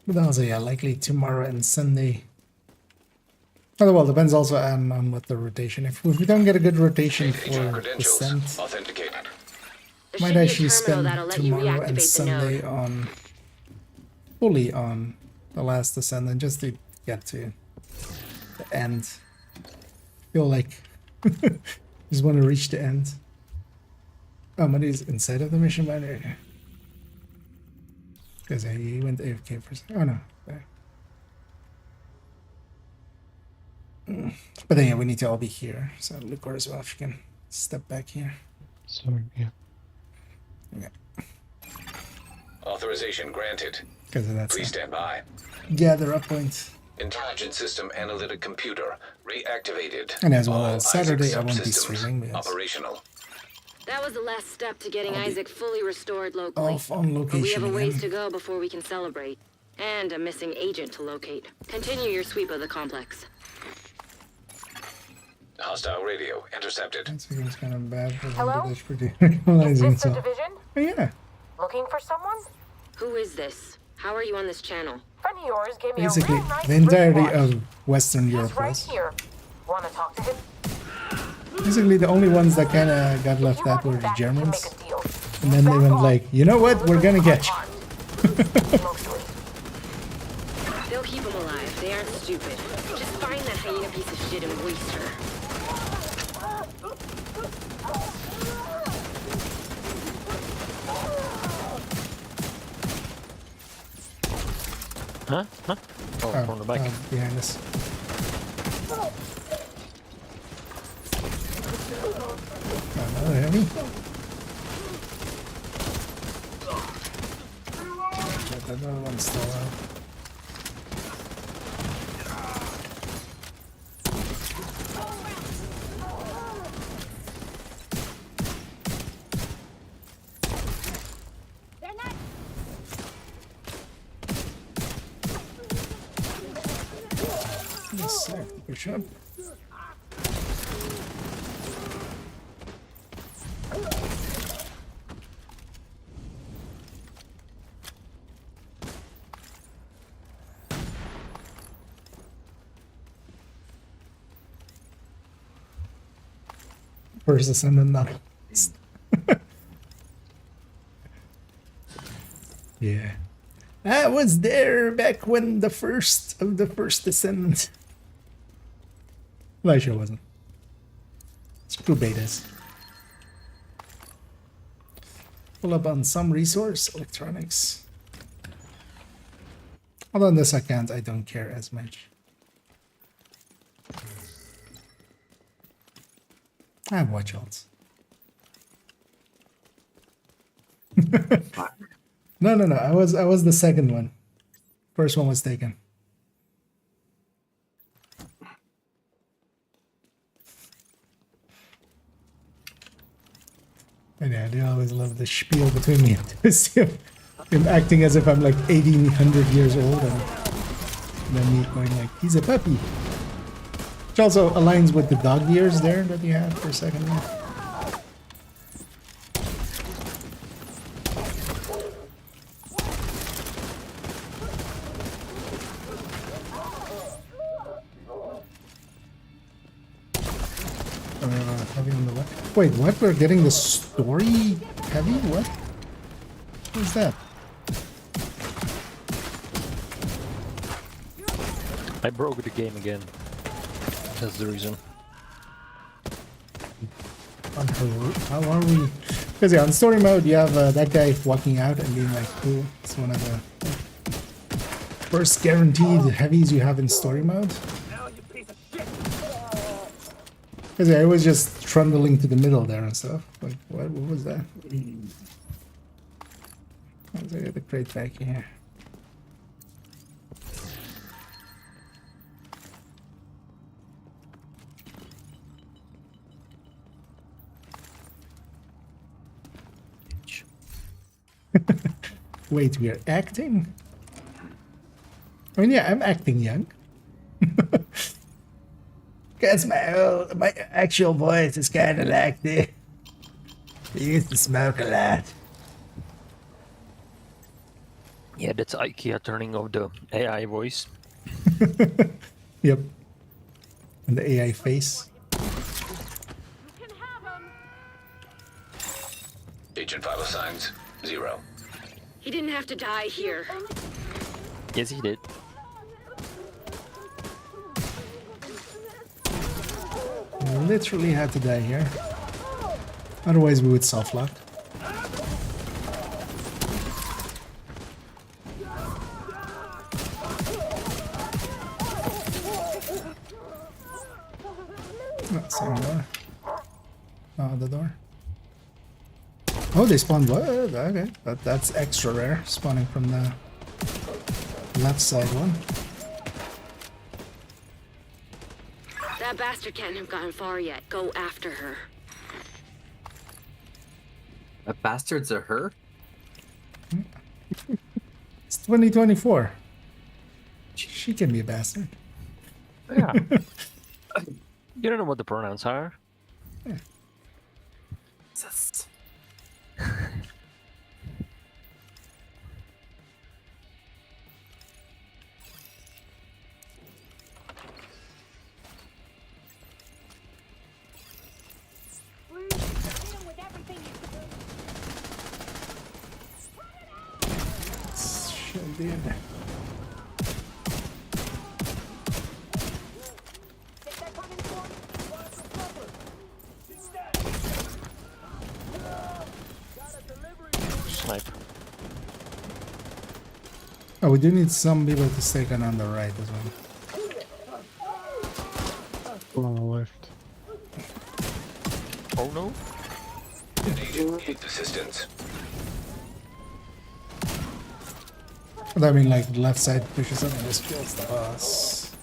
But also, yeah, likely tomorrow and Sunday. Oh, well, depends also on what the rotation. If we don't get a good rotation for Ascent, might actually spend tomorrow and Sunday on fully on the last Ascent and just to get to the end. Feel like just want to reach the end. Oh, money is inside of the mission banner. Because he went AFK for a second. Oh no. There. But then yeah, we need to all be here. So Lucor as well, if you can step back here. Sorry, yeah. Okay. Authorization granted. Because of that. Please stand by. Gather up points. Intelligent system analytic computer reactivated. And as well All as Saturday, Isaac I won't be subsystems streaming. Because operational. That was the last step to getting Isaac fully restored locally. off on But we location have a ways again. to go before we can celebrate. And a missing agent to locate. Continue your sweep of the complex. Hostile radio intercepted. That seems kind of bad for Hello? them, but that's pretty Is realizing this the itself. division? Oh, yeah. Looking for someone? Who is this? How are you on this channel? Friend of yours gave me Basically, a real nice the entirety wristwatch. of Western He's Europe right was. here. Want to talk to him? Basically, the only ones that kind of got left out were the Germans. And then they went like, you know what? We're gonna get you. They'll keep him alive. They aren't stupid. Just find that hyena piece of shit and waste her. Huh? Huh? Oh, from the back. Behind us. Another heavy. But another one's still out. Yes, sir. Good job. Versus and then not. Yeah. I was there back when the first Descendant. Well, I sure wasn't. Screw betas. Pull up on some resource, electronics. Although on this account, I don't care as much. I have watch outs. No, no, no. I was the second one. First one was taken. And yeah, they always love the spiel between me and Tim. Him acting as if I'm like 1,800 years old, and then me going like, he's a puppy. Which also aligns with the dog ears there that you had for a second there. Heavy on the left. Wait, what? We're getting the story heavy? What? What is that? I broke the game again. That's the reason. How are we? Because yeah, on story mode, you have that guy walking out and being like, "Cool, it's one of the first guaranteed heavies you have in story mode." Because yeah, I was just trundling to the middle there and stuff. Like, what was that? Let's get the crate back here. Wait, we're acting? I mean, yeah, I'm acting young. Because my actual voice is kind of like this. I used to smoke a lot. Yeah, that's IKEA turning off the AI voice. Yep. And the AI face. Agent vital signs 0. He didn't have to die here. Yes, he did. We literally had to die here. Otherwise we would soft-lock. Oh, same door. Oh, the door. Oh, they spawned what? Okay, that's extra rare. Spawning from the left side one. That bastard can't have gotten far yet. Go after her. A bastard's a her? It's 2024. She can be a bastard. Yeah. You don't know what the pronouns are. Yeah. Just... Shit, dude. Snipe. Oh, we do need some people to stay on the right as well. On the left. Oh no. Agent needs assistance. But I mean, like, the left side pushes up and just kills the boss.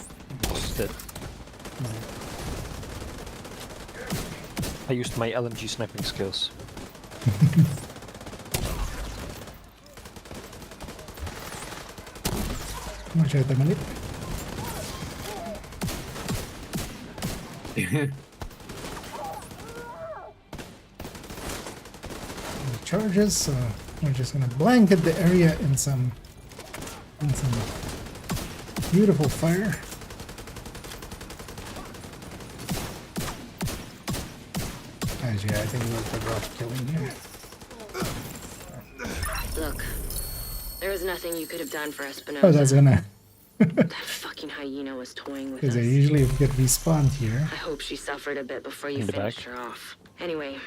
Boss dead. I used my LMG sniping skills. Much at the minute. Charges, so we're just gonna blanket the area in some beautiful fire. Actually, I think we're better off killing here. Look, there was nothing you could have done for Espinosa. Oh, that's gonna. That fucking hyena was toying with us. Because I usually get respawned here. I hope she suffered a bit before you In the finished back. her off. Anyway,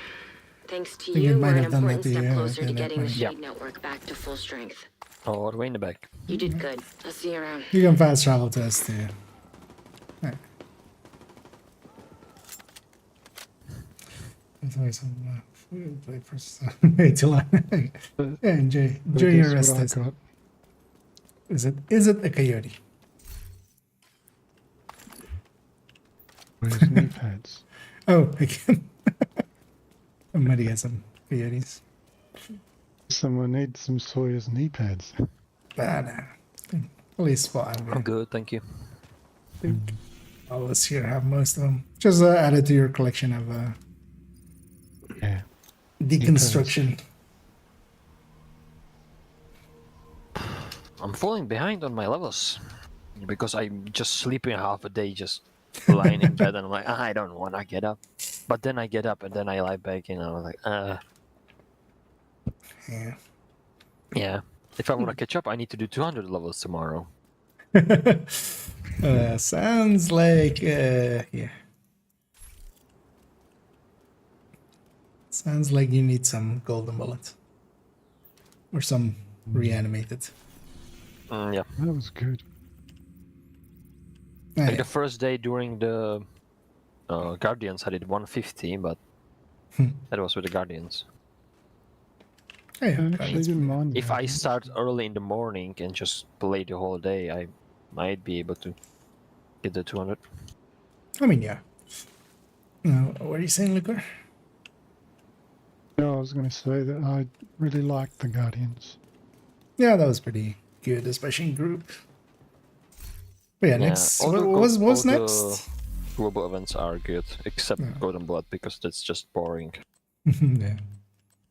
thanks to I think it you, might we're an have done that important to step you, closer at to that getting the point. Shade Network back to full strength. All the way in the back. You did good. I'll see you around. You can fast travel to us too. Right. Play first. Wait till I enjoy your Guess rest. what I Test. got? Is it a coyote? Where's knee pads? Oh, again. Somebody has some coyotes. Someone needs some Sawyer's knee pads. Nah. At least spot. I'm good, thank you. I think all of us here have most of them. Just add it to your collection of Yeah. deconstruction. I'm falling behind on my levels because I'm just sleeping half a day, just lying in bed, and I'm like, I don't want to get up. But then I get up and then I lie back, and I'm like, Yeah. Yeah. If I want to catch up, I need to do 200 levels tomorrow. Sounds like yeah. Sounds like you need some golden bullet or some reanimated. Yeah. That was good. Like the first day during the Guardians, I did 150, but that was with the Guardians. I actually didn't mind. If I start early in the morning and just play the whole day, I might be able to get the 200. I mean, yeah. What are you saying, Liquor? No, I was going to say that I really liked the Guardians. Yeah, that was pretty good, especially in group. But yeah, next. all the What's all next? the global events are good, except Golden Blood, because that's just boring. Yeah.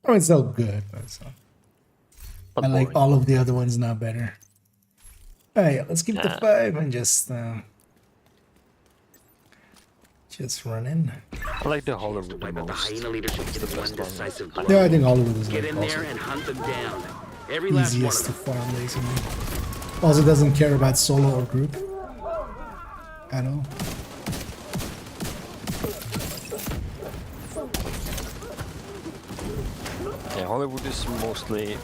Oh, it's still good, but so. But I like boring. all of the other ones now better. Alright, let's keep the 5 and just run in. I like the Hollywood the Wipe out the most. hyena leadership It's in the one best one. decisive blow. Yeah, I think Hollywood is Get like in there also and hunt them down. Every last one easiest to of them. farm, basically. Also doesn't care about solo or group at all. Yeah, Hollywood is mostly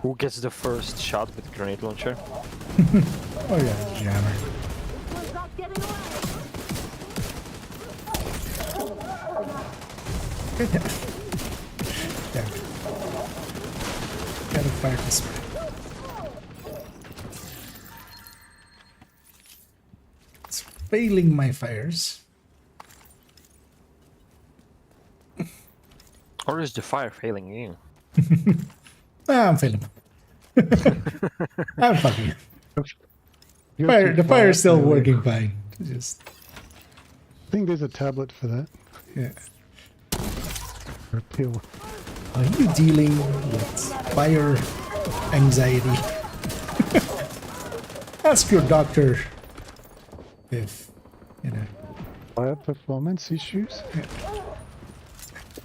who gets the first shot with grenade launcher. Oh yeah, jammer. Good hit. Yeah. Gotta fire this way. It's failing my fires. Or is the fire failing you? I'm failing. I'm fucking. You Fire, have the to fire is still fire working fine. Just I think there's a tablet for that. yeah. Or a pill. Are you dealing with fire anxiety? Ask your doctor if you know Fire performance issues?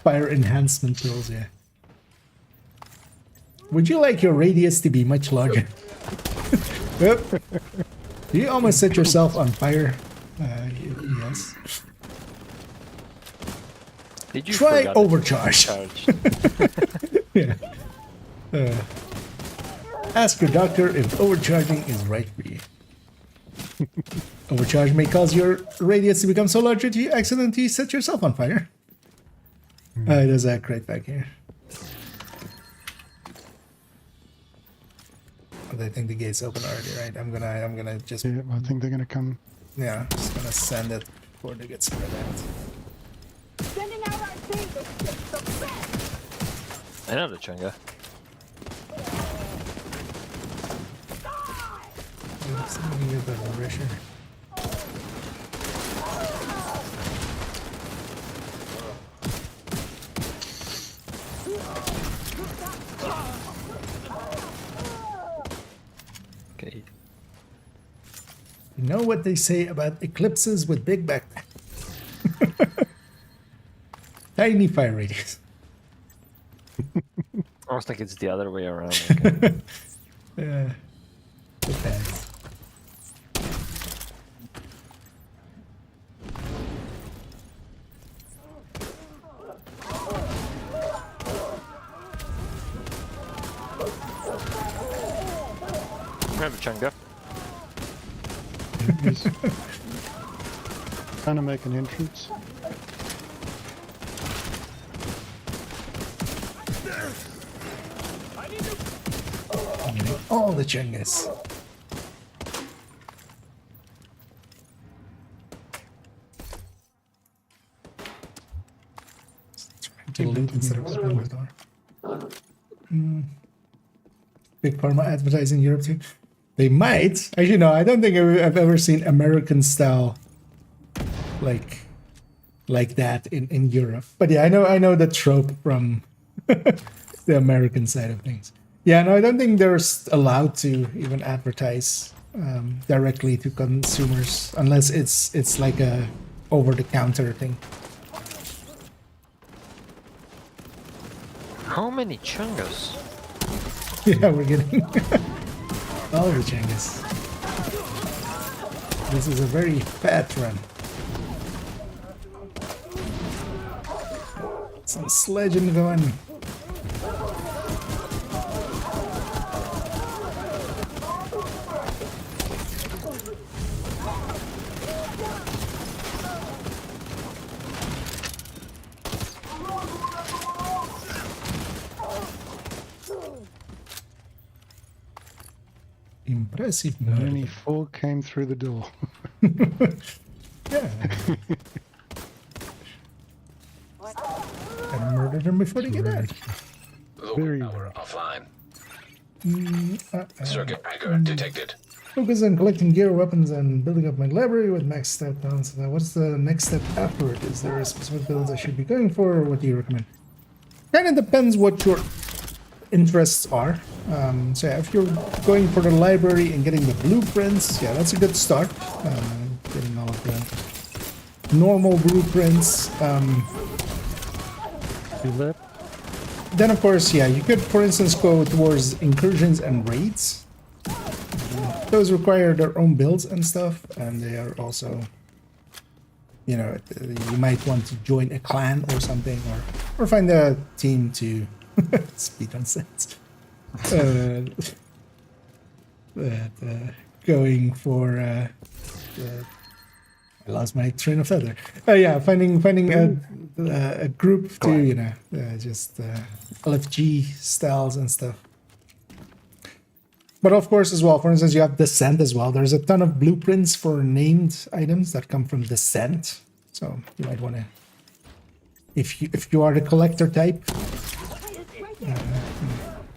fire enhancement pills. Yeah. Would you like your radius to be much larger? Yep. You almost set yourself on fire. Yes. Did you Try forgot that overcharge. charge? Yeah. Ask your doctor if overcharging is right for you. Overcharge may cause your radius to become so large that you accidentally set yourself on fire. There's that crate back here. But I think the gate's open already, right? I'm gonna just Yeah, I think they're going to come. yeah, just gonna send it before they get spread out. Sending out our team to kick some butt. Another chunga. Something with the pressure. Okay. You know what they say about eclipses with big backpack? Tiny fire radius. I was thinking it's the other way around. Okay. Yeah. Depends. Grab a chunga. He's trying to make an entrance. I'm getting all the Chungus. Trying to loot instead of opening the door. Big Pharma advertising Europe too. They might. Actually, no, I don't think I've ever seen American style like that in Europe. But yeah, I know the trope from the American side of things. Yeah, no, I don't think they're allowed to even advertise directly to consumers unless it's like a over-the-counter thing. How many Chungus? Yeah, we're getting all the Chungus. This is a very fat run. Some sledging going. Impressive. Only 4 came through the door. Yeah. I murdered them before they get out. Very Power offline. Circuit breaker detected. Focus on collecting gear, weapons, and building up my library with max stat balance. Now, what's the next step after it? Is there a specific build I should be going for, or what do you recommend? Kind of depends what your interests are. So yeah, if you're going for the library and getting the blueprints, yeah, that's a good start. Getting all of the normal blueprints. Then of course, yeah, you could, for instance, go towards incursions and raids. Those require their own builds and stuff, and they are also, you know, you might want to join a clan or something, or find a team to speedrun sets. Going for I lost my train of thought there. Yeah, finding a group to, you know, just LFG styles and stuff. But of course, as well, for instance, you have Descent as well. There's a ton of blueprints for named items that come from Descent. So you might want to, if you are the collector type, you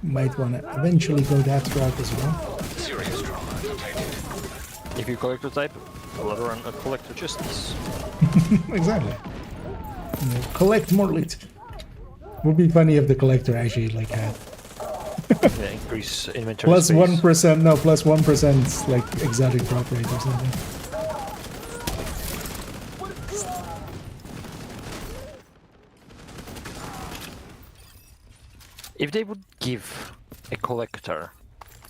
might want to eventually go that route as well. Serious trauma detected. If you collector type, I'll run a collector justice. Exactly. You know, collect more loot. Would be funny if the collector actually like had Yeah, increase inventory plus space. 1%, no, plus 1% like exotic drop rate or something. If they would give a collector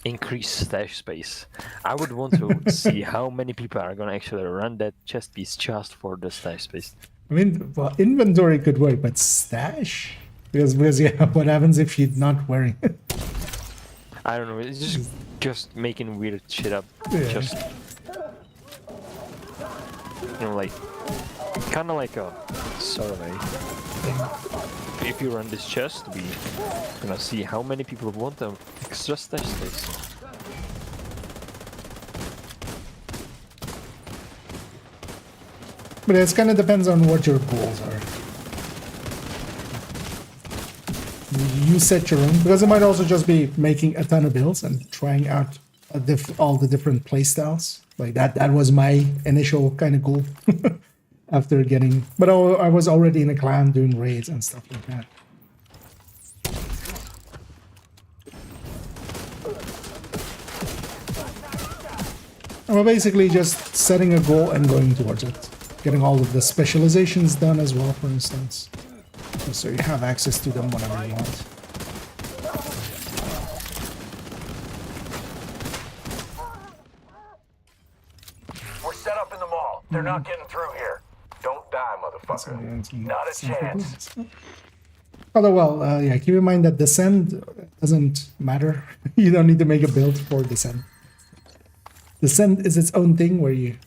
increased stash space, I would want to see how many people are gonna actually run that chest piece just for the stash space. I mean, well, inventory could work, but stash? Because yeah, what happens if you're not wearing it? I don't know, it's just making weird shit up. Yeah. Just, you know, like, kind of like a survey. If you run this chest, we gonna see how many people want the extra stash space. But it kind of depends on what your goals are. You set your own, because it might also just be making a ton of builds and trying out all the different playstyles. Like that was my initial kind of goal after getting, but I was already in a clan doing raids and stuff like that. And we're basically just setting a goal and going towards it. Getting all of the specializations done as well, for instance. So you have access to them whenever you want. We're set up in the mall. They're not getting through here. Don't die, motherfucker. Not a chance. Although, well, yeah, keep in mind that Descent doesn't matter. You don't need to make a build for Descent. Descent is its own thing where you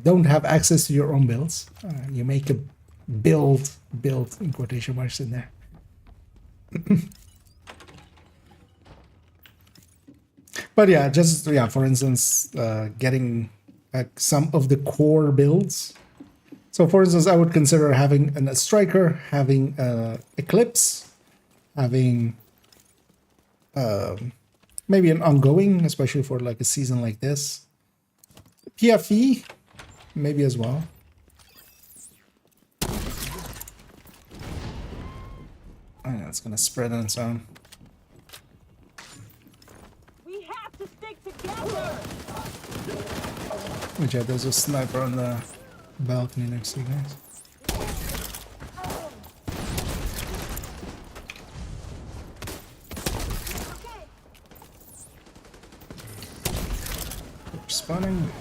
don't have access to your own builds. You make a build in quotation marks in there. But yeah, just yeah, for instance, getting some of the core builds. So for instance, I would consider having a striker, having Eclipse, having maybe an ongoing, especially for like a season like this. PFE, maybe as well. Oh, yeah, it's gonna spread on its own. We have to stick together. Which yeah, there's a sniper on the balcony next to you guys. Spawning.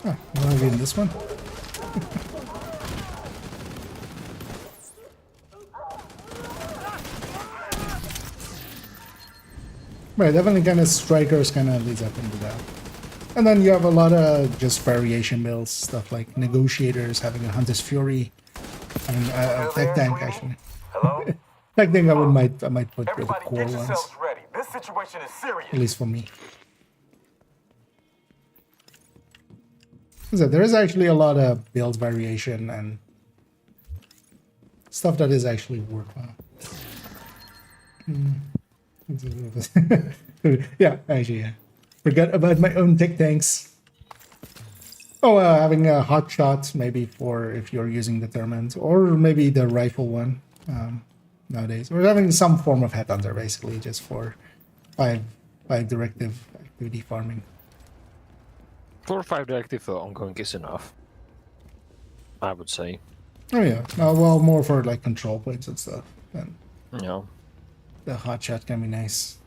Oh, will I be in this one? Right, definitely kind of strikers kind of leads up into that. And then you have a lot of just variation builds, stuff like negotiators, having a Hunter's Fury, and a tech tank actually. Hello? Tech tank I might put with the Everybody core get ones, yourselves ready. This situation is serious. at least for me. So there is actually a lot of build variation and stuff that is actually worthwhile. Yeah, actually, yeah. Forgot about my own tech tanks. Oh, having a hot shot maybe for if you're using determined, or maybe the rifle one nowadays. We're having some form of headhunter basically, just for five directive activity farming. 4 or 5 directive ongoing is enough, I would say. Oh yeah, well, more for like control points and stuff. And Yeah. the hot shot can be nice.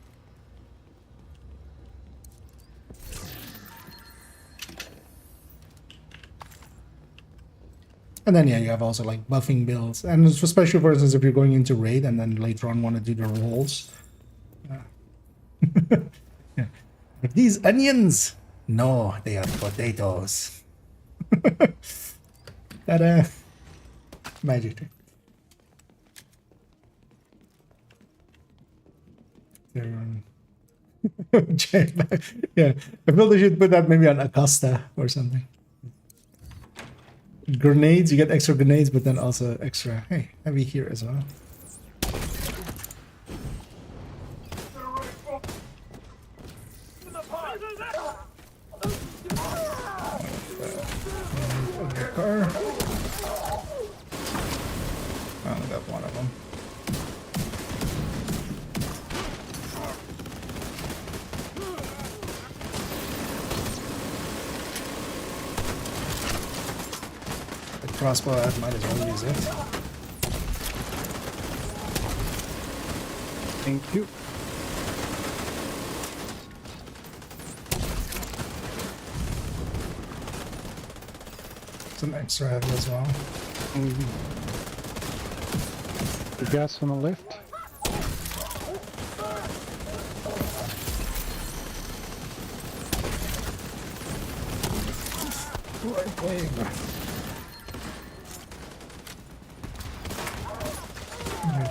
And then yeah, you have also like buffing builds, and especially for instance if you're going into raid and then later on want to do the rolls. Yeah. Like these onions, no, they are potatoes. That magic trick. Yeah, I feel they should put that maybe on Acosta or something. Grenades, you get extra grenades, but then also extra, hey, heavy here as well. Car. I only got one of them. Crossbow, I might as well use it. Thank you. Some extra heavy as well. The gas on the left.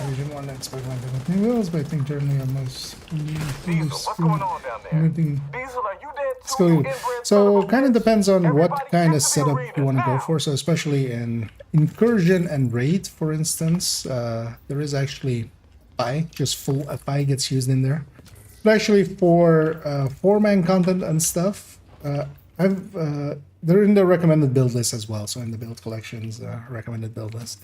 Division 1 expect like anything else, but I think generally I'm most What's going on down there? anything. Diesel, are you dead Let's too? go. You inbred So son kind of of a bitch. depends on what Everybody kind get of to the setup arena you want to go now. for. So especially in incursion and raid, for instance, there is actually FI, just full FI gets used in there. But actually for 4-man content and stuff, they're in the recommended build list as well. So in the build collections, recommended build list.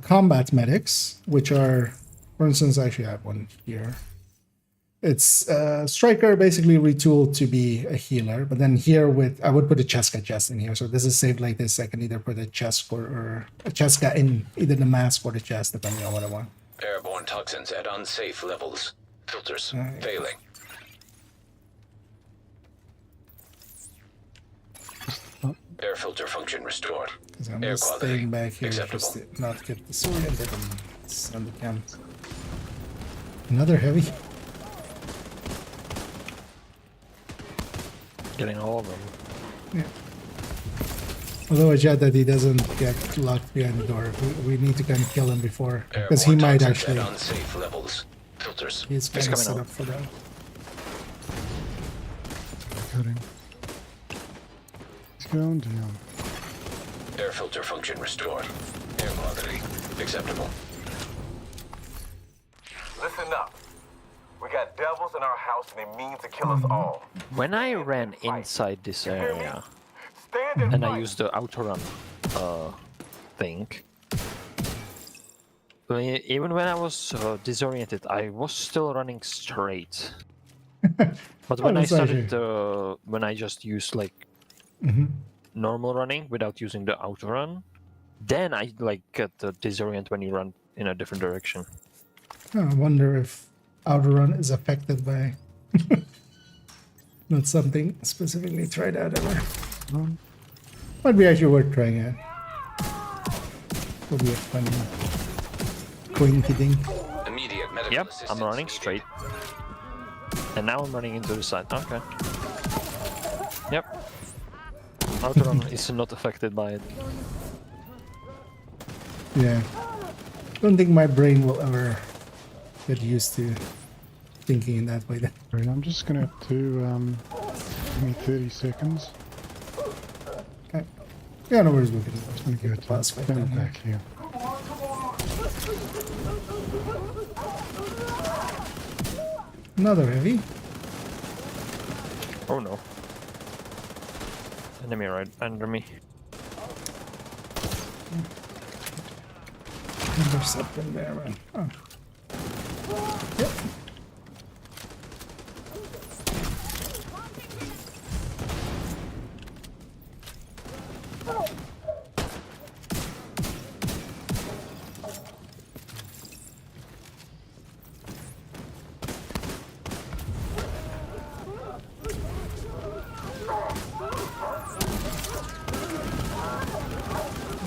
Combat medics, which are, for instance, actually I have one here. It's striker basically retooled to be a healer, but then here I would put a Cheska chest in here. So this is saved like this. I can either put a chest or a Cheska in either the mask or the chest, depending on what I want. Airborne toxins at unsafe levels. Filters failing. Air filter function restored. Because I'm Air just quality staying back here acceptable. just to not get the sword and then send the cam. Another heavy. Getting all of them. Yeah. Although I chat that he doesn't get locked behind the door. We need to kind of kill him before, because he Airborne might toxins actually. at unsafe levels. filters. He's kind of set up for that. Cutting. It's going down. Air filter function restored. Air quality acceptable. Listen up. We got devils in our house and they mean to kill us all. When I ran inside this area Stand and and I fight. used the auto-run thing, even when I was disoriented, I was still running straight. But when I started, when I just used like normal running without using the auto-run, then I like get disorient when you run in a different direction. I wonder if outrun is affected by not something specifically tried out ever. Might be actually worth trying out. Will be a funny quinky thing. Immediate medical Yep, assistance I'm running needed. straight. And now I'm running into the side. Okay. Yep. Outrun is not affected by it. Yeah. Don't think my brain will ever get used to thinking in that way then. Right, I'm just gonna have to give me 30 seconds. Okay. Yeah, no worries, we can I'm gonna go to pass right go down back here. Another heavy. Oh no. Enemy right under me. There's something there, man. Oh. Yep.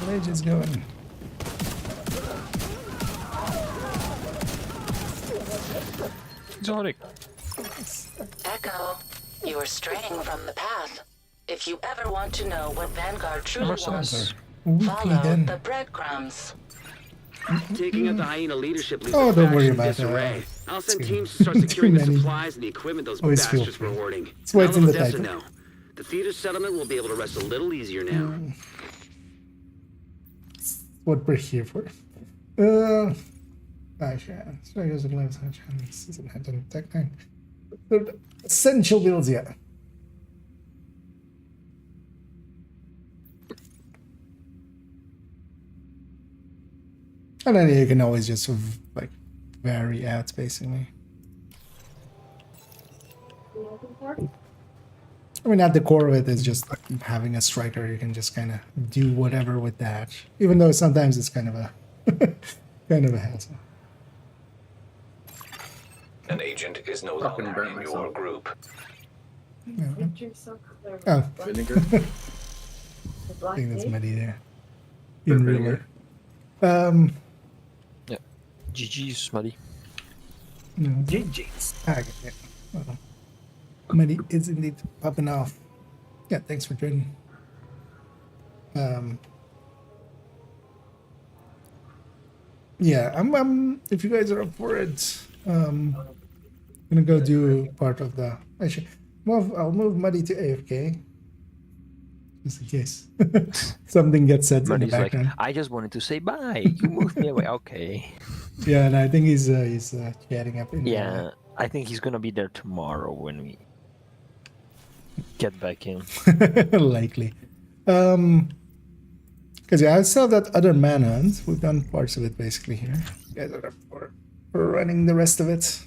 Village is going. Exotic. Echo, you are straying from the path. If you ever want to know what Vanguard truly wants, Weekly follow then. the breadcrumbs. Taking out the hyena leadership leaves Oh, the don't worry faction in about disarray. that. I'll send Too- teams to start securing too the many. supplies and the equipment those Always feel bastards were free. hoarding. It's why it's in Now the they'll title. know. The theater settlement will be able to rest a little easier now. What we're here for. Actually, so I guess it lives on this isn't hidden tech nine. Essential builds, yeah. And then you can always just like vary out basically. I mean, at the core of it is just like having a striker. You can just kind of do whatever with that, even though sometimes it's kind of a kind of a hassle. An agent is no longer in your group. Oh, Vinegar. I think that's Medi there. In real life. Yeah. GG's, buddy. No, GG's. Okay, yeah. Well, Medi is indeed popping off. Yeah, thanks for joining. Yeah, I'm if you guys are up for it, gonna go do part of the actually I'll move Muddy to AFK. Just in case something gets said in the Muddy's like, background. I just wanted to say bye. You moved me away. Okay. Yeah, and I think he's chatting up in Yeah, I think he's gonna be there tomorrow when we get back in. likely. Because yeah, I saw that other manhunt. We've done parts of it basically here. You guys are up for running the rest of it.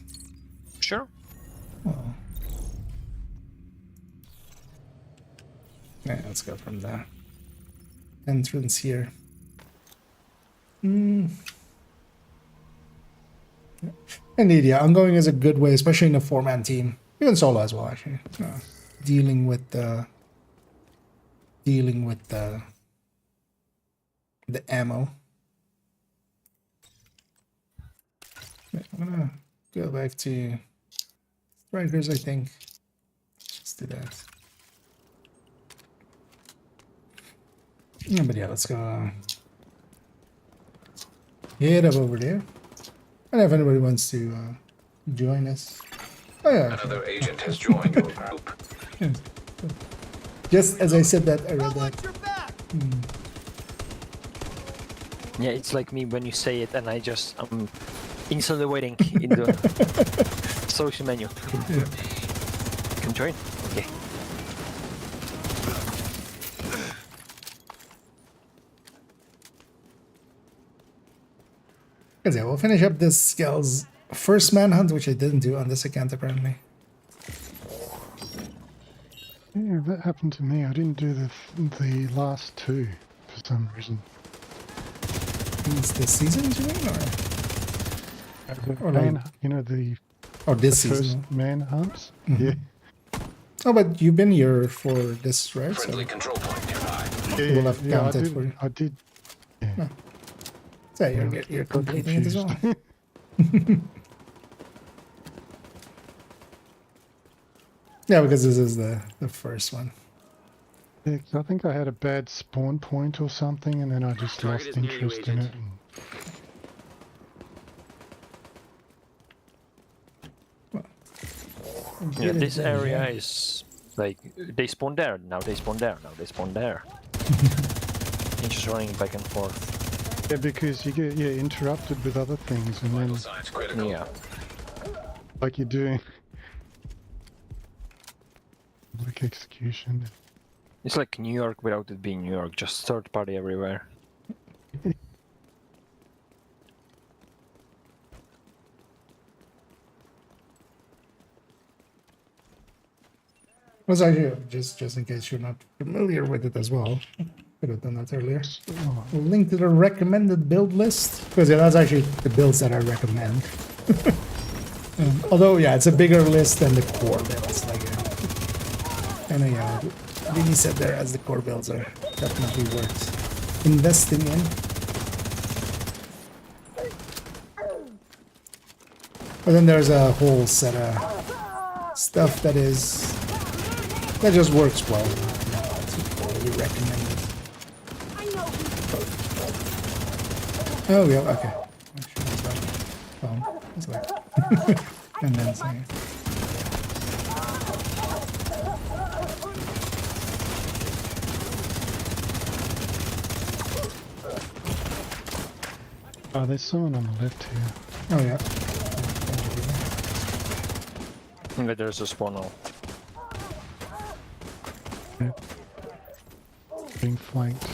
Sure. Oh. Yeah, let's go from the entrance here. Yeah. Indeed, yeah, ongoing is a good way, especially in a 4-man team, even solo as well. Actually, dealing with the ammo. Yeah, I'm gonna go back to strikers. I think. Let's do that. Yeah, but yeah, let's go head up over there. And if anybody wants to Join us. Oh yeah. Another agent has joined your group. Just as I said that, I read that. Yeah, it's like me when you say it, and I'm instantly waiting in the social menu. Come join. Okay. Okay, we'll finish up this girl's first manhunt, which I didn't do on this account apparently. Yeah, that happened to me. I didn't do the last two for some reason. It's the seasons, you mean, or Man, you know the this first season? manhunts. Mhm. Yeah. Oh, but you've been here for this, right? Friendly control point nearby. Yeah, We'll have yeah, counted for you. I did. Yeah. So you're completing it as well. Yeah, because this is the first one. Yeah, 'cause I think I had a bad spawn point or something, and then I just Target lost is near you, interest in it. Agent. Yeah, this area is like they spawn there, now they spawn there, now they spawn there. You're just running back and forth. Yeah, because you get interrupted with other things, and then Signs critical. Yeah. like you're doing like execution. It's like New York without it being New York, just third party everywhere. Was actually just in case you're not familiar with it as well. Could have done that earlier. We'll link to the recommended build list because that's actually the builds that I recommend. Although yeah, it's a bigger list than the core builds. Like, I know, yeah, Vinny said there as the core builds are definitely worth investing in. But then there's a whole set of stuff that just works well. It's really recommended. Oh yeah, okay. Oh, it's like and then saying. Oh, there's someone on the left here. Oh yeah. And there's a spawn hole. Yeah. Being flanked.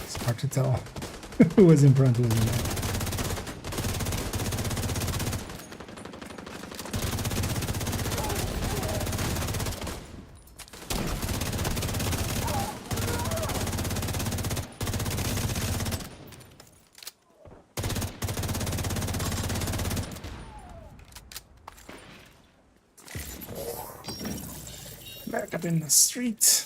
It's hard to tell who was in front, who was in back. Back up in the street.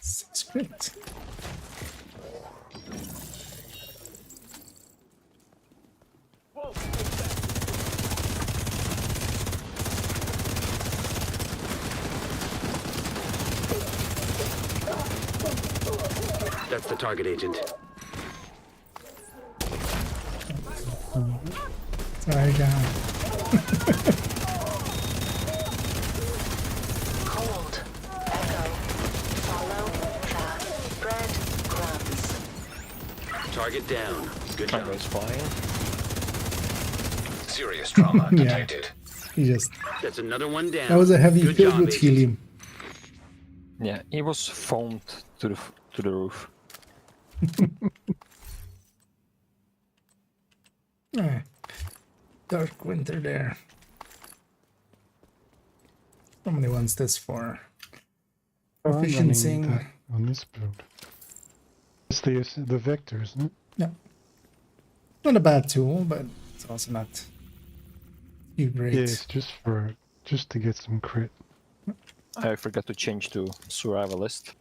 Script. That's the target, Agent. Sorry, John. Hold. Echo. Follow the breadcrumbs. Target down. Good job. Is flying. Serious trauma Yeah. detected. He just That's another one down. that was a heavy Good kill job, with Agent. helium. Yeah, he was foamed to the roof. Ah, dark winter there. How many ones this for? Oh, I'm running Efficiency. that on this build. It's the vector, isn't it? Yeah. Not a bad tool, but it's also not too great. Yeah, it's just to get some crit. I forgot to change to survivalist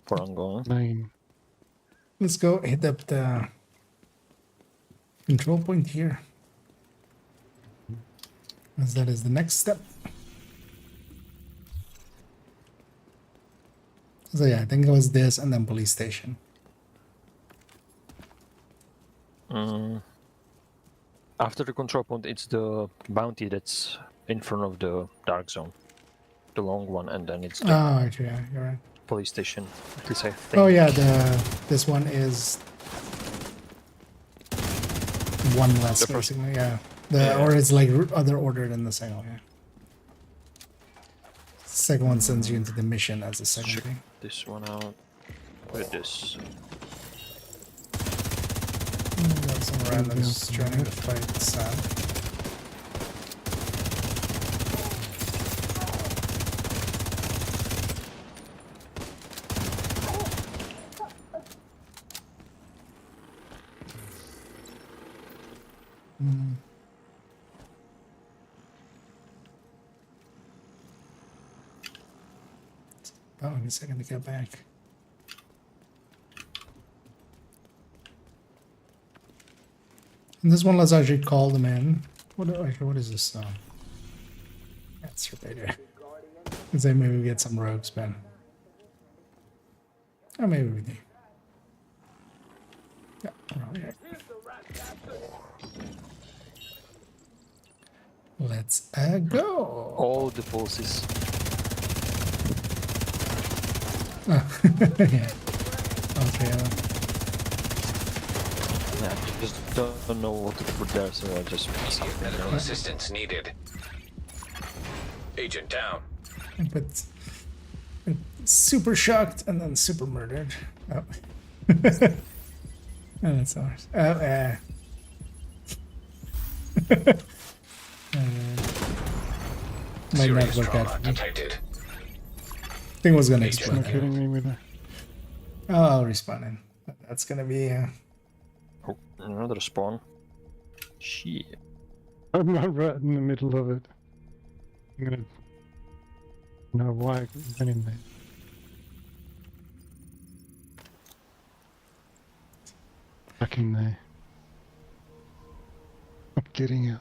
for ongoing. Main. Let's go hit up the control point here, as that is the next step. So yeah, I think it was this and then police station. After the control point, it's the bounty that's in front of the dark zone, the long one, and then it's the Oh, yeah, you're right. police station. At least I think. Oh yeah, this one is one less The first- basically. Yeah, or it's like other order than the second one. Yeah. Second one sends you into the mission as a second Check thing. this one out with this. Got some randoms joining the fight. Sad. Oh, give me a second to get back. And this one, let's actually call them in. What is this? That's surveyor. Let's say maybe we get some rogues, Ben. Or maybe we do. Yeah, around here. Let's go. All the pulses. Yeah. Okay. Yeah, just don't know what to put there, so I just put something Medical there. assistance needed. Agent down. But super shocked and then super murdered. Oh. Oh, that's ours. Oh, might not Serious work trauma out for me. detected. I think it was gonna It's explode. not hitting me with it. Oh, I'll respawn in. That's gonna be. Oh, another spawn. Shit. I'm right in the middle of it. I'm gonna know why I went in there. Back in there. I'm getting out.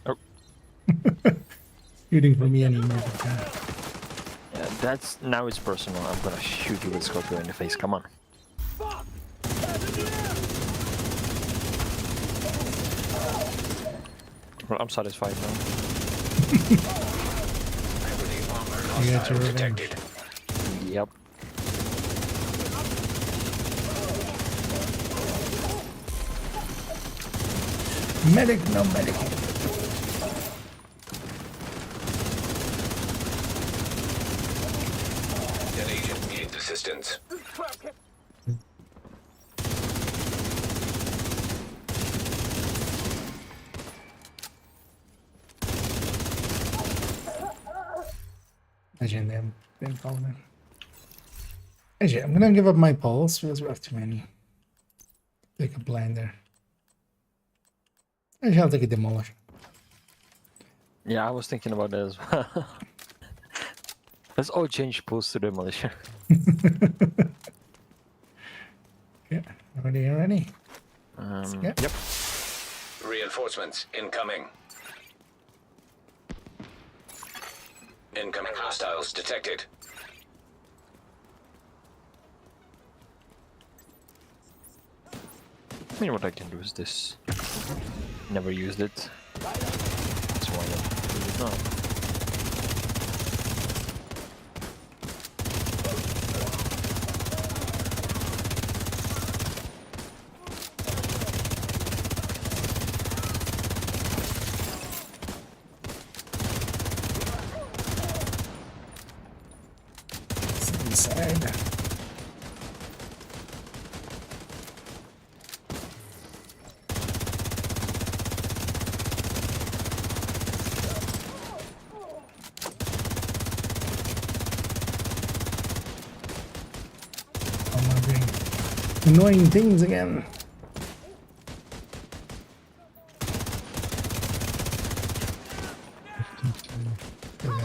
Oh. Shooting for me anymore. Yeah, that's now it's personal. I'm gonna shoot you with Scorpio in the face. Come on. Well, I'm satisfied now. You got your revenge. Detected. Yep. Medic, no medic. An agent needs assistance. Imagine them being followed in. Actually, I'm gonna give up my pulse because we have too many. Take a blind there. Actually, I'll take a demolish. Yeah, I was thinking about that as well. Let's all change pulls to demolition. Yeah, ready? Yep. Reinforcements incoming. Incoming hostiles detected. I mean, what I can do is this. Never used it. So why not use it now? side. I'm not doing annoying things again.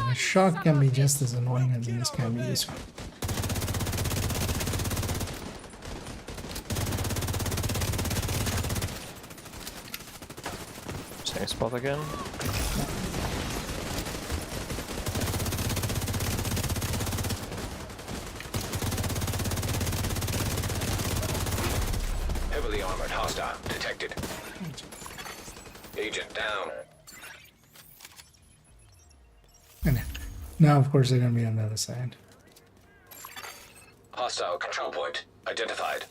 A shot can be just as annoying as this can be useful. Same spot again. Heavily armored hostile detected. Agent down. And now, of course, they're going to be on the other side. Hostile control point identified.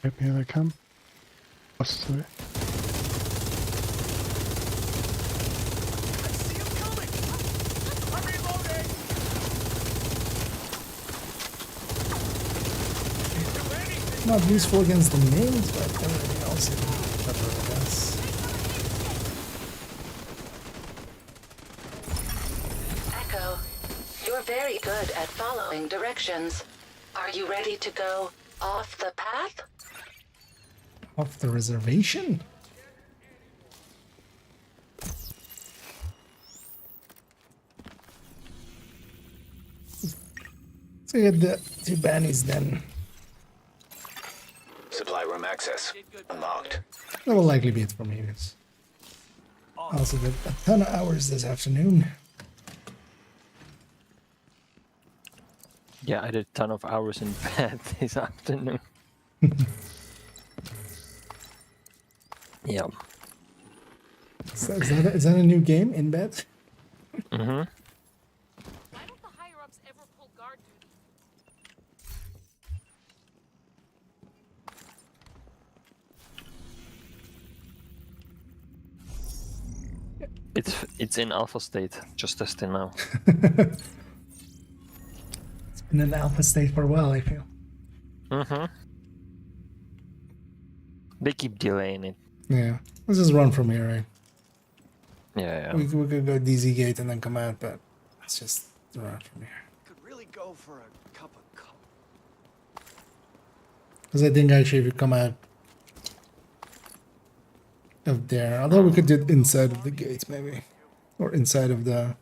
Yep, here they come. What's through? Not useful against the mains, but everything else is better, I guess. Echo, you're very good at following directions. Are you ready to go off the path? Off the reservation? So get the two bannies then. Supply room access unlocked. That will likely be it for me. Because I also did a ton of hours this afternoon. Yeah, I did a ton of hours in bed this afternoon. Yeah. So is that a new game, In Bed? Mm-hmm. Why don't the higher-ups ever pull guard duty? It's in alpha state, just testing now. It's been in alpha state for a while, I feel. Mm-hmm. They keep delaying it. Yeah. Let's just run from here, right? Yeah. We could go DZ gate and then come out, but let's just run from here. Could really go for a cup of coffee. Because I think actually if you come out of there, although we could do it inside of the gate maybe, or inside of the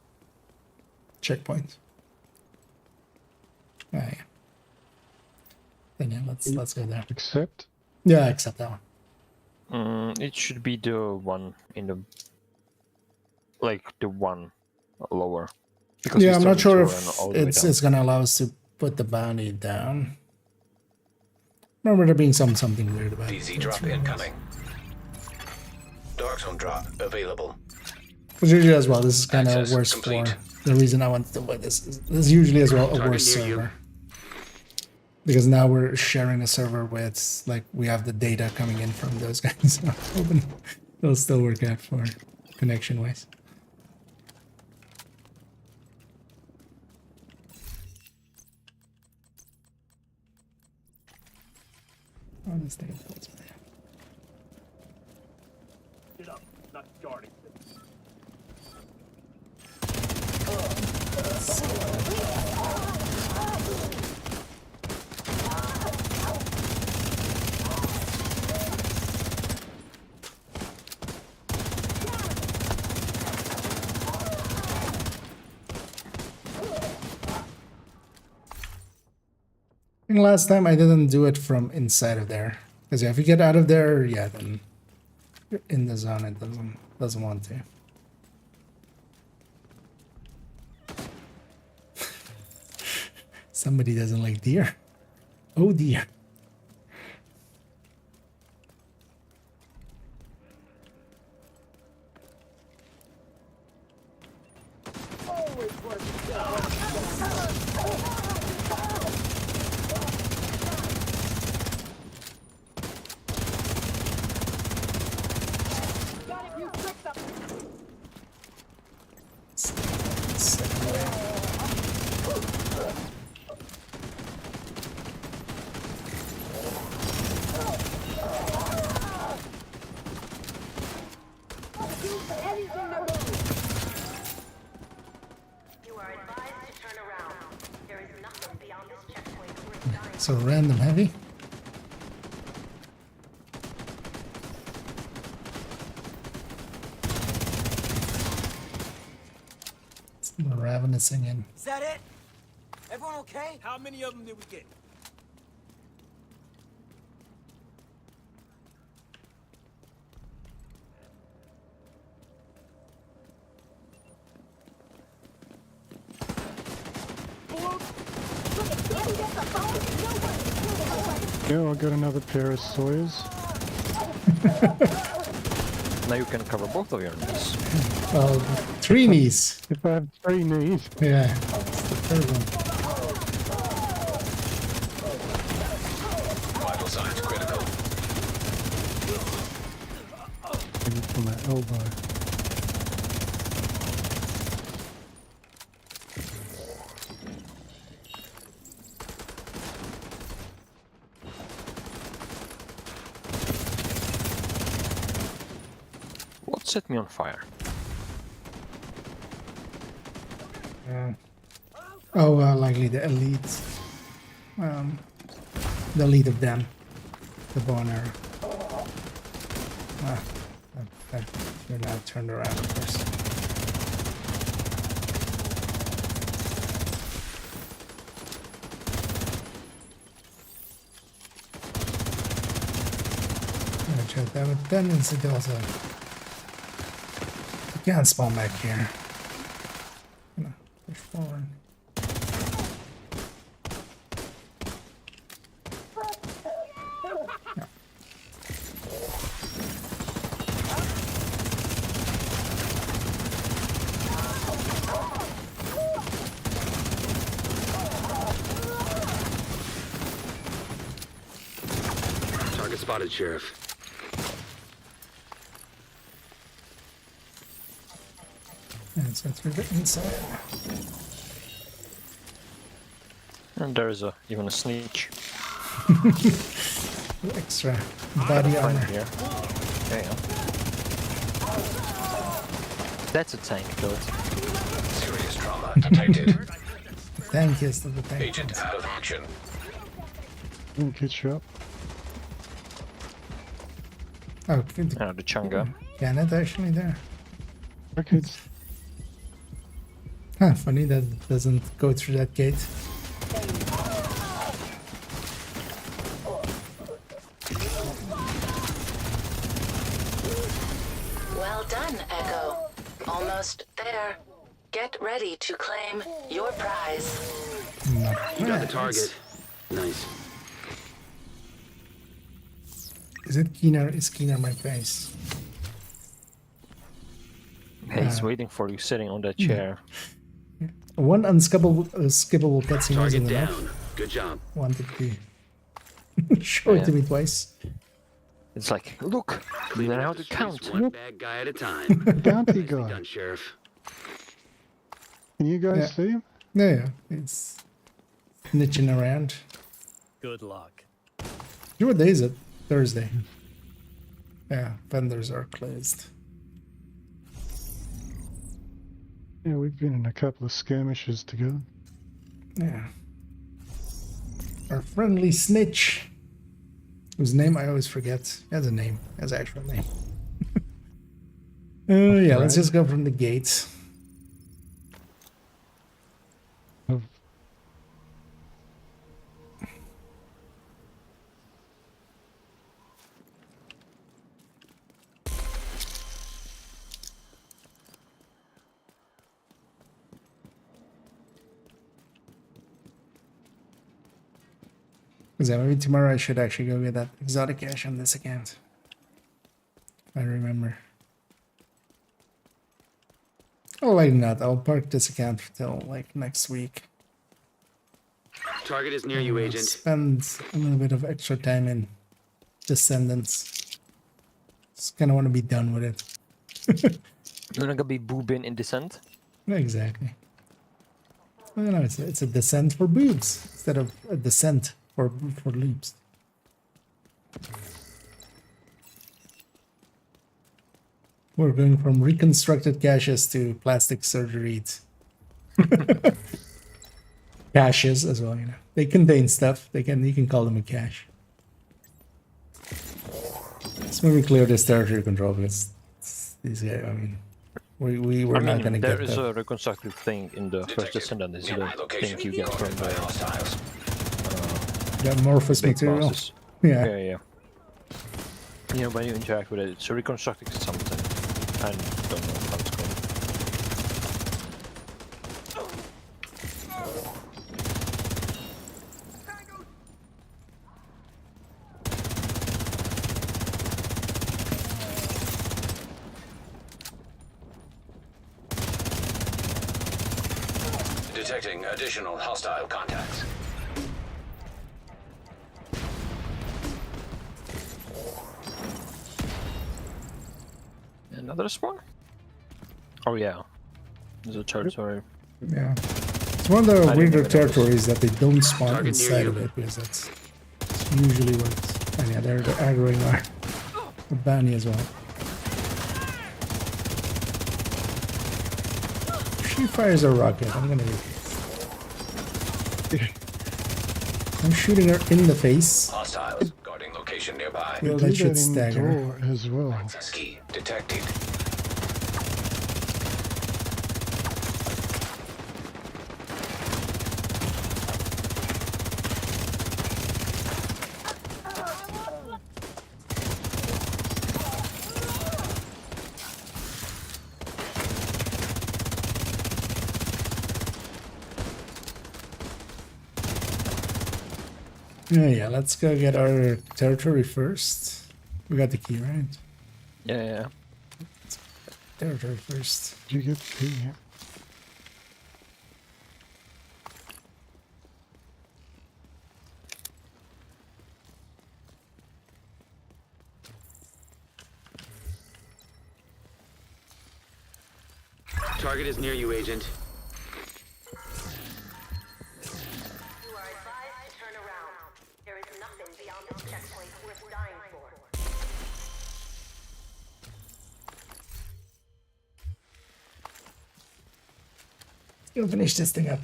checkpoint. Ah, yeah. Then yeah, let's go there. Accept? Yeah, accept that one. It should be the one in the, like the one lower. Because Yeah, we I'm not sure started to if run all the way down. it's gonna allow us to put the bounty down. Remember there being something weird about it. DZ drop incoming. Dark zone drop available. Which usually as well, this is kind of Access worse complete. for the reason I wanted to avoid this. This is usually as well a Target worse near you. server. Because now we're sharing a server with, like, we have the data coming in from those guys. So I'm hoping it'll still work out for connection-wise. Oh, this thing is bad. Get up, not guarding. I think last time I didn't do it from inside of there. Because yeah, if you get out of there, yeah, then you're in the zone. It doesn't want to. Somebody doesn't like deer. Oh dear. You are advised to turn around. There is nothing beyond this checkpoint worth dying. So random heavy. It's the ravenous singing. Is that it? Everyone okay? How many of them did we get? Yeah, I got another pair of Sawyers. Now you can cover both of your knees. Well, 3 knees. If I have 3 knees. Yeah, it's the third one. Vital signs critical. Maybe from my elbow. What set me on fire? Likely the elite. The lead of them. The bow and arrow. They're now turned around, of course. I'm gonna check that with tendency to also. You can't spawn back here. Gonna push forward. Target spotted, Sheriff. And so through the inside. And there's even a snitch. Extra body armor. Here. Okay, yeah. That's a tank, though. Serious trauma detected. Thank you to the tank. Agent out of action. Didn't catch you up. Oh, good. The Chunga. Can it actually there? Okay, it's Huh, funny that it doesn't go through that gate. Well done, Echo. Almost there. Get ready to claim your prize. You got the target. Nice. Is it Keener? Is Keener my face? He's waiting for you sitting on that chair. One unskippable skippable cutscene Target wasn't down. enough. Good job. Wanted to show it to me twice. It's like, look, you know how to count. One bad guy at a time. bounty Nicely guy. done, Sheriff. Can you guys Yeah. see him? Yeah, it's snitching around. Good luck. What day is it? Thursday. Yeah, vendors are closed. Yeah, we've been in a couple of skirmishes together. Yeah. Our friendly snitch, whose name I always forget. He has a name. He has an actual name. Yeah, let's just go from the gate. Because maybe tomorrow I should actually go get that exotic cash on this account. If I remember. Oh, like not. I'll park this account till like next week. Target is near you, Agent. Spend a little bit of extra time in Descendants. Just kind of want to be done with it. You're not gonna be boobing in Descent? Exactly. Well, you know, it's a descent for boobs instead of a descent for leaps. We're going from reconstructed caches to plastic surgeries. Caches as well, you know. They contain stuff. You can call them a cache. Let's maybe clear this territory control because these guys, I mean, we're not gonna get there is that. a reconstructive thing in the first descendant. Is the thing you get from the The amorphous big material. bosses. Yeah. Yeah. You know, when you interact with it, it's reconstructing something. I don't know how it's called. Detecting additional hostile contacts. Another spawn? Oh yeah. There's a territory. Yeah. It's one of the weirder territories that they don't spawn inside of it because that's usually what. And yeah, they're aggroing our bounty as well. She fires a rocket. I'm gonna. I'm shooting her in the face. Hostiles guarding location nearby. Well, that should stagger her. As well. Ski detected. Yeah, let's go get our territory first. We got the key, right? Yeah. Territory first. Did you get the key? Yeah. Target is near you, Agent. You are advised to turn around. There is nothing beyond this checkpoint worth dying for. Go finish this thing up.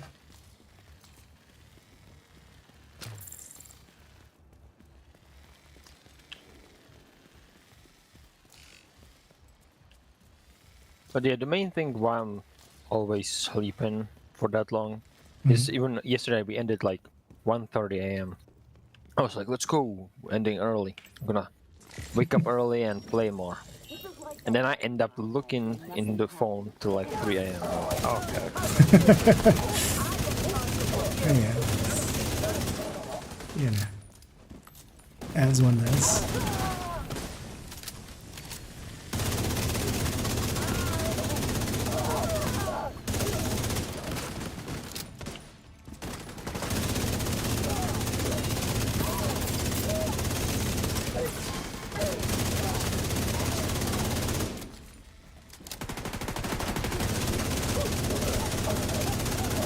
But yeah, the main thing why I'm always sleeping for that long is even yesterday we ended like 1:30 a.m. I was like, let's go, ending early. I'm gonna wake up early and play more. And then I end up looking in the phone till like 3 a.m. Like, okay. Yeah. You know. As one does.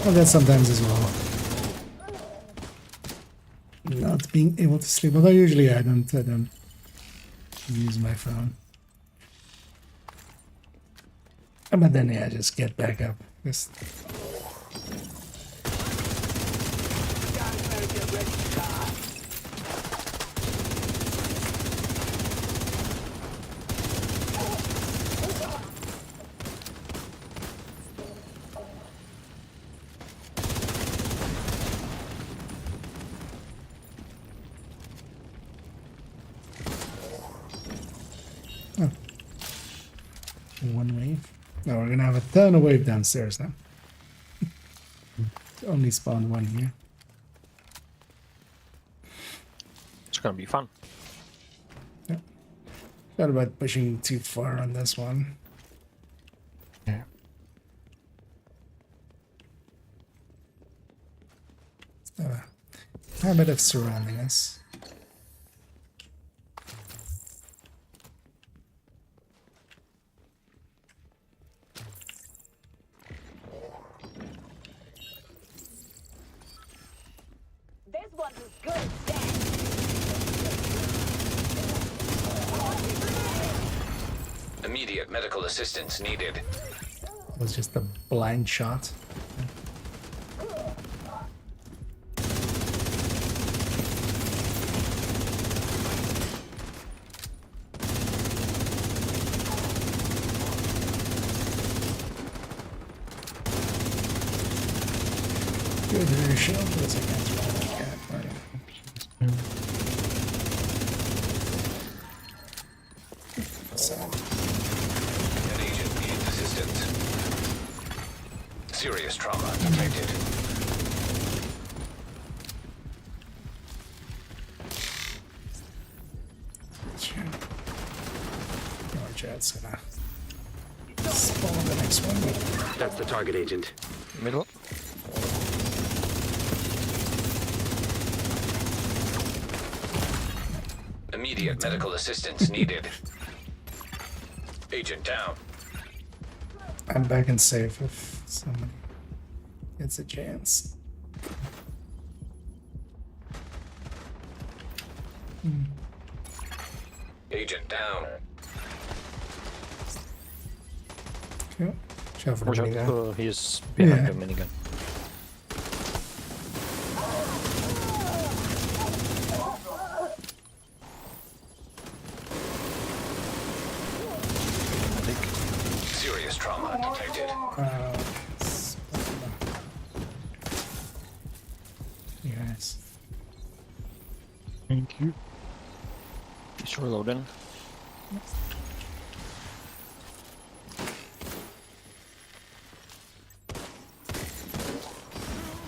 Well, that sometimes as well. Not being able to sleep, although usually I don't use my phone. But then yeah, I just get back up. Just one wave. No, we're gonna have a ton of wave downstairs now. Only spawned one here. It's gonna be fun. Yeah. Thought about pushing too far on this one. Yeah. Habit of surrounding us. This one's as good as dead. Immediate medical assistance needed. It was just a blind shot. Good to your shield, because I can't throw that cat. An agent needs assistance. Serious trauma detected. Our jet's gonna spawn the next one. That's the target, Agent. Middle. Immediate medical assistance needed. Agent down. I'm back and safe if somebody gets a chance. Agent down. Okay. Shout for Watch the out, minigun. he's behind Yeah. the minigun. Serious trauma detected. Yes. Thank you. He's reloading.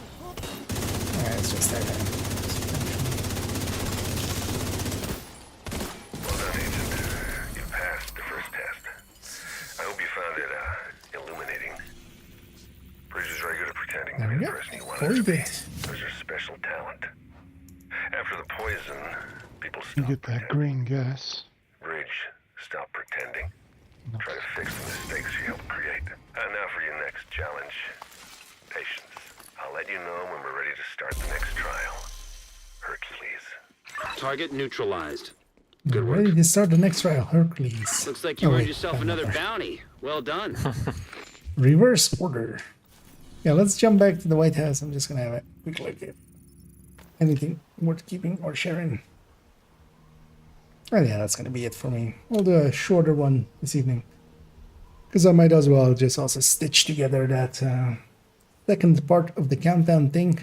Alright, it's just that guy. Well done, Agent. You passed the first test. I hope you found it illuminating. Bridge is very good at pretending to There be we the go. person you want to be. Very Those are special talent. After the poison, people You stop get that green gas. Bridge, stop pretending. Try to fix the mistakes you helped create. And now for your next challenge. Patience. I'll let you know when we're ready to start the next trial. Hercules. Target neutralized. Good work. Ready to start the next trial, Hercules. Looks like you Oh, earned wait, yourself that's another not there. bounty. Well done. Reverse order. Yeah, let's jump back to the White House. I'm just gonna have a quick look at anything worth keeping or sharing. Oh yeah, that's gonna be it for me. We'll do a shorter one this evening. Because I might as well just also stitch together that second part of the countdown thing.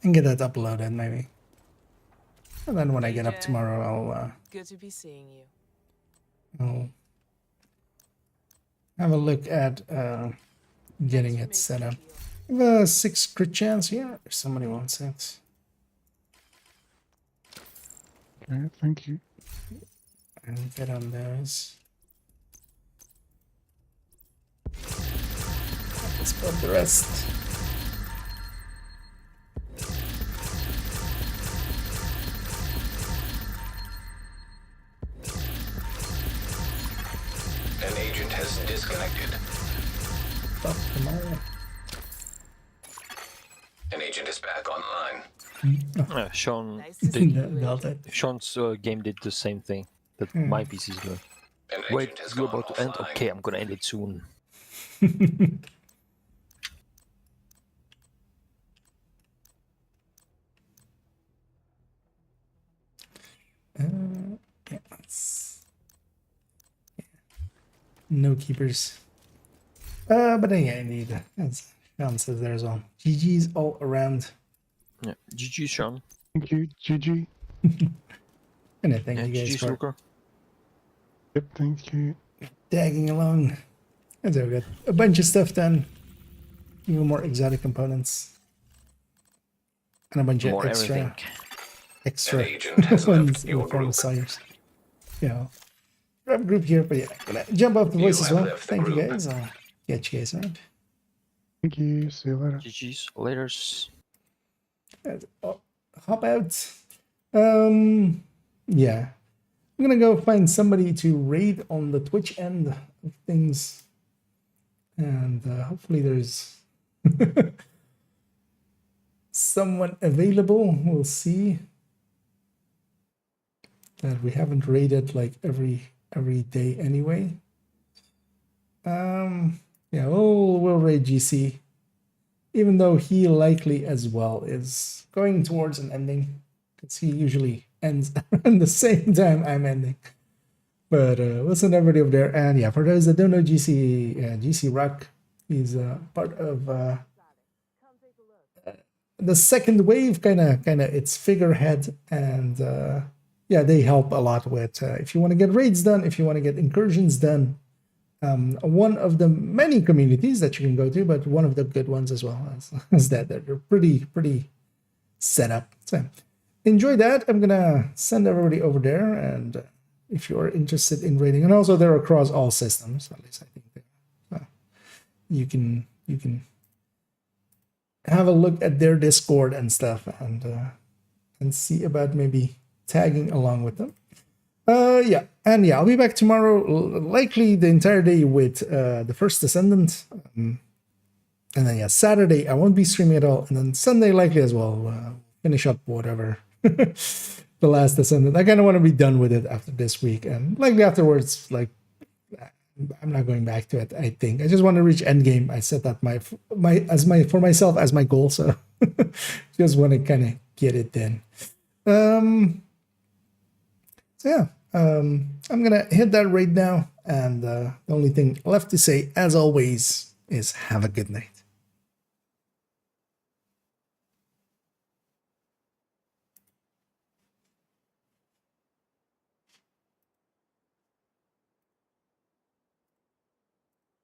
And get that uploaded maybe. And then when I get up tomorrow, Good to be seeing you. I'll have a look at getting it set up. I have a 6 crit chance here, if somebody wants it. Okay, thank you. And get on those. Let's put the rest. An agent has disconnected. Fuck them all. An agent is back online. Sean Nice to see you, did, Delta. Sean's game did the same thing that my PC is doing. An Wait, agent has you're gone about to end? offline. Okay, I'm gonna end it soon. Yeah, no keepers. But yeah, indeed. As Sean says there as well. GG's all around. Yeah, GG, Sean. Thank you, GG. And I thank Yeah, you guys GG, for Snooker. Yep, thank you. tagging along. And so we got a bunch of stuff done. Even more exotic components. And a bunch More of extra everything. extra An agent has left ones in your the form group. of sires. You know. Grab group here, but yeah, gonna jump off the voice as have well. left the Thank you group. guys. I'll catch you guys around. Thank you. See you later. GG's, laters. Oh, hop out. Yeah. I'm gonna go find somebody to raid on the Twitch end of things. And hopefully there's someone available. We'll see. that we haven't raided like every day anyway. Yeah, we'll raid GC, even though he likely as well is going towards an ending, because he usually ends at the same time I'm ending. But we'll send everybody over there. And yeah, for those that don't know GC Rock, he's part of the second wave, kind of its figurehead, and yeah, they help a lot with if you want to get raids done, if you want to get incursions done. One of the many communities that you can go to, but one of the good ones as well is that they're pretty set up. So enjoy that. I'm gonna send everybody over there, and if you're interested in raiding, and also they're across all systems, at least I think you can have a look at their Discord and stuff, and see about maybe tagging along with them. Yeah, and yeah, I'll be back tomorrow, likely the entire day with the First Descendant, and then yeah, Saturday I won't be streaming at all, and then Sunday likely as well. Finish up whatever the Last Descendant. I kind of want to be done with it after this week, and likely afterwards, like I'm not going back to it. I think I just want to reach endgame. I set that for myself as my goal, so just want to kind of get it done. So yeah, I'm gonna hit that right now, and the only thing left to say, as always, is have a good night.